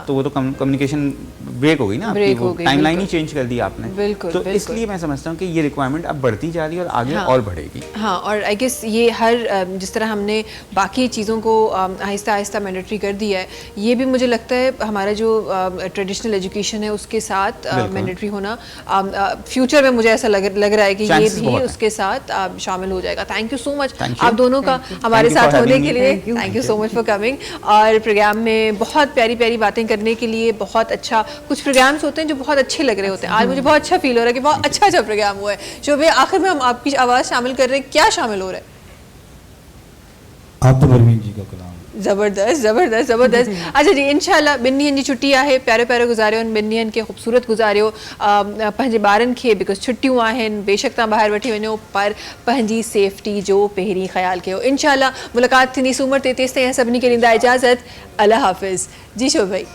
तो वो तो कम्युनिकेशन ब्रेक हो गई ना, आपकी टाइमलाइन ही चेंज कर दी आपने। बिल्कुल। इसलिए मैं समझता हूँ कि ये रिक्वायरमेंट अब बढ़ती जा रही है और आगे और बढ़ेगी। हाँ, और आई गेस ये हर जिस तरह हमने बाकी चीज़ों को आहिस्ता आहिस्ता मैंडेटरी कर दिया है, ये भी मुझे लगता है हमारा जो ट्रेडिशनल एजुकेशन है उसके साथ मैंडेटरी होना फ्यूचर में मुझे ऐसा लग रहा है कि ये भी उसके साथ शामिल हो जाएगा। थैंक यू सो मच आप दोनों का हमारे साथ होने के लिए। Thank you so much for coming, और प्रोग्राम में बहुत प्यारी प्यारी बातें करने के लिए। बहुत अच्छा, कुछ प्रोग्राम्स होते हैं जो बहुत अच्छे लग रहे होते हैं। आज मुझे बहुत अच्छा फील हो रहा है कि बहुत अच्छा प्रोग्राम हुआ है। शोभे, आखिर में हम आपकी आवाज़ शामिल कर रहे हैं, क्या शामिल हो रहा है? आप तो परवीन जी का कलाम। ज़बरदस्त ज़बरदस्त ज़बरदस्त। अच्छा जी, इंशाल्लाह ॿिनि जी छुट्टी आहे, प्यारे प्यारे गुज़ारियो, ॿिनि खे ख़ूबसूरत गुज़ारियो पंहिंजे ॿारनि खे, बिकॉज छुट्टियूं आहिनि, बेशक तव्हां ॿाहिरि वठी वञो पर पंहिंजी सेफ्टी जो पहिरीं ख़्यालु कयो। इंशाल्लाह मुलाक़ात थींदी सूमर ते, तेसि ताईं सभिनी खे ॾींदा इजाज़त। अल्लाह हाफ़िज़ जी। शो भाई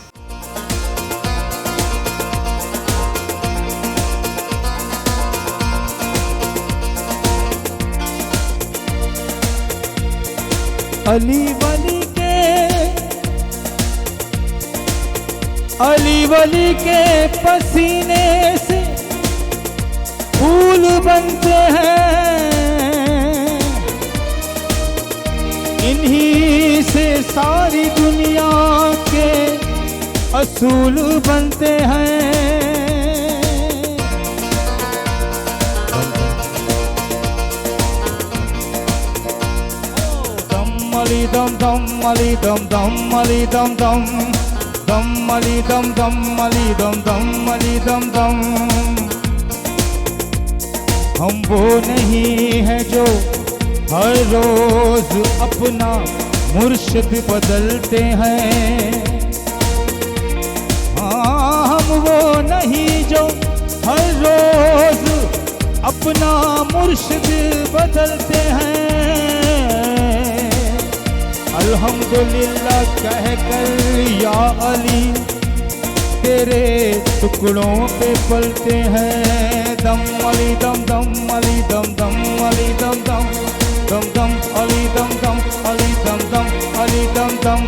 अली वली के पसीने से फूल बनते हैं, इन्हीं से सारी दुनिया के असूल बनते हैं। अली दम दम अली दम दम अली दम दम दम अली दम दम अली दम दम अली दम दम। हम वो नहीं है जो हर रोज अपना मुर्शिद बदलते हैं। हाँ, हम वो नहीं जो हर रोज अपना मुर्शिद बदलते हैं। अल्हम्दुलिल्लाह कह कर या अली तेरे टुकड़ों पे पलते हैं। दम अली दम दम अली दम दम अली दम दम दम दम अली दम दम अली दम दम अली दम दम।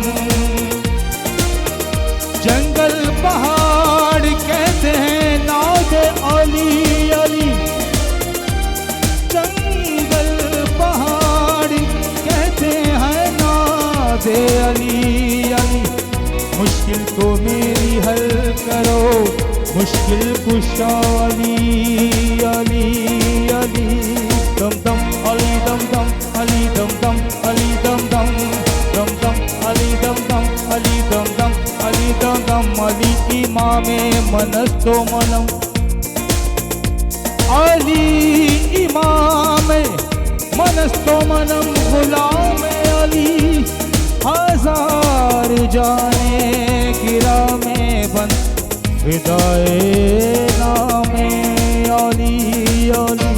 जंगल पहाड़ कहते हैं नाद अली अली, जंगल पहाड़ कहते हैं नाद अली अली। मुश्किल को मेरी हल करो, मुश्किल कुशा अली अली अली। दम दम अली दम दम अली दम दम अली दम दम दम दम अली दम दम अली दम दम अली दम दम। अली इमामे मनस्तो मनम, अली इमामे मनस्तो मनम। गुलाम अली हजार जाने गिरा में बन विदाए नामे अली अली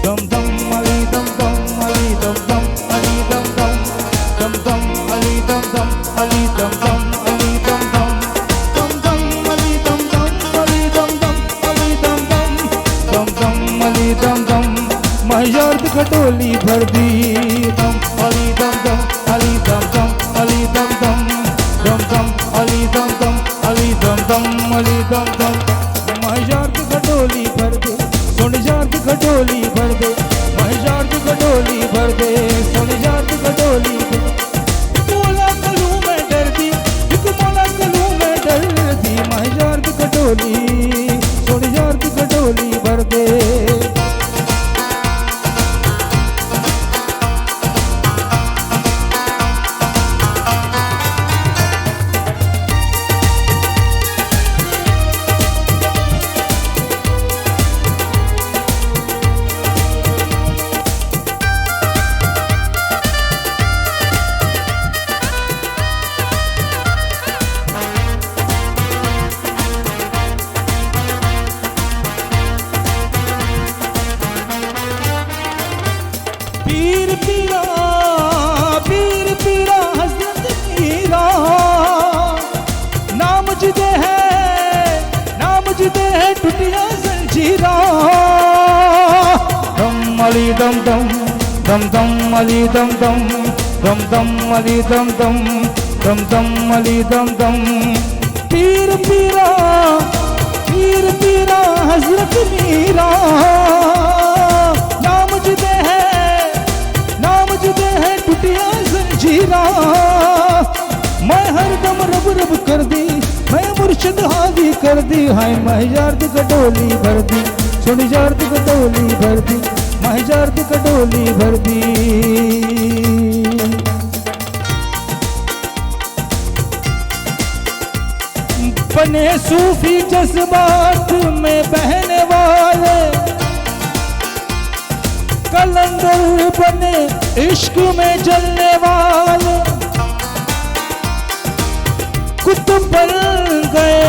दम दम अली दम दम अली दम दम अली दम दम दम दम अली दम दम अली दम दम अली दम दम दम दम अली दम दम अली दम दम अली दम दम दम दम अली दम दम महजार्द खटोली भर दी दम अली दम दम अली दम दम अली दम दम दम दम अली दम दम अली दम दम अली दम दम महजार्द खटोली भर दे सुन जार्द खटोली भर दे महजार्द खटोली भर दे सुन जार्द खटोली मोला कलू में डर दी एक मोला कलू में डर दी महजार्द खटोली सुन जार्द खटोली भर दे पीर पीरा हज़रत मीरा नाम जिदे है टूटिया जंजीरा दम अली दम दम दम दम अली दम दम दम दम अली दम दम दम दम अली दम दम पीर पीरा हज़रत मीरा नाम जिदे है टूटिया जंजीरा मैं हर दम रब रब कर दी मैं मुर्शिद हादी कर दी हाय महजार्द कटोली भर दी सुन जार्द कटोली भर दी महजार्द कटोली भर दी बने सूफी जज्बात में बहने वाले कलंदर बने इश्क में जलने वाले कुतुब बन गए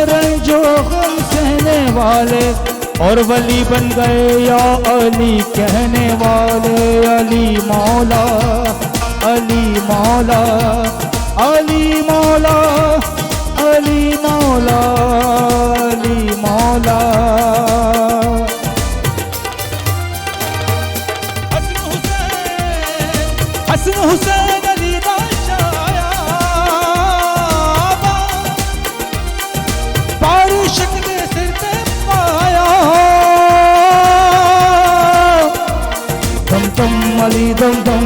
रंजो गम सहने वाले और वली बन गए या अली कहने वाले अली मौला अली मौला अली मौला अली मौला अली मौला हसन हुसैन अली बादशाह बारिश के सिर पे पाया दम दम अली दम दम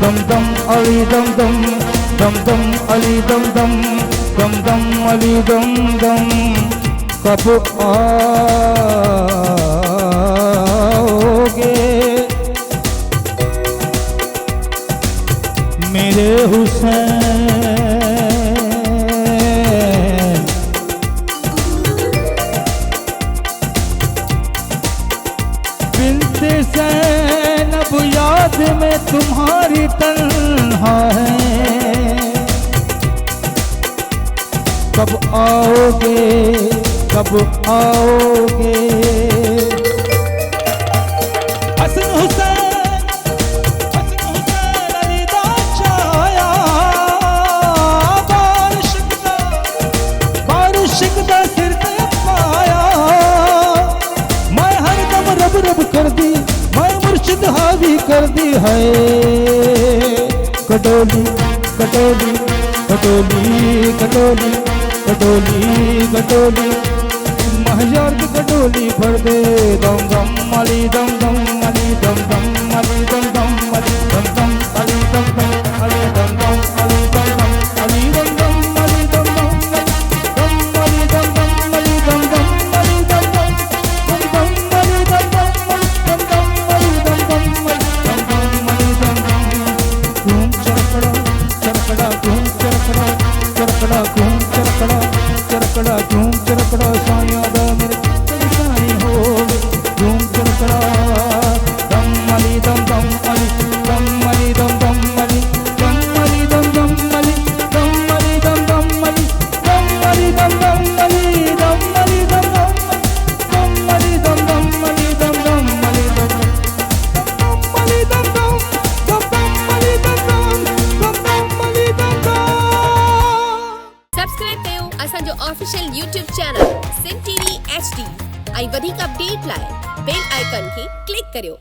दम दम अली दम दम दम दम अली दम दम दम दम अली दम दम कब आओगे मेरे हुसैन बिनते ज़ैनब याद में तुम्हारी तन्हा है कब आओगे कब आओगे हसन हुसैन अली दाचाया बारिश का सिर पे पाया मैं हर दम रब रब कर दी मैं मुर्शिद हावी कर दी है कटोली कटोली कटोली कटोली कटोली कटोली महजार्द कटोली भर दे दम दम अली दम दम अली दम दम अली दम दम अली दम दम अली दम दम अली दम दम अली दम दम अली दम दम अली दम दम अली दम दम अली दम दम अली दम दम अली दम दम दम दम अली दम दम अली दम दम घूम चरकड़ा चरकड़ा घूम चरकड़ा चरकड़ा घूम चरकड़ा चरकड़ा घूम चरकड़ा साया दा मेरे साई हो घूम चरकड़ा सब्सक्राइब कयो असांजो official YouTube channel Sindh TV HD ऐं वधीक अपडेट लाइ बेल आइकन खे क्लिक करियो।